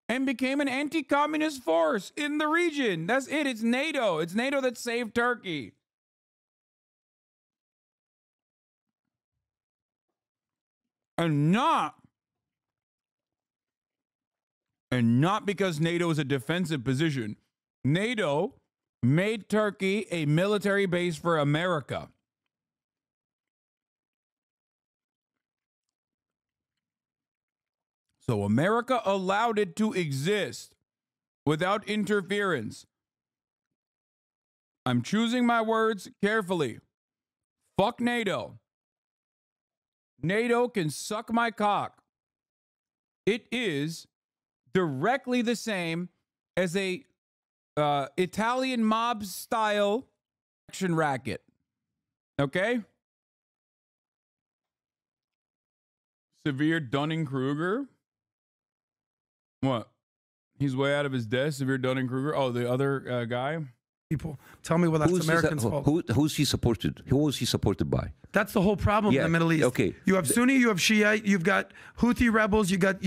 and became an anti-communist force in the region. That's it. It's NATO. It's NATO that saved Turkey. And not because NATO is a defensive position. NATO made Turkey a military base for America. So America allowed it to exist without interference. I'm choosing my words carefully. Fuck NATO. NATO can suck my cock. It is directly the same as a Italian mob style action racket. Okay? Severe Dunning-Kruger. What? He's way out of his depth. Severe Dunning-Kruger. Oh, the other guy. people. Tell me, well, that's Americans' fault. Who's he supported? Who was he supported by? That's the whole problem in the Middle East. Okay. You have Sunni, you have Shiite, you've got Houthi rebels, you got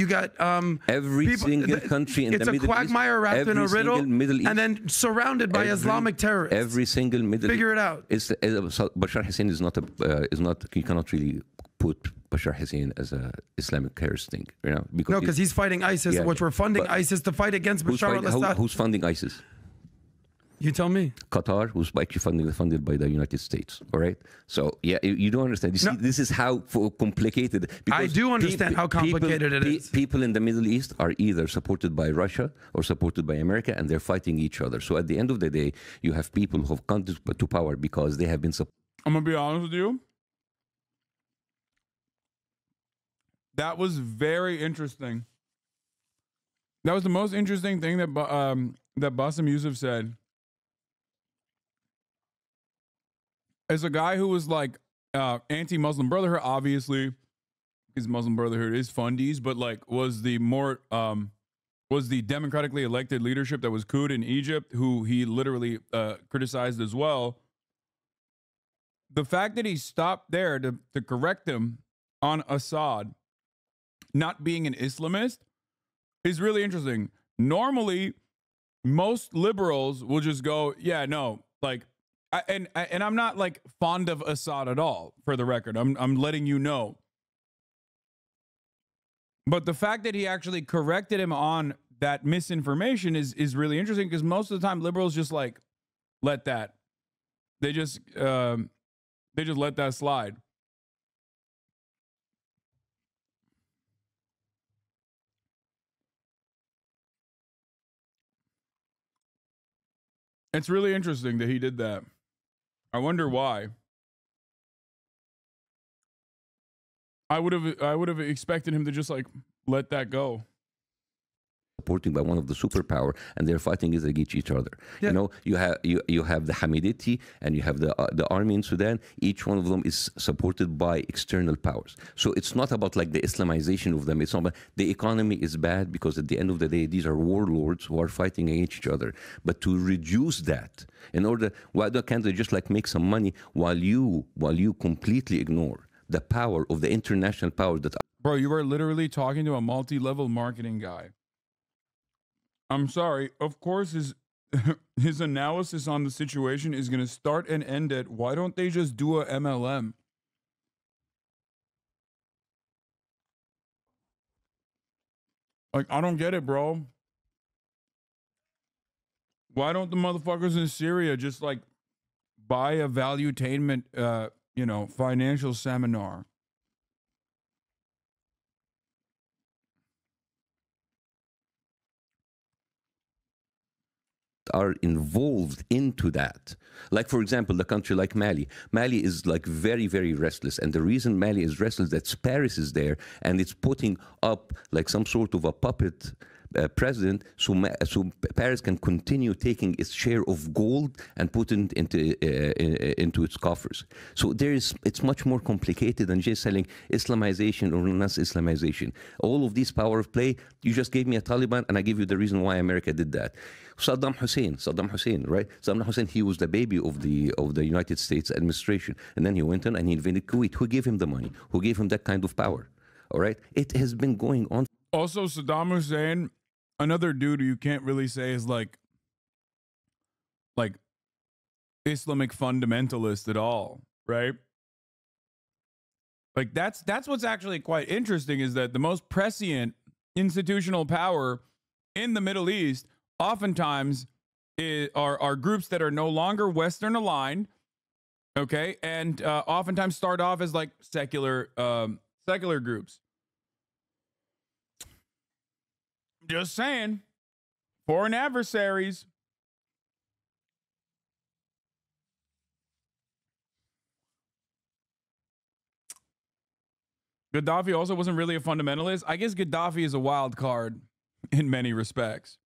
every single country in the Middle East. It's a quagmire wrapped in a riddle, and then surrounded by Islamic terrorists. Every single Middle East. Figure it out. Bashar Hussein is not. You cannot really put Bashar Hussein as a Islamic terrorist thing, you know? Because he's fighting ISIS, which we're funding ISIS to fight against Bashar al-Assad. Who's funding ISIS? You tell me. Qatar, who's actually funded by the United States. All right. So yeah, you don't understand. You see, this is how complicated. I do understand how complicated it is. People in the Middle East are either supported by Russia or supported by America, and they're fighting each other. So at the end of the day, you have people who have come to power because they have been. I'm gonna be honest with you. That was very interesting. That was the most interesting thing that Bassem Youssef said. As a guy who was like anti-Muslim Brotherhood, obviously, because Muslim Brotherhood is fundies, but like was the democratically elected leadership that was couped in Egypt, who he literally criticized as well. The fact that he stopped there to correct him on Assad not being an Islamist is really interesting. Normally, most liberals will just go, yeah, no, like, and I'm not like fond of Assad at all, for the record. I'm letting you know. But the fact that he actually corrected him on that misinformation is really interesting, because most of the time liberals just like let that. They just let that slide. It's really interesting that he did that. I wonder why. I would have expected him to just like let that go. Supported by one of the superpower, and they're fighting against each other. Yeah. You know, you have the Hamiditi and you have the army in Sudan. Each one of them is supported by external powers. So it's not about like the Islamization of them. It's not about the economy is bad, because at the end of the day, these are warlords who are fighting against each other. But to reduce that, in order, why can't they just like make some money while you completely ignore the power of the international power that? Bro, you are literally talking to a multi-level marketing guy. I'm sorry. Of course, his analysis on the situation is going to start and end at, why don't they just do a MLM? Like, I don't get it, bro. Why don't the motherfuckers in Syria just like buy a valuetainment, financial seminar? Are involved into that. Like, for example, the country like Mali. Mali is like very, very restless. And the reason Mali is restless, that Paris is there and it's putting up like some sort of a puppet president, so Paris can continue taking its share of gold and put it into its coffers. So it's much more complicated than just selling Islamization or not Islamization. All of these power of play, you just gave me a Taliban and I give you the reason why America did that. Saddam Hussein, right? Saddam Hussein, he was the baby of the United States administration. And then he went on and he invaded Kuwait. Who gave him the money? Who gave him that kind of power? All right? It has been going on. Also, Saddam Hussein, another dude who you can't really say is like Islamic fundamentalist at all, right? Like that's what's actually quite interesting, is that the most prescient institutional power in the Middle East oftentimes are groups that are no longer Western aligned, okay, and oftentimes start off as like secular groups. Just saying, foreign adversaries. Gaddafi also wasn't really a fundamentalist. I guess Gaddafi is a wild card in many respects.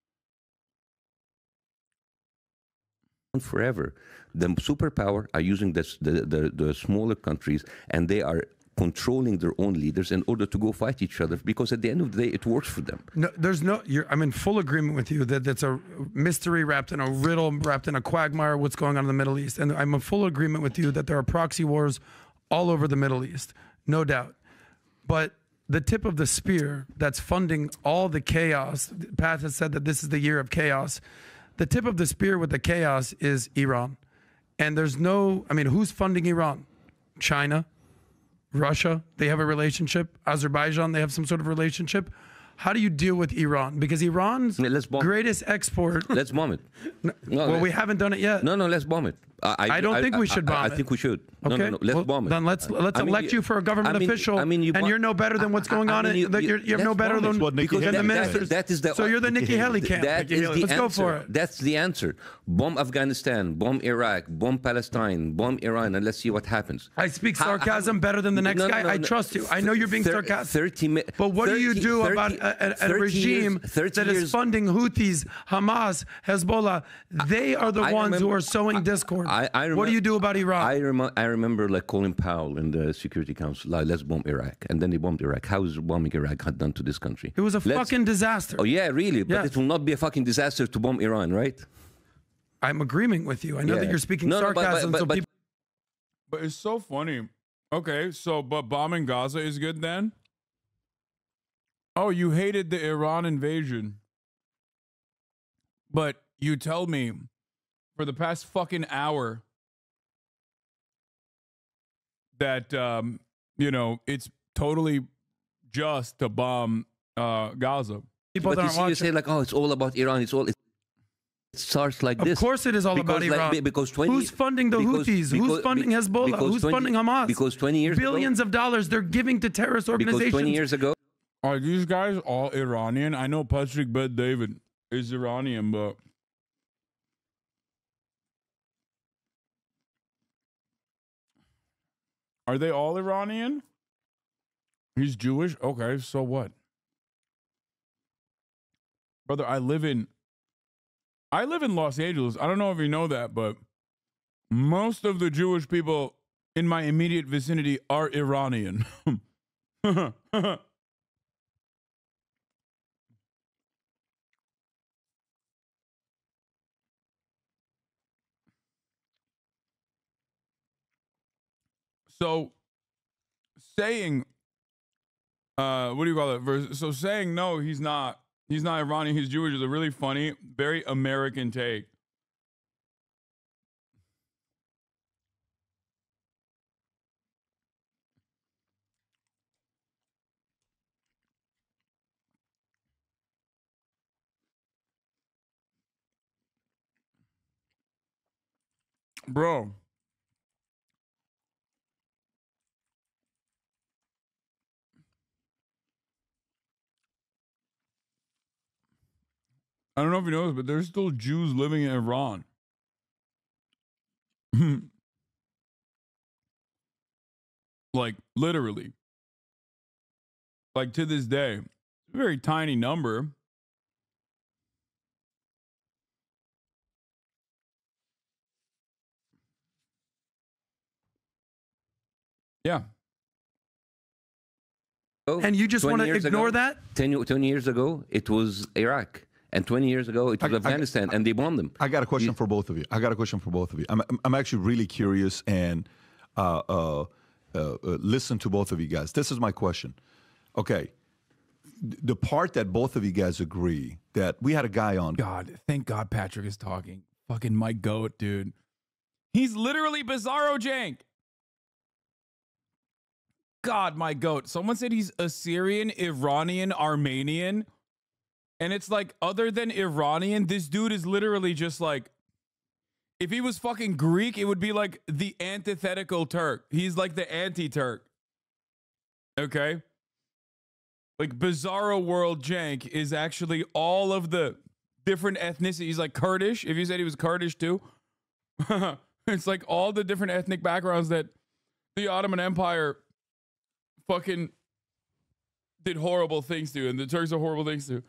Forever, the superpower are using the smaller countries, and they are controlling their own leaders in order to go fight each other, because at the end of the day, it works for them. No, I'm in full agreement with you that that's a mystery wrapped in a riddle, wrapped in a quagmire, what's going on in the Middle East. And I'm in full agreement with you that there are proxy wars all over the Middle East, no doubt. But the tip of the spear that's funding all the chaos, Pat has said that this is the year of chaos. The tip of the spear with the chaos is Iran. And there's no, I mean, who's funding Iran? China, Russia, they have a relationship. Azerbaijan, they have some sort of relationship. How do you deal with Iran? Because Iran's greatest export. Let's bomb it. Well, we haven't done it yet. No, let's bomb it. I don't think we should bomb it. I think we should. Okay. No, let's bomb it. Then let's elect you for a government official, and you're no better than what's going on. You have no better than the ministers. That is the, so you're the Nikki Haley camp. Let's go for it. That's the answer. Bomb Afghanistan, bomb Iraq, bomb Palestine, bomb Iran, and let's see what happens. I speak sarcasm better than the next guy. I trust you. I know you're being sarcastic. But what do you do about a regime that is funding Houthis, Hamas, Hezbollah? They are the ones who are sowing discord. What do you do about Iran? I remember like Colin Powell in the Security Council, like, let's bomb Iraq. And then they bombed Iraq. How is bombing Iraq had done to this country? It was a fucking disaster. Oh, yeah, really? But it will not be a fucking disaster to bomb Iran, right? I'm agreeing with you. I know that you're speaking sarcasm. But it's so funny. Okay, so, but bombing Gaza is good then? Oh, you hated the Iran invasion. But you tell me for the past fucking hour that, you know, it's totally just to bomb Gaza. People but you say like, oh, it's all about Iran. It starts like this. Of course it is all about Iran. Like, because who's funding the Houthis? Who's funding Hezbollah? Who's funding Hamas? Because 20 years Billions of dollars they're giving to terrorist organizations. Because 20 years ago. Are these guys all Iranian? I know Patrick Bet David is Iranian, but... Are they all Iranian? He's Jewish? Okay, so what? Brother, I live in Los Angeles. I don't know if you know that, but most of the Jewish people in my immediate vicinity are Iranian. So saying, what do you call it? So saying, no, he's not Iranian, he's Jewish is a really funny, very American take. Bro. I don't know if you know this, but there's still Jews living in Iran. Like, literally. Like, to this day. It's a very tiny number. Yeah. And you just want to ignore that? 20 years ago, it was Iraq. And 20 years ago, it was Afghanistan, and they bombed them. I got a question for both of you. I'm actually really curious and listen to both of you guys. This is my question. Okay. The part that both of you guys agree that we had a guy on. God, thank God Patrick is talking. Fucking my goat, dude. He's literally Bizarro Jank. God, my goat. Someone said he's Assyrian, Iranian, Armenian. And it's like, other than Iranian, this dude is literally just like, if he was fucking Greek, it would be like the antithetical Turk. He's like the anti-Turk. Okay? Like, Bizarro World Jank is actually all of the different ethnicities. He's like Kurdish. If you said he was Kurdish too. It's like all the different ethnic backgrounds that the Ottoman Empire fucking did horrible things to, and the Turks are horrible things to.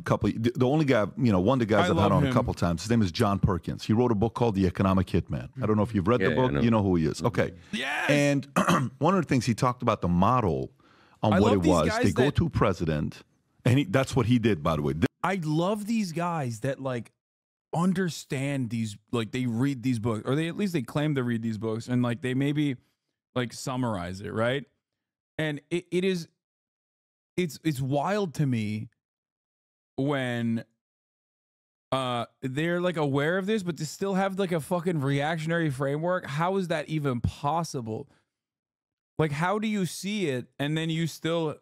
The only guy, one of the guys I I've had love on him. a couple times, his name is John Perkins. He wrote a book called The Economic Hitman. I don't know if you've read the Yeah, book. I know. You know who he is. Okay. Yes! And one of the things he talked about the model on I what love it these was. guys They go that- to president, and that's what he did, by the way. I love these guys that like understand these, like they read these books, or they at least they claim to read these books, and like they maybe like summarize it, right? And it's wild to me when they're like aware of this, but to still have like a fucking reactionary framework. How is that even possible? Like, how do you see it and then you still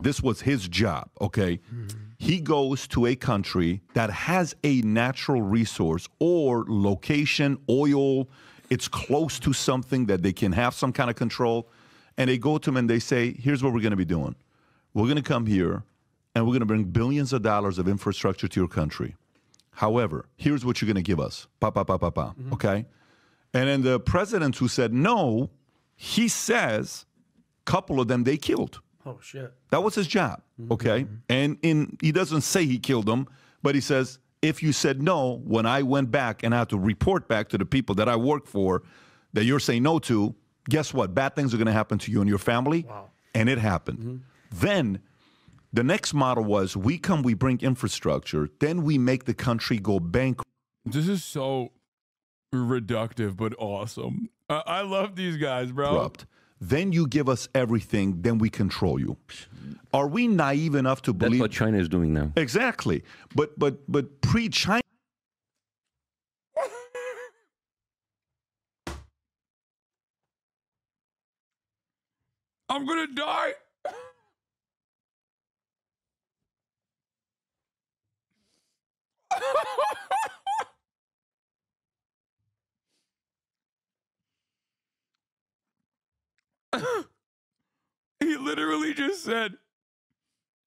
This was his job, okay? He goes to a country that has a natural resource or location, oil, it's close to something that they can have some kind of control. And they go to him and they say, here's what we're going to be doing. We're going to come here and we're going to bring billions of dollars of infrastructure to your country. However, here's what you're going to give us. Okay? And then the presidents who said no, he says, couple of them they killed. Oh shit. That was his job, okay? And he doesn't say he killed them, but he says, if you said no, when I went back and I had to report back to the people that I work for that you're saying no to, guess what? Bad things are going to happen to you and your family. Wow. And it happened. Then the next model was we bring infrastructure, then we make the country go bankrupt. This is so reductive, but awesome. I love these guys, bro. Then you give us everything, then we control you. Are we naive enough to That's believe what China is doing now. Exactly. But pre-China, I'm gonna die. He literally just said,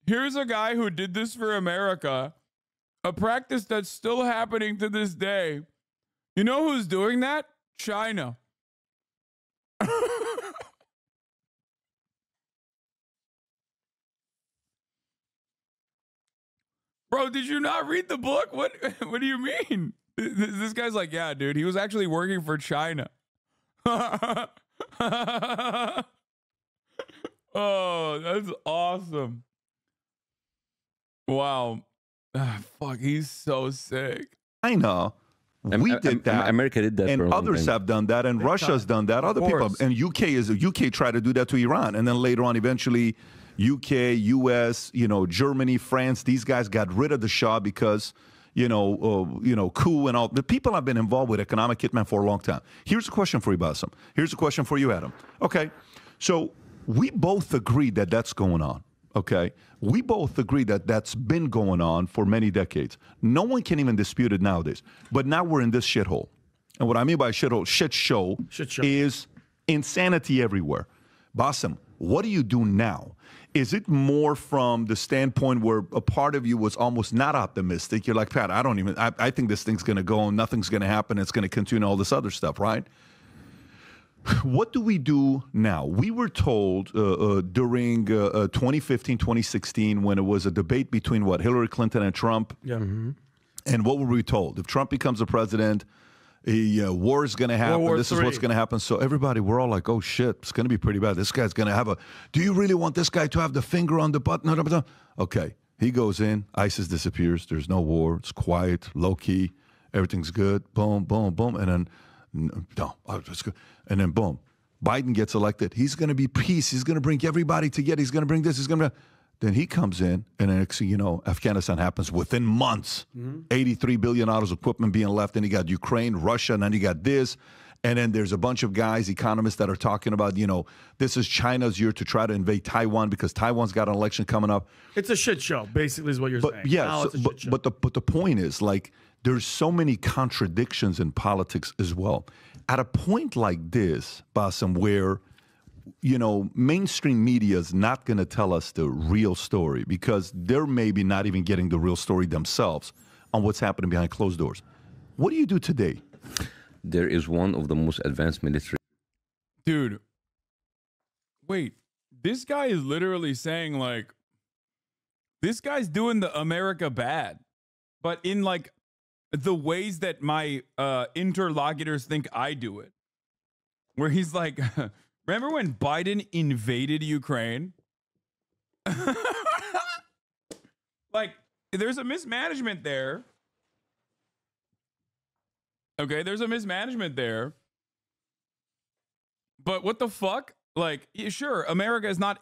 here's a guy who did this for America, a practice that's still happening to this day. You know who's doing that? China. Bro, did you not read the book? What do you mean? This guy's like, yeah, dude, he was actually working for China. Oh, that's awesome. Wow. Fuck, he's so sick. we did that. America did that for a and long others time. have done that, and Russia's done that. Other people, course. and UK tried to do that to Iran, and then later on, eventually, UK, US, Germany, France, these guys got rid of the Shah because coup and all. The people have been involved with economic hitman for a long time. Here's a question for you, Bassem. Here's a question for you, Adam. Okay, so we both agree that that's going on. Okay, we both agree that that's been going on for many decades. No one can even dispute it nowadays. But now we're in this shithole. And what I mean by shithole, shit show, is insanity everywhere. Bassem, what do you do now? Is it more from the standpoint where a part of you was almost not optimistic? You're like, Pat, I think this thing's going to go and nothing's going to happen. It's going to continue all this other stuff, right? What do we do now? We were told during 2015, 2016, when it was a debate between Hillary Clinton and Trump. Yeah. And what were we told? If Trump becomes a president, war is going to happen. This is what's going to happen. So everybody, we're all like, oh shit, it's going to be pretty bad. This guy's going to have do you really want this guy to have the finger on the button? Okay. He goes in, ISIS disappears. There's no war. It's quiet, low key. Everything's good. Boom, boom, boom. And then, it's good. And then boom, Biden gets elected. He's going to be peace. He's going to bring everybody together. He's going to bring this. Then he comes in, and then next thing you know, Afghanistan happens within months. $83 billion of equipment being left. And you got Ukraine, Russia, and then you got this. And then there's a bunch of guys, economists, that are talking about, this is China's year to try to invade Taiwan because Taiwan's got an election coming up. It's a shit show, basically, is what you're saying. Yeah, It's a shit show. but the point is, like, there's so many contradictions in politics as well. At a point like this, Bassem, where mainstream media is not going to tell us the real story because they're maybe not even getting the real story themselves on what's happening behind closed doors. What do you do today? There is one of the most advanced military. Dude, wait, this guy is literally saying, like, This guy's doing the America bad, but in like the ways that my interlocutors think I do it. Where he's like, remember when Biden invaded Ukraine? Like, there's a mismanagement there. Okay, there's a mismanagement there. But what the fuck? Like, sure, America is not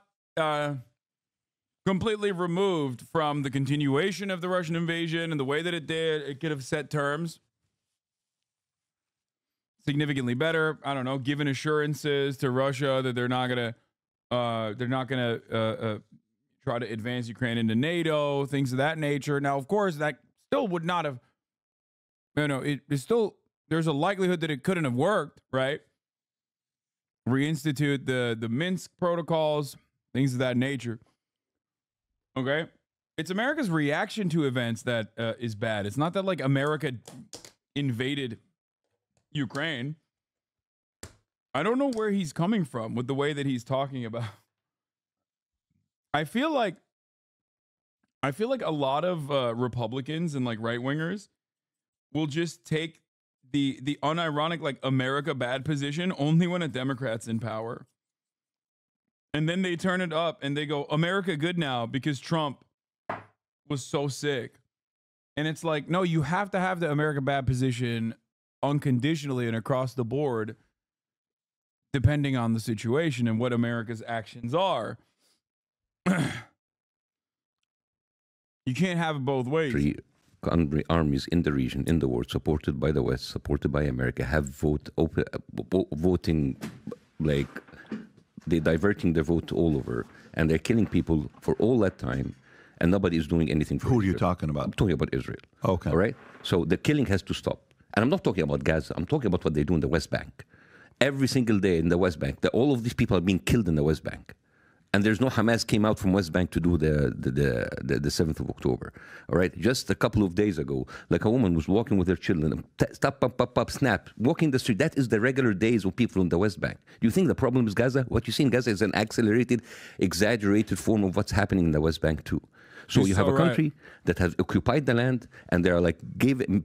completely removed from the continuation of the Russian invasion and the way that it did. It could have set terms significantly better. I don't know, given assurances to Russia that they're not gonna try to advance Ukraine into NATO, things of that nature. Now, of course, that still would not have. It's still, there's a likelihood that it couldn't have worked, right? Reinstitute the Minsk protocols, things of that nature. Okay, it's America's reaction to events that is bad. It's not that like America invaded Ukraine. I don't know where he's coming from with the way that he's talking about. I feel like a lot of Republicans and like right wingers will just take the unironic like America bad position only when a Democrat's in power. And then they turn it up and they go, America good now because Trump was so sick. And it's like, no, you have to have the America bad position unconditionally and across the board, depending on the situation and what America's actions are. You can't have it both ways. Three armies in the region, in the world, supported by the West, supported by America, have voting, like, they're diverting their vote all over, and they're killing people for all that time, and nobody is doing anything for Who are Israel. you talking about? I'm talking about Israel. Okay. All right? So the killing has to stop. And I'm not talking about Gaza. I'm talking about what they do in the West Bank. Every single day in the West Bank, all of these people are being killed in the West Bank. And there's no Hamas came out from West Bank to do the 7th of October. All right? Just a couple of days ago, like a woman was walking with her children, stop, pop, snap, walking the street. That is the regular days of people in the West Bank. Do you think the problem is Gaza? What you see in Gaza is an accelerated, exaggerated form of what's happening in the West Bank too. So you have a country that has occupied the land, and they're like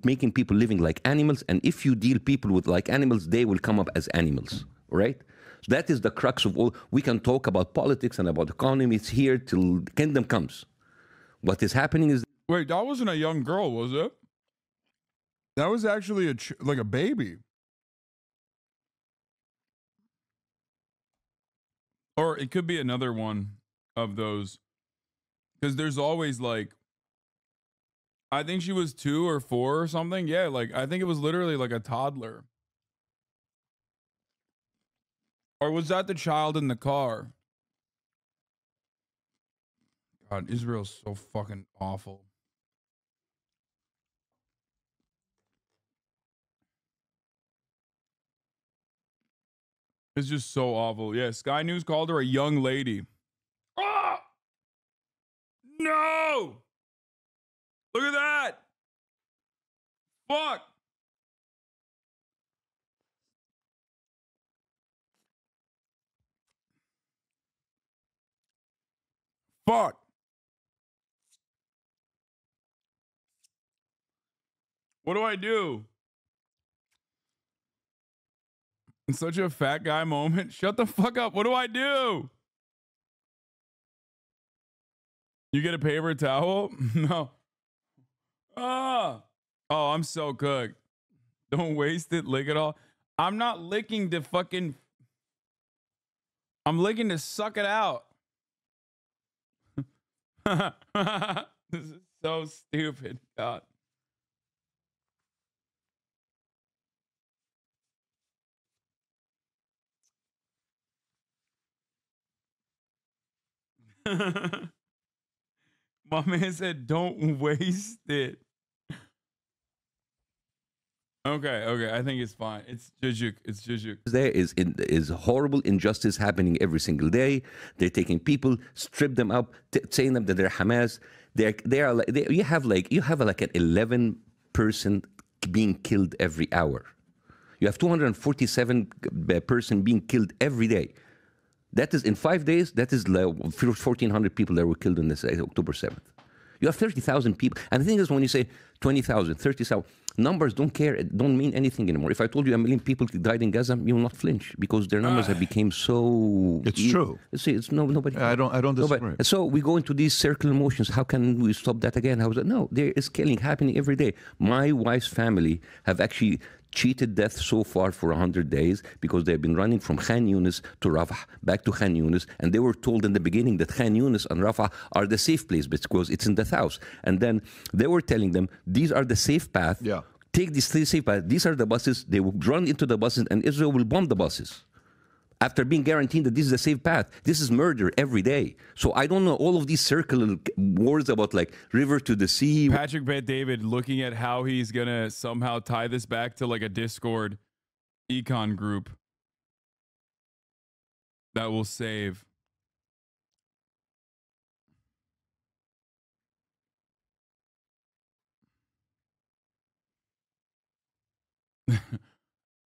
making people living like animals. And if you deal people with like animals, they will come up as animals, right? So that is the crux of all. We can talk about politics and about economy. It's here till the kingdom comes. What is happening is... Wait, that wasn't a young girl, was it? That was actually like a baby. Or it could be another one of those. Because there's always like, I think she was 2 or 4 or something. Yeah, like I think it was literally like a toddler. Or was that the child in the car? God, Israel's so fucking awful. It's just so awful. Yeah, Sky News called her a young lady. Ah! No! Look at that! Fuck! Fuck! What do I do? It's such a fat guy moment. Shut the fuck up. What do I do? You get a paper towel? No. Ah. Oh, I'm so cooked. Don't waste it. Lick it all. I'm not licking to fucking... I'm licking to suck it out. This is so stupid. God. My man said, don't waste it. Okay. I think it's fine. It's jujuk. It's jujuk. There is horrible injustice happening every single day. They're taking people, strip them up, saying them that they're Hamas. You have like an 11-person being killed every hour. You have 247 person being killed every day. That is in 5 days. That is like 1,400 people that were killed on this October 7th. You have 30,000 people. And the thing is, when you say 20,000, 30,000, numbers don't care. It don't mean anything anymore. If I told you 1 million people died in Gaza, you will not flinch because their numbers have become so... It's true. See, it's nobody... I don't disagree. And so we go into these circular motions. How can we stop that again? How is it? No, there is killing happening every day. My wife's family have actually cheated death so far for 100 days because they've been running from Khan Yunis to Rafah, back to Khan Yunis, and they were told in the beginning that Khan Yunis and Rafah are the safe place because it's in the south. And then they were telling them, these are the safe path. Yeah. Take these three safe paths. These are the buses. They will run into the buses, and Israel will bomb the buses. After being guaranteed that this is a safe path. This is murder every day. So I don't know all of these circular wars about like river to the sea. Patrick Bet David looking at how he's going to somehow tie this back to like a Discord econ group that will save.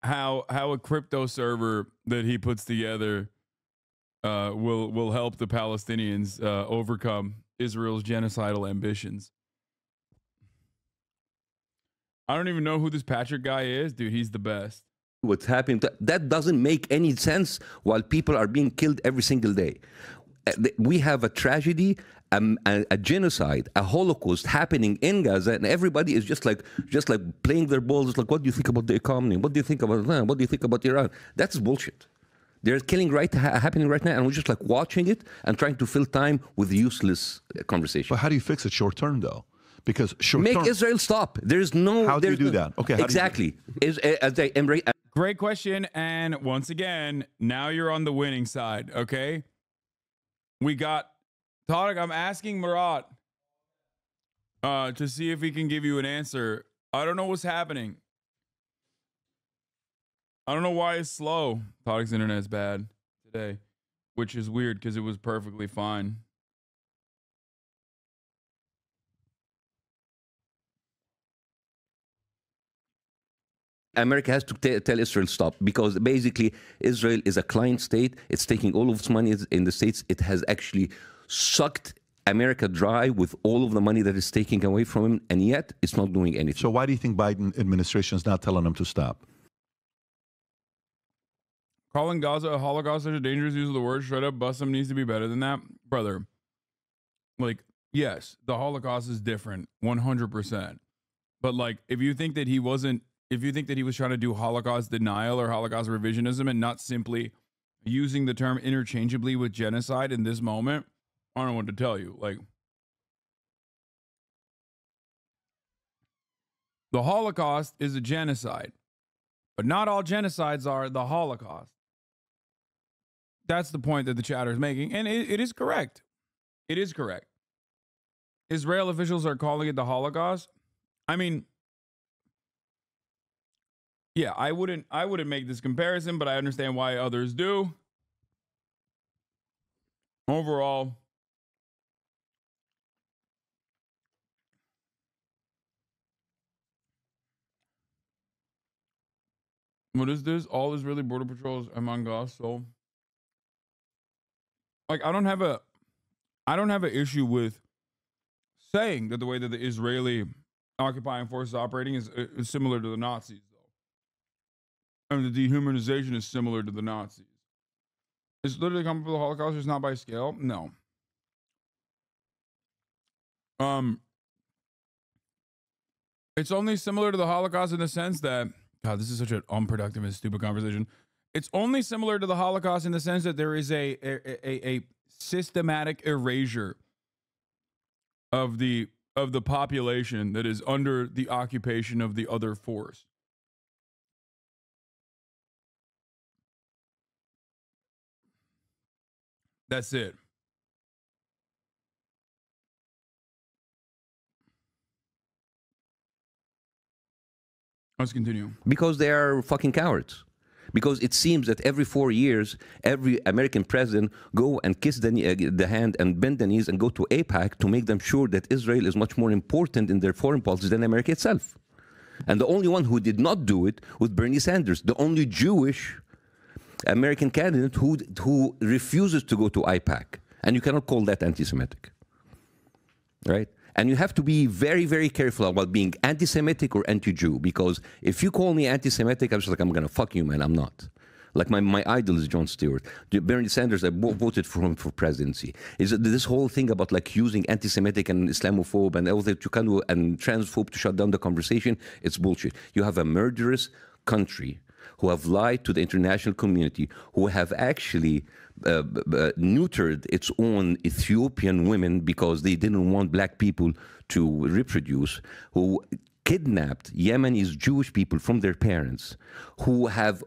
how a crypto server that he puts together will help the Palestinians overcome Israel's genocidal ambitions. I don't even know who this Patrick guy is, dude. He's the best. What's happening? That doesn't make any sense while people are being killed every single day. We have a tragedy, a genocide, a Holocaust happening in Gaza, and everybody is just like playing their balls. It's like, what do you think about the economy? What do you think about Iran? What do you think about Iran? That's bullshit. There's killing happening right now, and we're just like watching it and trying to fill time with useless conversation. But how do you fix it short term, though? Because short make term, Israel stop. There's no. How do you do that? Okay, exactly. Great question, and once again, now you're on the winning side. Okay, we got Tariq. I'm asking Murat to see if he can give you an answer. I don't know what's happening. I don't know why it's slow. Tariq's internet is bad today, which is weird because it was perfectly fine. America has to tell Israel stop because basically Israel is a client state. It's taking all of its money in the States. It has actually sucked America dry with all of the money that it's taking away from him, and yet it's not doing anything. So why do you think Biden administration is not telling them to stop? Calling Gaza a Holocaust such a dangerous use of the word. Straight up, Bassem needs to be better than that. Brother, like, yes, the Holocaust is different, 100%. But like, if you think that he was trying to do Holocaust denial or Holocaust revisionism and not simply using the term interchangeably with genocide in this moment, I don't know what to tell you. Like, the Holocaust is a genocide, but not all genocides are the Holocaust. That's the point that the chatter is making, and it is correct. It is correct. Israel officials are calling it the Holocaust. I mean, yeah, I wouldn't make this comparison, but I understand why others do. Overall, what is this? All Israeli border patrols among us. So, like, I don't have an issue with saying that the way that the Israeli occupying forces operating is similar to the Nazis, though. And the dehumanization is similar to the Nazis. It's literally coming from the Holocaust, just not by scale. No. It's only similar to the Holocaust in the sense that, God, this is such an unproductive and stupid conversation. It's only similar to the Holocaust in the sense that there is a systematic erasure of the population that is under the occupation of the other force. That's it. Let's continue. Because they are fucking cowards. Because it seems that every 4 years, every American president go and kiss the hand and bend the knees and go to AIPAC to make them sure that Israel is much more important in their foreign policy than America itself. And the only one who did not do it was Bernie Sanders, the only Jewish American candidate who refuses to go to AIPAC. And you cannot call that anti-Semitic. Right? And you have to be very, very careful about being anti-Semitic or anti-Jew, because if you call me anti-Semitic, I'm just like, I'm going to fuck you, man. I'm not. Like my idol is Jon Stewart. Bernie Sanders, I voted for him for presidency. Is this whole thing about like using anti-Semitic and Islamophobe and all that you can do and transphobe to shut down the conversation? It's bullshit. You have a murderous country who have lied to the international community, who have actually neutered its own Ethiopian women because they didn't want black people to reproduce, who kidnapped Yemeni Jewish people from their parents, who have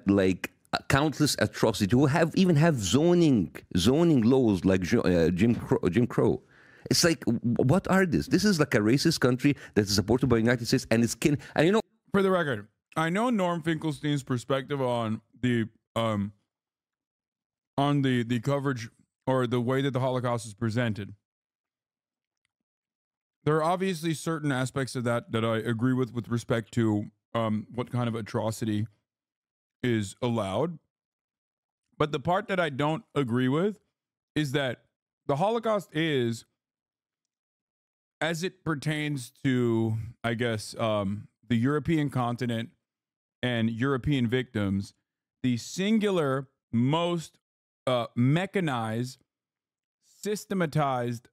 like countless atrocities, who even have zoning laws like Jim Crow. It's like, what are this? This is like a racist country that is supported by the United States, and it's killing. And you know, For the record, I know Norm Finkelstein's perspective on the coverage or the way that the Holocaust is presented. There are obviously certain aspects of that I agree with respect to what kind of atrocity is allowed. But the part that I don't agree with is that the Holocaust is, as it pertains to, I guess, the European continent and European victims, the singular, most mechanized, systematized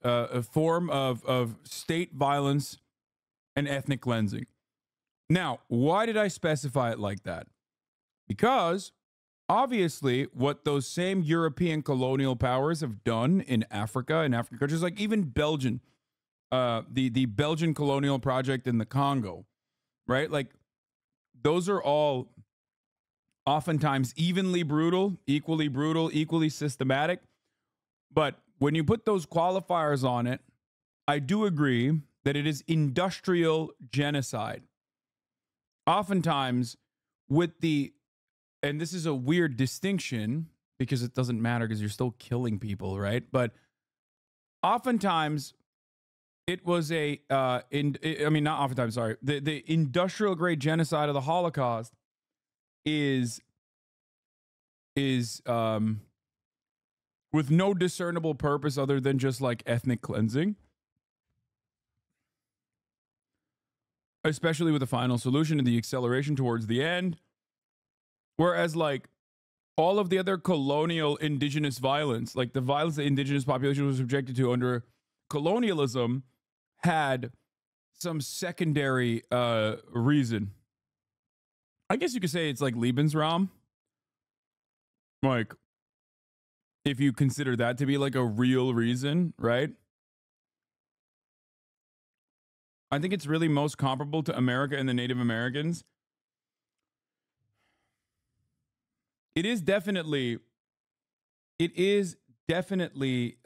form of state violence and ethnic cleansing. Now, why did I specify it like that? Because obviously what those same European colonial powers have done in Africa and African countries, like even Belgium, the Belgian colonial project in the Congo, right? Like those are all oftentimes evenly brutal, equally systematic. But when you put those qualifiers on it, I do agree that it is industrial genocide. Oftentimes with and this is a weird distinction because it doesn't matter because you're still killing people, right? But oftentimes it was the industrial grade genocide of the Holocaust is with no discernible purpose other than just like ethnic cleansing. Especially with the final solution and the acceleration towards the end. Whereas like all of the other colonial indigenous violence, like the violence the indigenous population was subjected to under colonialism, had some secondary reason. I guess you could say it's like Lebensraum. Like, if you consider that to be like a real reason, right? I think it's really most comparable to America and the Native Americans. It is definitely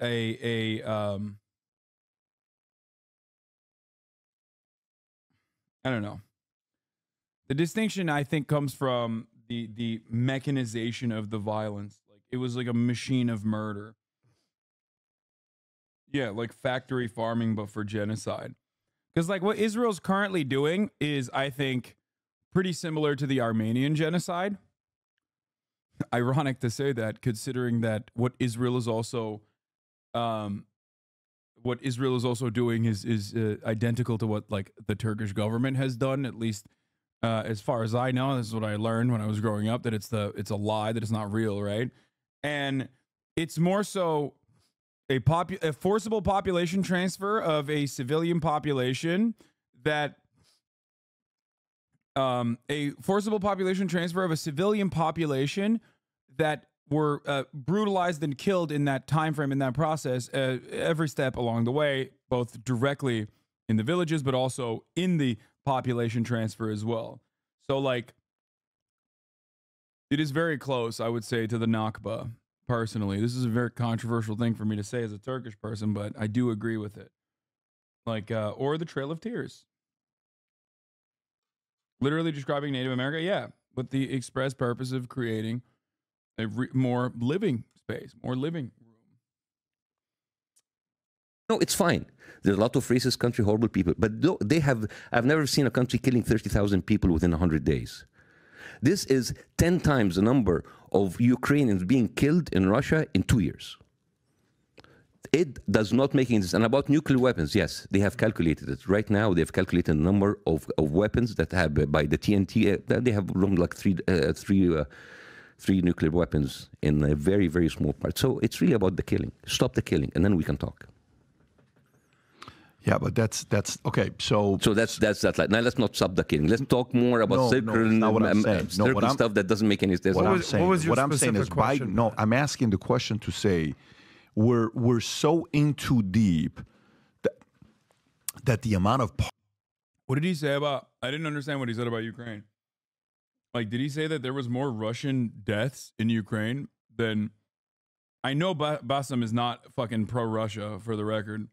a I don't know. The distinction I think comes from the mechanization of the violence. Like it was like a machine of murder. Yeah, like factory farming, but for genocide. Because like what Israel's currently doing is, I think, pretty similar to the Armenian genocide. Ironic to say that, considering that what Israel is also doing is identical to what like the Turkish government has done, at least as far as I know. This is what I learned when I was growing up, that it's a lie, that it's not real, right? And it's more so a forcible population transfer of a civilian population that a forcible population transfer of a civilian population that were brutalized and killed in that time frame, in that process, every step along the way, both directly in the villages, but also in the population transfer as well. So, like, it is very close, I would say, to the Nakba, personally. This is a very controversial thing for me to say as a Turkish person, but I do agree with it. Like, or the Trail of Tears. Literally describing Native America, yeah, with the express purpose of creating a more living space, more living room. No, it's fine. There's a lot of racist country, horrible people, but I've never seen a country killing 30,000 people within 100 days. This is 10 times the number of Ukrainians being killed in Russia in 2 years. it does not make any sense. And about nuclear weapons, yes, they have calculated it. Right now, they have calculated the number of weapons that have, by the TNT, they have like three nuclear weapons in a very, very small part. So it's really about the killing. Stop the killing, and then we can talk. Yeah, but that's okay. So that's that. Like, now let's not stop the killing. Let's talk more about certain stuff that doesn't make any sense. What I'm saying is question? Biden. No, I'm asking the question to say we're so in too deep that the amount of. What did he say about? I didn't understand what he said about Ukraine. Like, did he say that there was more Russian deaths in Ukraine than? I know Bassem is not fucking pro-Russia, for the record.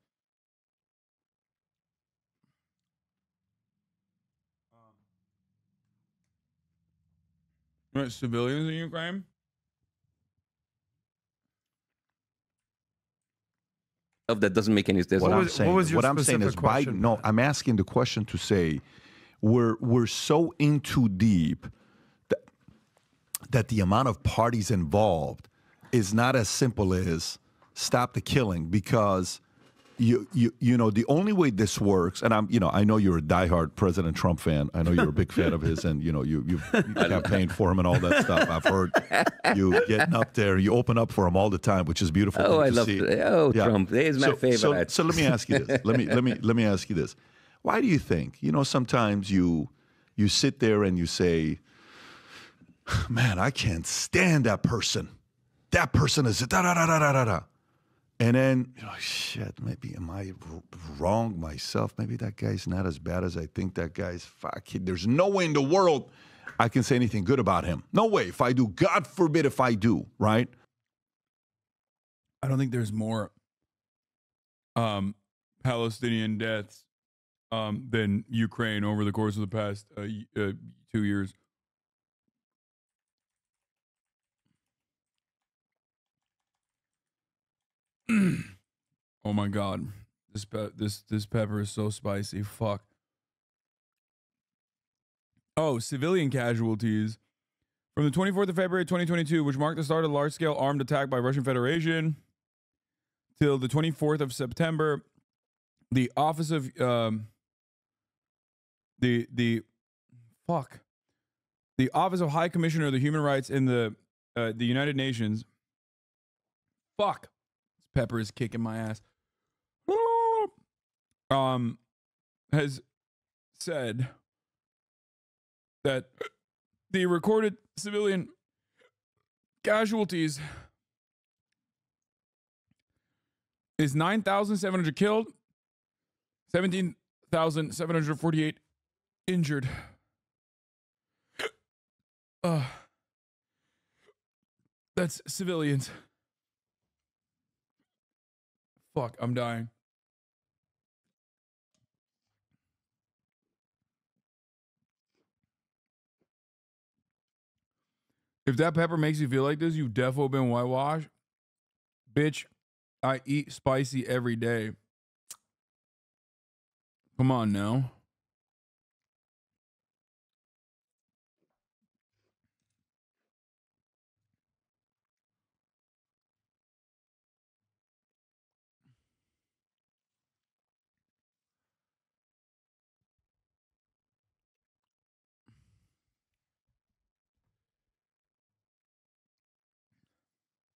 Civilians in Ukraine? That doesn't make any sense. What I'm saying is question? Biden. No, I'm asking the question to say we're so in too deep that the amount of parties involved is not as simple as stop the killing, because you know the only way this works, and I know you're a diehard President Trump fan. I know you're a big fan of his, and you campaigned for him and all that stuff. I've heard you getting up there. You open up for him all the time, which is beautiful. Oh, I love Trump. He's my favorite. So let me ask you this. Let me ask you this. Why do you think, sometimes you sit there and you say, man, I can't stand that person. That person is da da da da da da. And then, shit, maybe am I wrong myself? Maybe that guy's not as bad as I think that guy's. Fuck, there's no way in the world I can say anything good about him. No way. If I do, God forbid if I do, right? I don't think there's more Palestinian deaths than Ukraine over the course of the past 2 years. Oh my God, this pepper is so spicy. Fuck. Oh, civilian casualties from the 24th of February 2022, which marked the start of a large-scale armed attack by Russian Federation, till the 24th of September. The Office of the Office of High Commissioner of the Human Rights in the United Nations. Fuck. Pepper is kicking my ass. Has said that the recorded civilian casualties is 9,700 killed, 17,748 injured. That's civilians. Fuck, I'm dying. If that pepper makes you feel like this, you've defo been whitewashed. Bitch, I eat spicy every day. Come on now.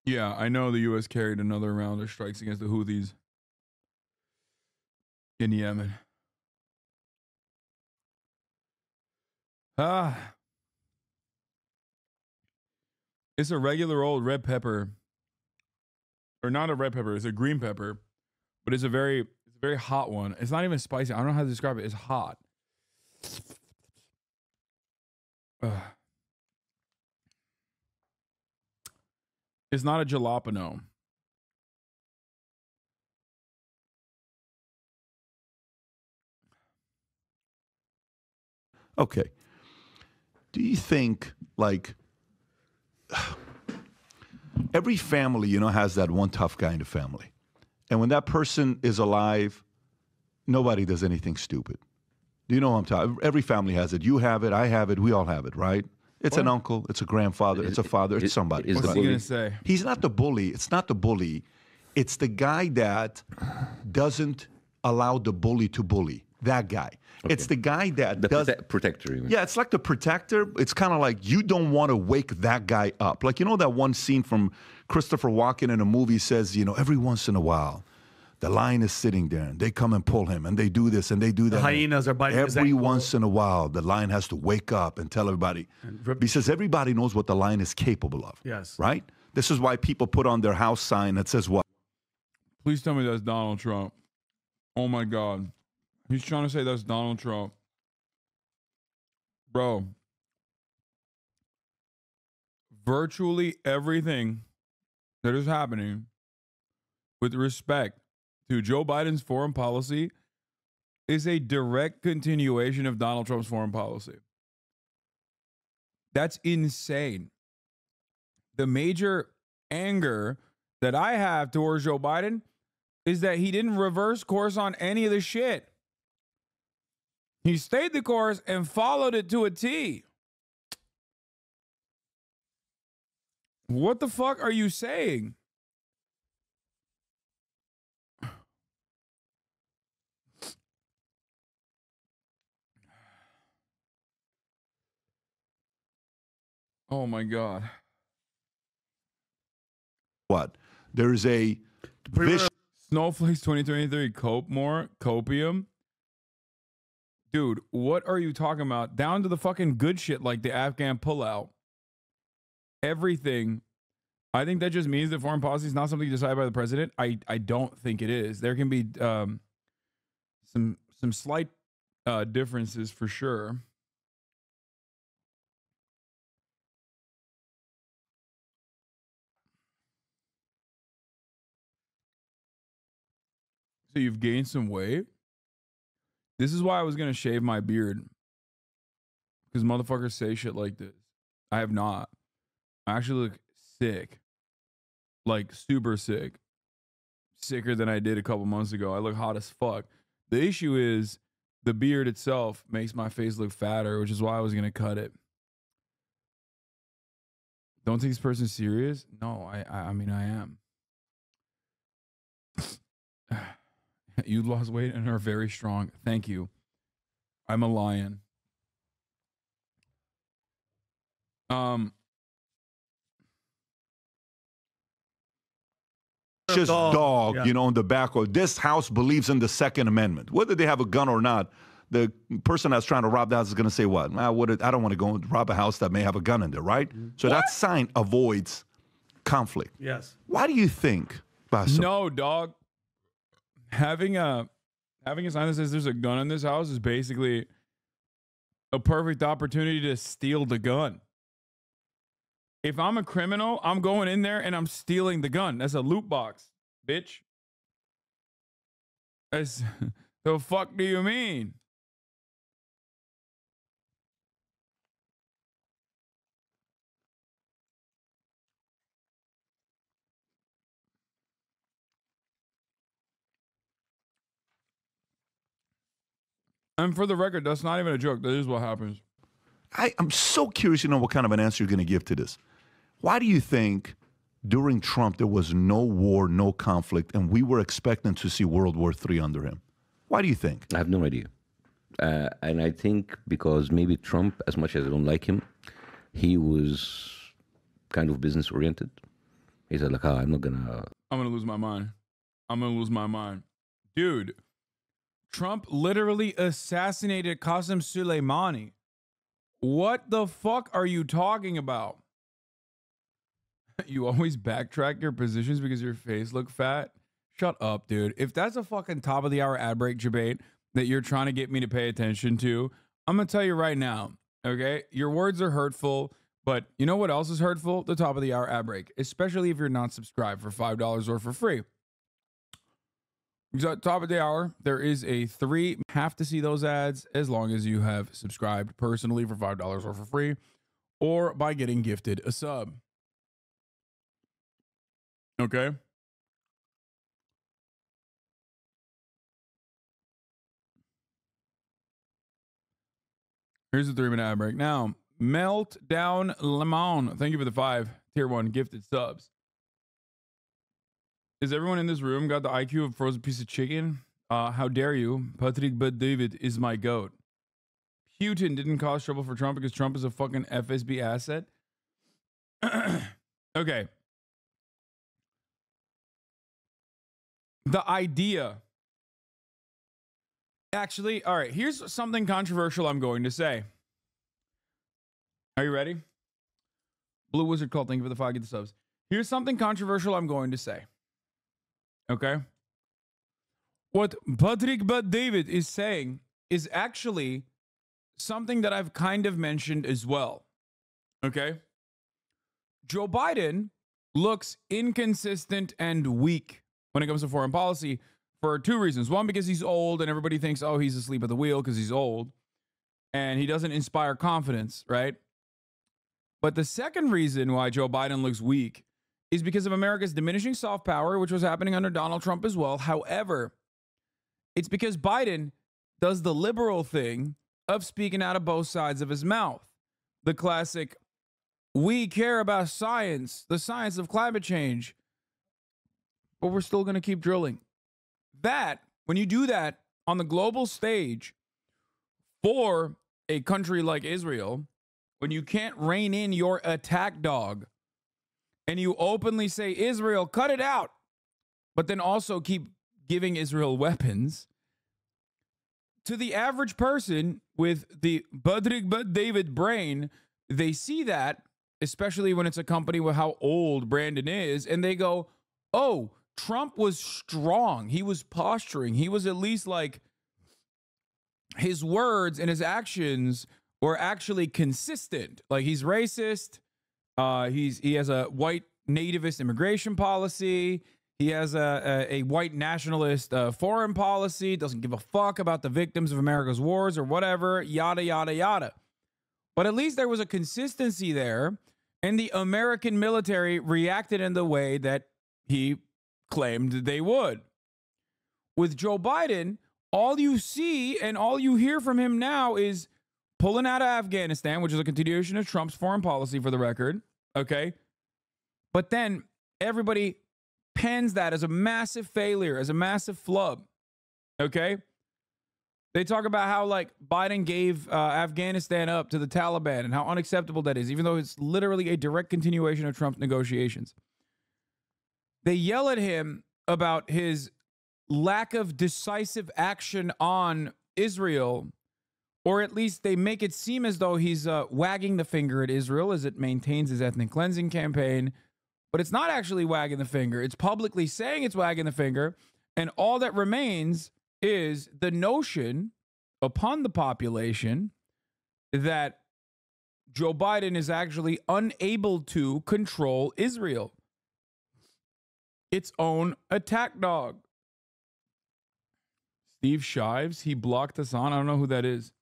Yeah, I know the U.S. carried another round of strikes against the Houthis in Yemen. It's a regular old red pepper. Or not a red pepper, it's a green pepper. But it's a very hot one. It's not even spicy. I don't know how to describe it. It's hot. It's not a jalapeno. Okay. Do you think, like, every family, has that one tough guy in the family. And when that person is alive, nobody does anything stupid. Do you know what I'm talking? Every family has it. You have it. I have it. We all have it, right? It's an uncle. It's a grandfather. It's a father. It's somebody. What's he going to say? He's not the bully. It's not the bully. It's the guy that doesn't allow the bully to bully. That guy. Okay. It's the guy that does protector. You mean? Yeah, it's like the protector. It's kind of like you don't want to wake that guy up. Like, you know that one scene from Christopher Walken in a movie says, you know, every once in a while, the lion is sitting there and they come and pull him and they do this and they do that. The hyenas are biting his ankle. Every once in a while, the lion has to wake up and tell everybody. He says everybody knows what the lion is capable of. Yes. Right? This is why people put on their house sign that says what? Please tell me that's Donald Trump. Oh my God. He's trying to say that's Donald Trump. Bro. Virtually everything that is happening with respect to Joe Biden's foreign policy is a direct continuation of Donald Trump's foreign policy. That's insane. The major anger that I have towards Joe Biden is that he didn't reverse course on any of the shit. He stayed the course and followed it to a T. What the fuck are you saying? Oh my God. What? There's a Snowflakes 2023 cope more copium. Dude, what are you talking about? Down to the fucking good shit like the Afghan pullout. Everything. I think that just means that foreign policy is not something decided by the president. I don't think it is. There can be some slight differences for sure. So you've gained some weight? This is why I was going to shave my beard. Because motherfuckers say shit like this. I have not. I actually look sick. Like, super sick. Sicker than I did a couple months ago. I look hot as fuck. The issue is the beard itself makes my face look fatter, which is why I was going to cut it. Don't take this person serious? No, I mean, I am. You lost weight and are very strong. Thank you. I'm a lion. Just dog, yeah. You know, in the back of this house believes in the Second Amendment. Whether they have a gun or not, the person that's trying to rob the house is going to say, what? I don't want to go and rob a house that may have a gun in there, right? Mm-hmm. So that sign avoids conflict. Yes. Why do you think, Bassem? No, dog. Having a sign that says there's a gun in this house is basically a perfect opportunity to steal the gun. If I'm a criminal, I'm going in there and I'm stealing the gun. That's a loot box, bitch. That's the fuck do you mean? And for the record, that's not even a joke. That is what happens. I'm so curious to know what kind of an answer you're going to give to this. Why do you think during Trump there was no war, no conflict, and we were expecting to see World War III under him? Why do you think? I have no idea. And I think because maybe Trump, as much as I don't like him, he was kind of business oriented. He said, like, I'm going to lose my mind. I'm going to lose my mind. Dude, Trump literally assassinated Qasem Soleimani. What the fuck are you talking about? You always backtrack your positions because your face look fat? Shut up, dude. If that's a fucking top of the hour ad break debate that you're trying to get me to pay attention to, I'm going to tell you right now, okay? Your words are hurtful, but you know what else is hurtful? The top of the hour ad break, especially if you're not subscribed for $5 or for free. So at top of the hour, there is a 3. You have to see those ads as long as you have subscribed personally for $5 or for free, or by getting gifted a sub. Okay? Here's the 3-minute ad break. Now, Meltdown Lemon. Thank you for the 5 tier 1 gifted subs. Is everyone in this room got the IQ of a frozen piece of chicken? How dare you? Patrick Bet-David is my goat. Putin didn't cause trouble for Trump because Trump is a fucking FSB asset. Okay. The idea. Actually, all right, here's something controversial I'm going to say. Are you ready? Blue Wizard Cult, thank you for the 5 get the subs. Here's something controversial I'm going to say. Okay? What Patrick Bet-David is saying is actually something that I've kind of mentioned as well. Okay? Joe Biden looks inconsistent and weak when it comes to foreign policy for 2 reasons. One, because he's old and everybody thinks, oh, he's asleep at the wheel because he's old. And he doesn't inspire confidence, right? But the second reason why Joe Biden looks weak is because of America's diminishing soft power, which was happening under Donald Trump as well. However, it's because Biden does the liberal thing of speaking out of both sides of his mouth. The classic, we care about science, the science of climate change, but we're still going to keep drilling. That, when you do that on the global stage for a country like Israel, when you can't rein in your attack dog and you openly say, Israel, cut it out, but then also keep giving Israel weapons, to the average person with the Patrick Bet-David brain, they see that, especially when it's accompanied with how old Brandon is, and they go, oh, Trump was strong. He was posturing. He was at least like, his words and his actions were actually consistent. Like, he's racist. He has a white nativist immigration policy. He has a white nationalist foreign policy. Doesn't give a fuck about the victims of America's wars or whatever. Yada, yada, yada. But at least there was a consistency there. And the American military reacted in the way that he claimed they would. With Joe Biden, all you see and all you hear from him now is pulling out of Afghanistan, which is a continuation of Trump's foreign policy, for the record. Okay. But then everybody pens that as a massive failure, as a massive flub. Okay. They talk about how, like, Biden gave Afghanistan up to the Taliban and how unacceptable that is, even though it's literally a direct continuation of Trump's negotiations. They yell at him about his lack of decisive action on Israel, or at least they make it seem as though he's wagging the finger at Israel as it maintains his ethnic cleansing campaign. But it's not actually wagging the finger. It's publicly saying it's wagging the finger. And all that remains is the notion upon the population that Joe Biden is actually unable to control Israel, its own attack dog. Steve Shives, he blocked Hasan. I don't know who that is.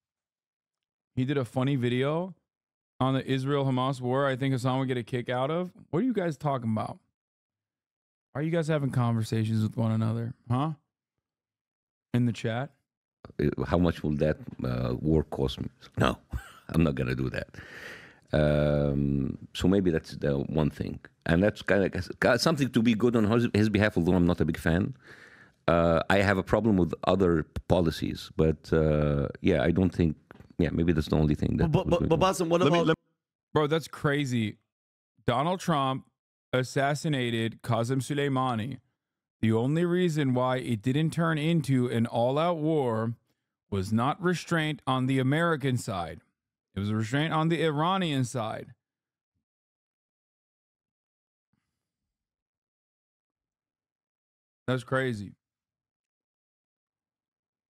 He did a funny video on the Israel-Hamas war I think Hasan would get a kick out of. What are you guys talking about? Are you guys having conversations with one another? Huh? In the chat? How much will that war cost me? No, I'm not going to do that. So maybe that's the one thing. And that's kind of something to be good on his behalf, although I'm not a big fan. I have a problem with other policies, but yeah, I don't think, maybe that's the only thing. That but Bassem, what about... Bro, that's crazy. Donald Trump assassinated Qasem Soleimani. The only reason why it didn't turn into an all-out war was not restraint on the American side. It was a restraint on the Iranian side. That's crazy.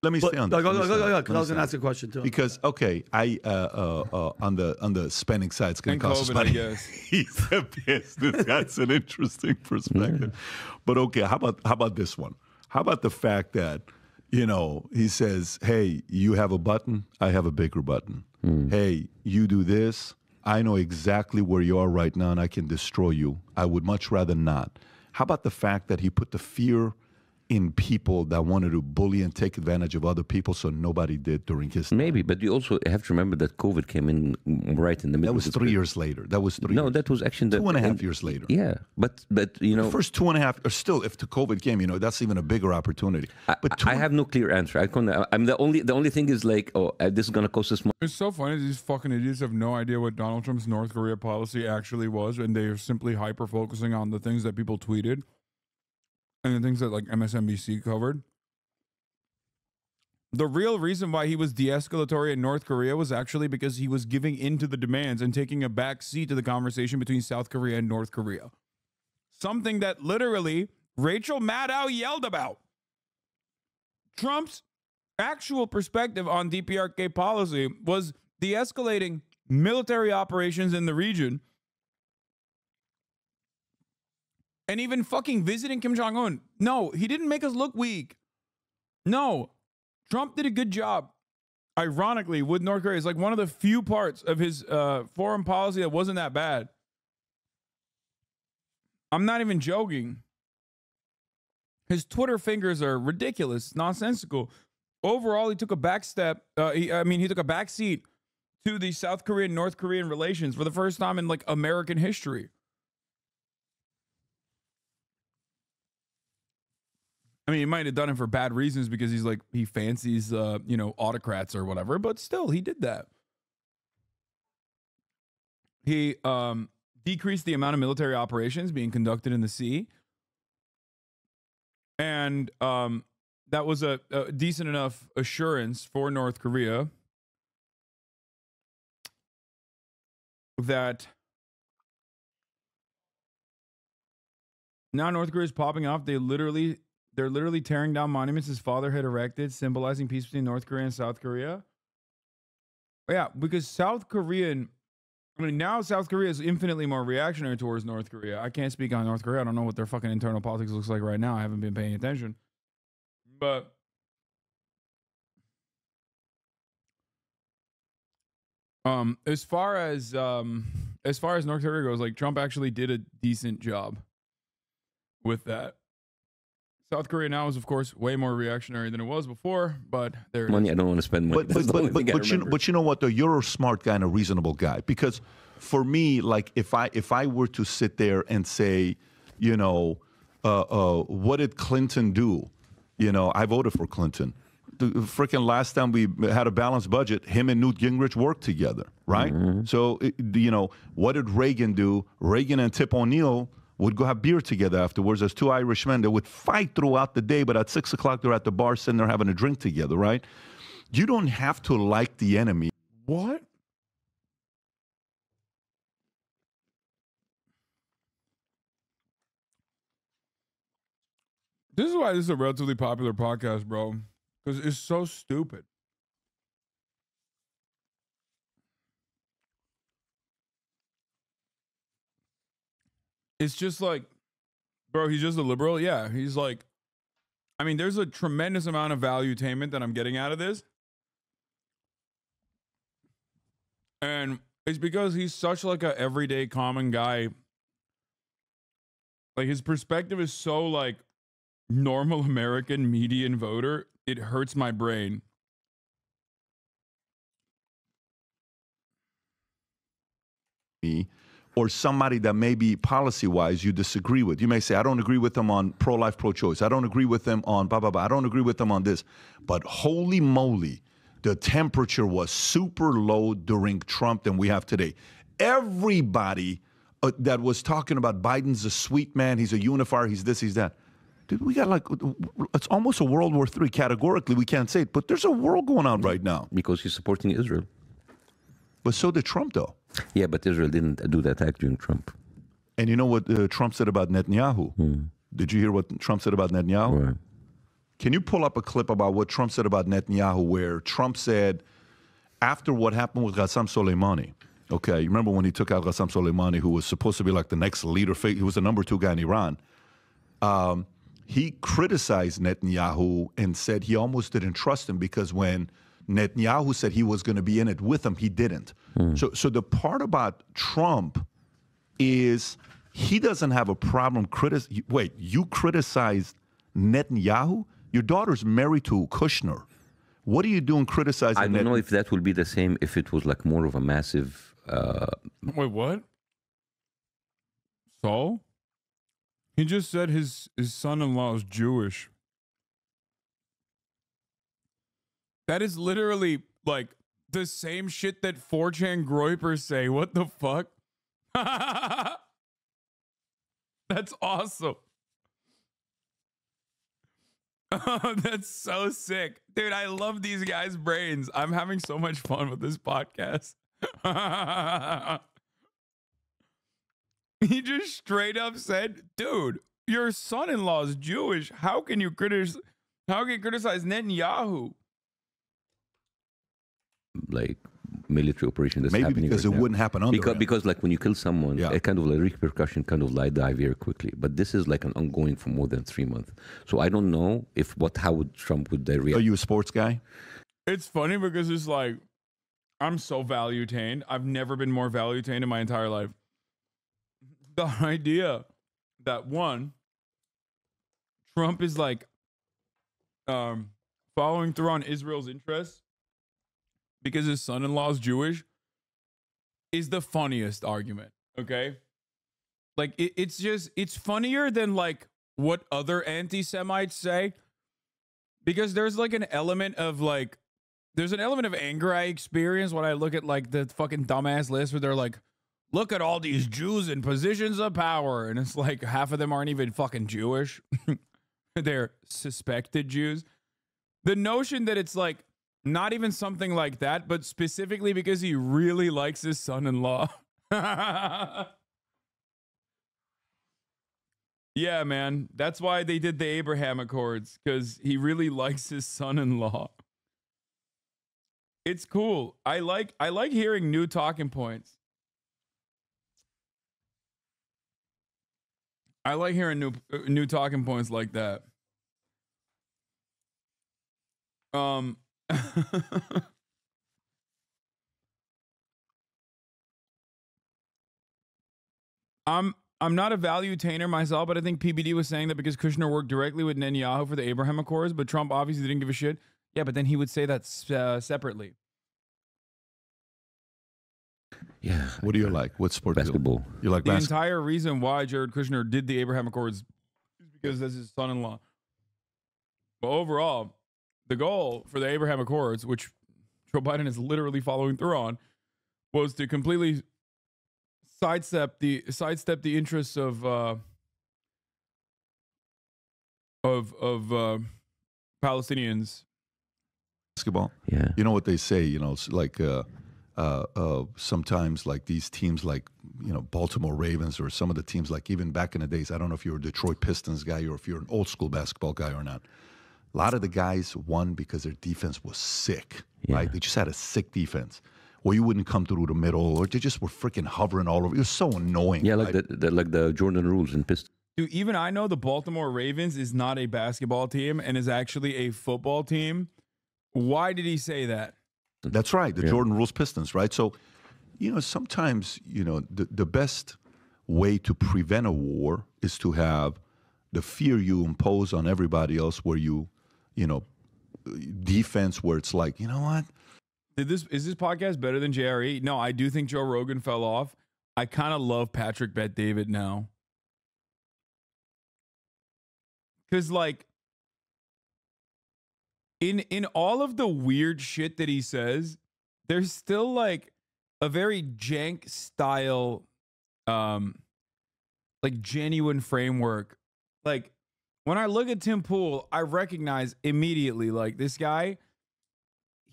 Let me stay on that. Go, because I was going to ask a question too. Because, okay, I on the spending side, it's going to cost us money. I guess. He's a business. That's an interesting perspective. But okay, how about this one? How about the fact that, he says, hey, you have a button, I have a bigger button. Hey, you do this, I know exactly where you are right now and I can destroy you. I would much rather not. How about the fact that he put the fear in people that wanted to bully and take advantage of other people, so nobody did during his time. Maybe, but you also have to remember that COVID came in right in the middle. That was 3 years later. That was 3 No, years. that was actually the, 2.5 years later. Yeah, but you know, The first 2.5, or still, if the COVID came, you know, that's even a bigger opportunity. But I have no clear answer. I'm the only thing is like, oh, this is gonna cost us money. It's so funny. These fucking idiots have no idea what Donald Trump's North Korea policy actually was, and they are simply hyper focusing on the things that people tweeted and the things that like MSNBC covered. The real reason why he was de-escalatory in North Korea was actually because he was giving in to the demands and taking a back seat to the conversation between South Korea and North Korea. Something that literally Rachel Maddow yelled about. Trump's actual perspective on DPRK policy was de-escalating military operations in the region and even fucking visiting Kim Jong-un. No, he didn't make us look weak. No, Trump did a good job, ironically, with North Korea. It's like one of the few parts of his foreign policy that wasn't that bad. I'm not even joking. His Twitter fingers are ridiculous, nonsensical. Overall, he took a back step. He took a back seat to the South Korean, North Korean relations for the first time in like American history. I mean, he might have done it for bad reasons because he's like, he fancies, autocrats or whatever, but still, he did that. He decreased the amount of military operations being conducted in the sea. And that was a decent enough assurance for North Korea that now North Korea is popping off. They're literally tearing down monuments his father had erected, symbolizing peace between North Korea and South Korea. Yeah, because South Korea is infinitely more reactionary towards North Korea. I can't speak on North Korea. I don't know what their fucking internal politics looks like right now. I haven't been paying attention. But as far as North Korea goes, like Trump actually did a decent job with that. South Korea now is, of course, way more reactionary than it was before, but there. Money, I don't want to spend money. But you know what? Though you're a smart guy and a reasonable guy, because for me, like if I were to sit there and say, what did Clinton do? I voted for Clinton. The freaking last time we had a balanced budget, him and Newt Gingrich worked together, right? Mm-hmm. So what did Reagan do? Reagan and Tip O'Neill would go have beer together afterwards as two Irishmen. They would fight throughout the day, but at 6 o'clock, they're at the bar sitting there having a drink together, right? You don't have to like the enemy. What? This is why this is a relatively popular podcast, bro. Because it's so stupid. It's just like, bro, he's just a liberal. Yeah, he's like, I mean, there's a tremendous amount of valuetainment that I'm getting out of this. And it's because he's such like a everyday common guy. Like his perspective is so like normal American median voter. It hurts my brain. Or somebody that maybe policy-wise you disagree with. You may say, I don't agree with them on pro-life, pro-choice. I don't agree with them on blah, blah, blah. I don't agree with them on this. But holy moly, the temperature was super low during Trump than we have today. Everybody that was talking about Biden's a sweet man, he's a unifier, he's this, he's that. Dude, we got it's almost a World War III. Categorically, we can't say it, but there's a world going on right now. Because he's supporting Israel. But so did Trump, though. Yeah, but Israel didn't do the attack during Trump. And you know what Trump said about Netanyahu? Did you hear what Trump said about Netanyahu? Right. Can you pull up a clip about what Trump said about Netanyahu, where Trump said, after what happened with Bassem Soleimani, okay, you remember when he took out Bassem Soleimani, who was supposed to be like the next leader, he was the number 2 guy in Iran. He criticized Netanyahu and said he almost didn't trust him because when Netanyahu said he was going to be in it with him, he didn't. So the part about Trump is he doesn't have a problem you criticized Netanyahu? Your daughter's married to Kushner. What are you doing criticizing? I don't know if that will be the same if it was like more of a massive. Wait, what? So? He just said his son-in-law is Jewish. That is literally like the same shit that 4chan groypers say. What the fuck? That's awesome. Oh, that's so sick. Dude, I love these guys' brains. I'm having so much fun with this podcast. He just straight up said, dude, your son-in-law is Jewish. How can you criticize Netanyahu? Like military operation that's Maybe happening because right it now. wouldn't happen under him. Because like when you kill someone, Yeah. a kind of like repercussion kind of like die very quickly. But this is like an ongoing for more than 3 months. So I don't know how would Trump would react. Are you a sports guy? It's funny because it's like, I'm so value-tained. I've never been more value-tained in my entire life. The idea that one, Trump is like following through on Israel's interests because his son-in-law is Jewish is the funniest argument, okay? Like, it's funnier than, like, what other anti-Semites say, because there's, like, an element of anger I experience when I look at, like, the fucking dumbass list where they're like, look at all these Jews in positions of power, and it's like half of them aren't even fucking Jewish. They're suspected Jews. The notion that it's, like, not even something like that, but specifically because he really likes his son-in-law. Yeah, man. That's why they did the Abraham Accords, because he really likes his son-in-law. It's cool. I like hearing new talking points. I like hearing new talking points like that. I'm not a value-tainer myself, but I think PBD was saying that because Kushner worked directly with Netanyahu for the Abraham Accords, but Trump obviously didn't give a shit. Yeah, but then he would say that separately. Yeah. What do you like? What sport? Basketball. You like The basketball? entire reason why Jared Kushner did the Abraham Accords is because that's his son-in-law. But overall, the goal for the Abraham Accords, which Joe Biden is literally following through on, was to completely sidestep the interests of Palestinians. Basketball. Yeah. You know what they say, you know, it's like sometimes like these teams like, you know, Baltimore Ravens or some of the teams like even back in the days, I don't know if you're a Detroit Pistons guy or if you're an old school basketball guy or not. A lot of the guys won because their defense was sick, right? They just had a sick defense. Or you wouldn't come through the middle, or they just were freaking hovering all over. It was so annoying. Yeah, like right? the Jordan rules in Pistons. Dude, even I know the Baltimore Ravens is not a basketball team and is actually a football team. Why did he say that? That's right. The Jordan Rules Pistons, right? So, you know, sometimes, you know, the best way to prevent a war is to have the fear you impose on everybody else where you know, defense where it's like, you know what? Is this podcast better than JRE? No, I do think Joe Rogan fell off. I kind of love Patrick Bet-David now. Because, like, in all of the weird shit that he says, there's still, like, a very jank style, like, genuine framework. Like, when I look at Tim Pool, I recognize immediately, like, this guy,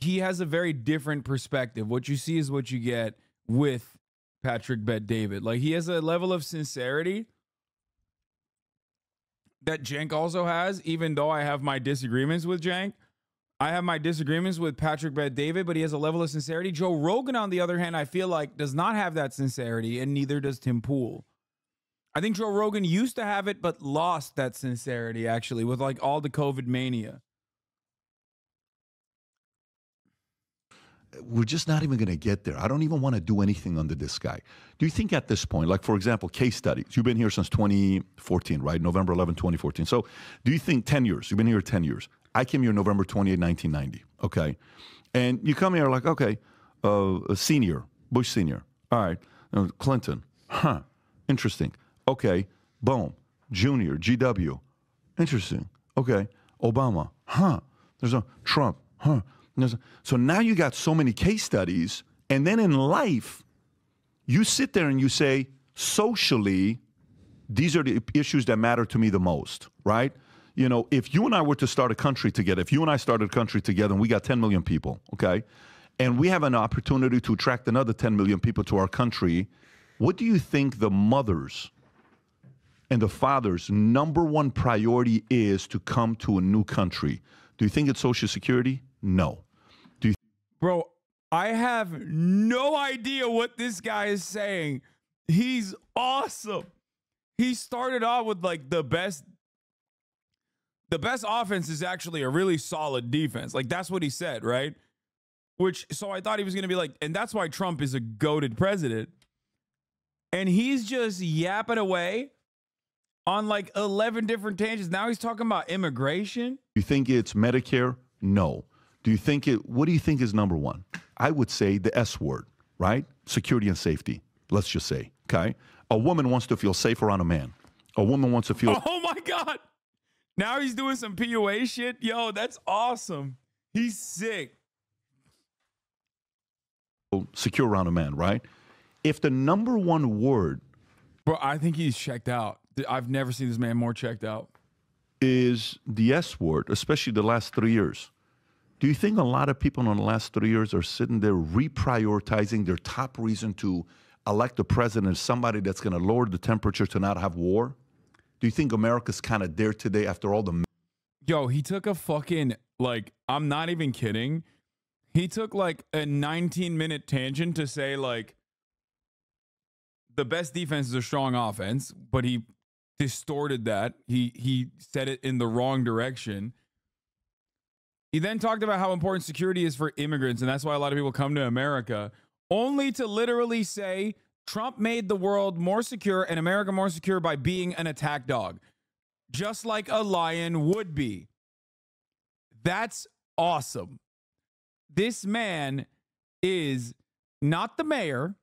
he has a very different perspective. What you see is what you get with Patrick Bet-David. Like, he has a level of sincerity that Jank also has, even though I have my disagreements with Jank. I have my disagreements with Patrick Bet-David, but he has a level of sincerity. Joe Rogan, on the other hand, I feel like does not have that sincerity, and neither does Tim Pool. I think Joe Rogan used to have it, but lost that sincerity, actually, with, like, all the COVID mania. we're just not even going to get there. I don't even want to do anything under this guy. Do you think at this point, like for example, case studies, you've been here since 2014, right? November 11, 2014. So do you think 10 years, you've been here 10 years. I came here November 28, 1990, okay? And you come here like, okay, a senior, Bush senior, all right, Clinton, interesting. Okay, boom, junior, GW, interesting. Okay, Obama, there's a Trump, so now you got so many case studies, and then in life, you sit there and you say, socially, these are the issues that matter to me the most, right? You know, if you and I were to start a country together, if you and I started a country together and we got 10 million people, okay, and we have an opportunity to attract another 10 million people to our country, what do you think the mothers and the fathers' number one priority is to come to a new country? Do you think it's Social Security? No. Bro, I have no idea what this guy is saying. He's awesome. He started off with like the best offense is actually a really solid defense. Like that's what he said, right? So I thought he was going to be like, and that's why Trump is a goated president. And he's just yapping away on like 11 different tangents. Now he's talking about immigration. You think it's Medicare? No. Do you think what do you think is number one? I would say the S word, right? Security and safety. Let's just say, okay? A woman wants to feel safe around a man. A woman wants to feel... Oh my God. Now he's doing some PUA shit. Yo, that's awesome. He's sick. Secure around a man, right? If the number one word... Bro, I think he's checked out. I've never seen this man more checked out. Is the S word, especially the last 3 years. Do you think a lot of people in the last 3 years are sitting there reprioritizing their top reason to elect a president as somebody that's going to lower the temperature to not have war? Do you think America's kind of there today after all the... Yo, he took a fucking, like, I'm not even kidding. He took like a 19-minute tangent to say like the best defense is a strong offense, but he distorted that. He said it in the wrong direction. He then talked about how important security is for immigrants, and that's why a lot of people come to America, only to literally say Trump made the world more secure and America more secure by being an attack dog, just like a lion would be. That's awesome. This man is not the mayor.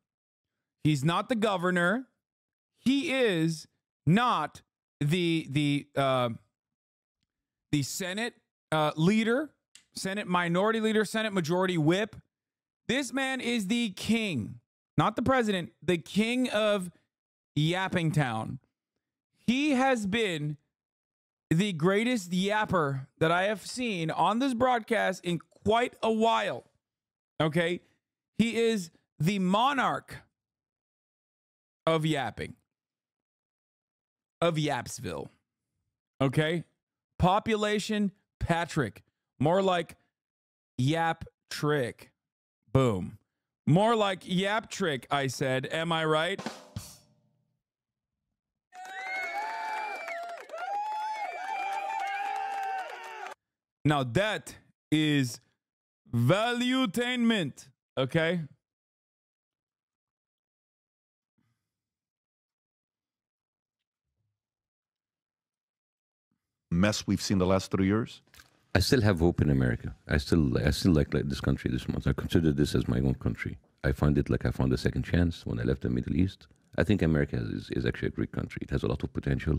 He's not the governor. He is not the Senate leader, Senate minority leader, Senate majority whip. This man is the king, not the president, the king of Yapping Town. He has been the greatest yapper that I have seen on this broadcast in quite a while. Okay? He is the monarch of yapping, of Yapsville. Okay? Population Patrick. More like Yap Trick. Boom. More like Yap Trick, I said. Am I right? Now that is valuetainment, okay? Mess we've seen the last 3 years? I still have hope in America. I still like this country this month. I consider this as my own country. I find it like I found a second chance when I left the Middle East. I think America is actually a great country. It has a lot of potential,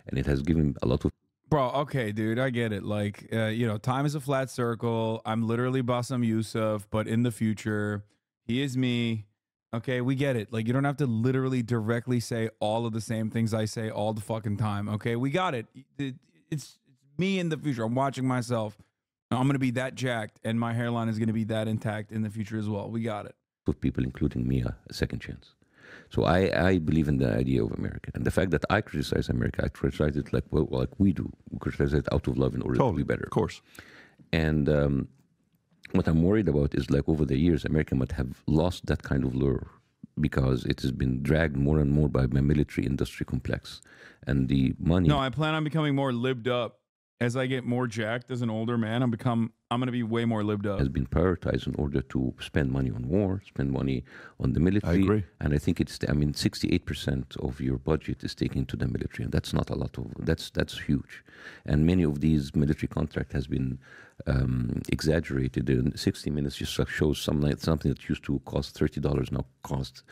and it has given a lot of... Bro, okay, dude, I get it. Like, you know, time is a flat circle. I'm literally Bassem Youssef, but in the future, he is me. Okay, we get it. Like, you don't have to literally directly say all of the same things I say all the fucking time. Okay, we got it. It's me in the future. I'm watching myself. I'm going to be that jacked, and my hairline is going to be that intact in the future as well. We got it. Of people, including me, a second chance. So I believe in the idea of America. And the fact that I criticize America, I criticize it like we do. We criticize it out of love in order to be better. Of course. And what I'm worried about is like over the years, America might have lost that kind of lure because it has been dragged more and more by my military industry complex. And the money... No, I plan on becoming more libbed up as I get more jacked as an older man, I'm going to be way more lived up. Has been prioritized in order to spend money on war, spend money on the military. I agree. And I think 68% of your budget is taken to the military, and that's not a lot of. That's huge, and many of these military contract has been exaggerated. In 60 Minutes just shows something that used to cost $30 now costs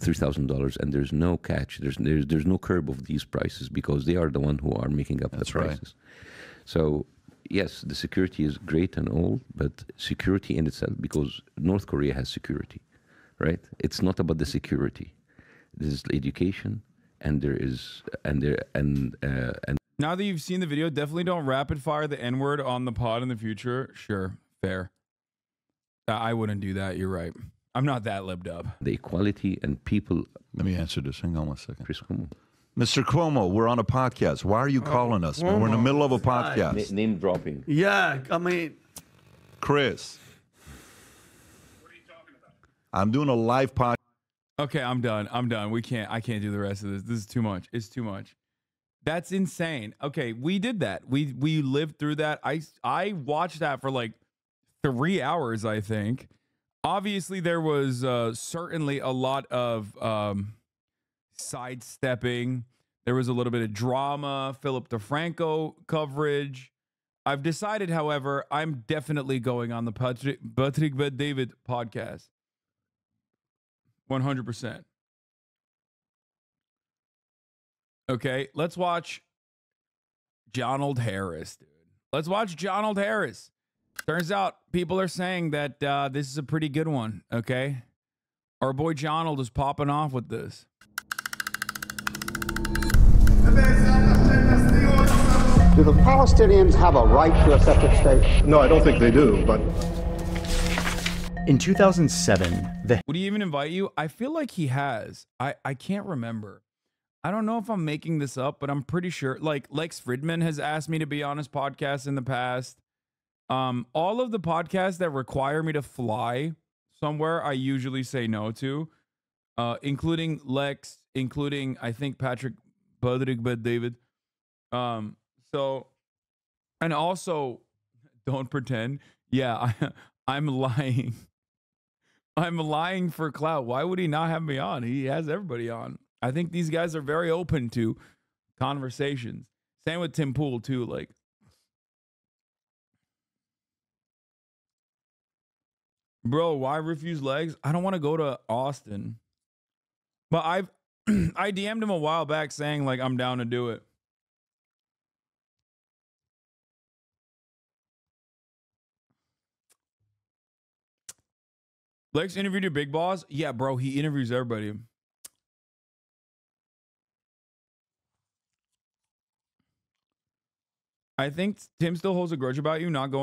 $3,000, and there's no catch. There's no curb of these prices because they are the one who are making up the prices. So yes, the security is great and all, but security in itself, because North Korea has security, right? It's not about the security. This is education, and there is and now that you've seen the video, definitely don't rapid fire the N-word on the pod in the future. Sure, fair. I wouldn't do that. You're right. I'm not that lived up. The equality and people. Let me answer this. Hang on one second. Chris Cuomo. Mr. Cuomo, we're on a podcast. Why are you calling us, man? We're in the middle of a podcast. Name dropping. Yeah, I mean, Chris. What are you talking about? I'm doing a live podcast. Okay, I'm done. I can't do the rest of this. This is too much. It's too much. That's insane. Okay, we did that. We lived through that. I watched that for like 3 hours, I think. Obviously, there was certainly a lot of sidestepping. There was a little bit of drama, Philip DeFranco coverage. I've decided, however, I'm definitely going on the Patrick Bet-David podcast. 100%. Okay, let's watch Jonald Harris, dude. Let's watch Jonald Harris. Turns out people are saying that this is a pretty good one, okay? Our boy Jonald is popping off with this. Do the Palestinians have a right to a separate state? No, I don't think they do, but... In 2007, Would he even invite you? I feel like he has. I can't remember. I don't know if I'm making this up, but I'm pretty sure. Like Lex Fridman has asked me to be on his podcast in the past. All of the podcasts that require me to fly somewhere, I usually say no to, including Lex, including I think Patrick Bet-David. So, and also, don't pretend. Yeah, I'm lying. I'm lying for clout. Why would he not have me on? He has everybody on. I think these guys are very open to conversations. Same with Tim Pool too. Like, bro, why refuse legs? I don't want to go to Austin. But I DM'd him a while back saying like I'm down to do it. Lex interviewed your big boss? Yeah, bro, he interviews everybody. I think Tim still holds a grudge about you not going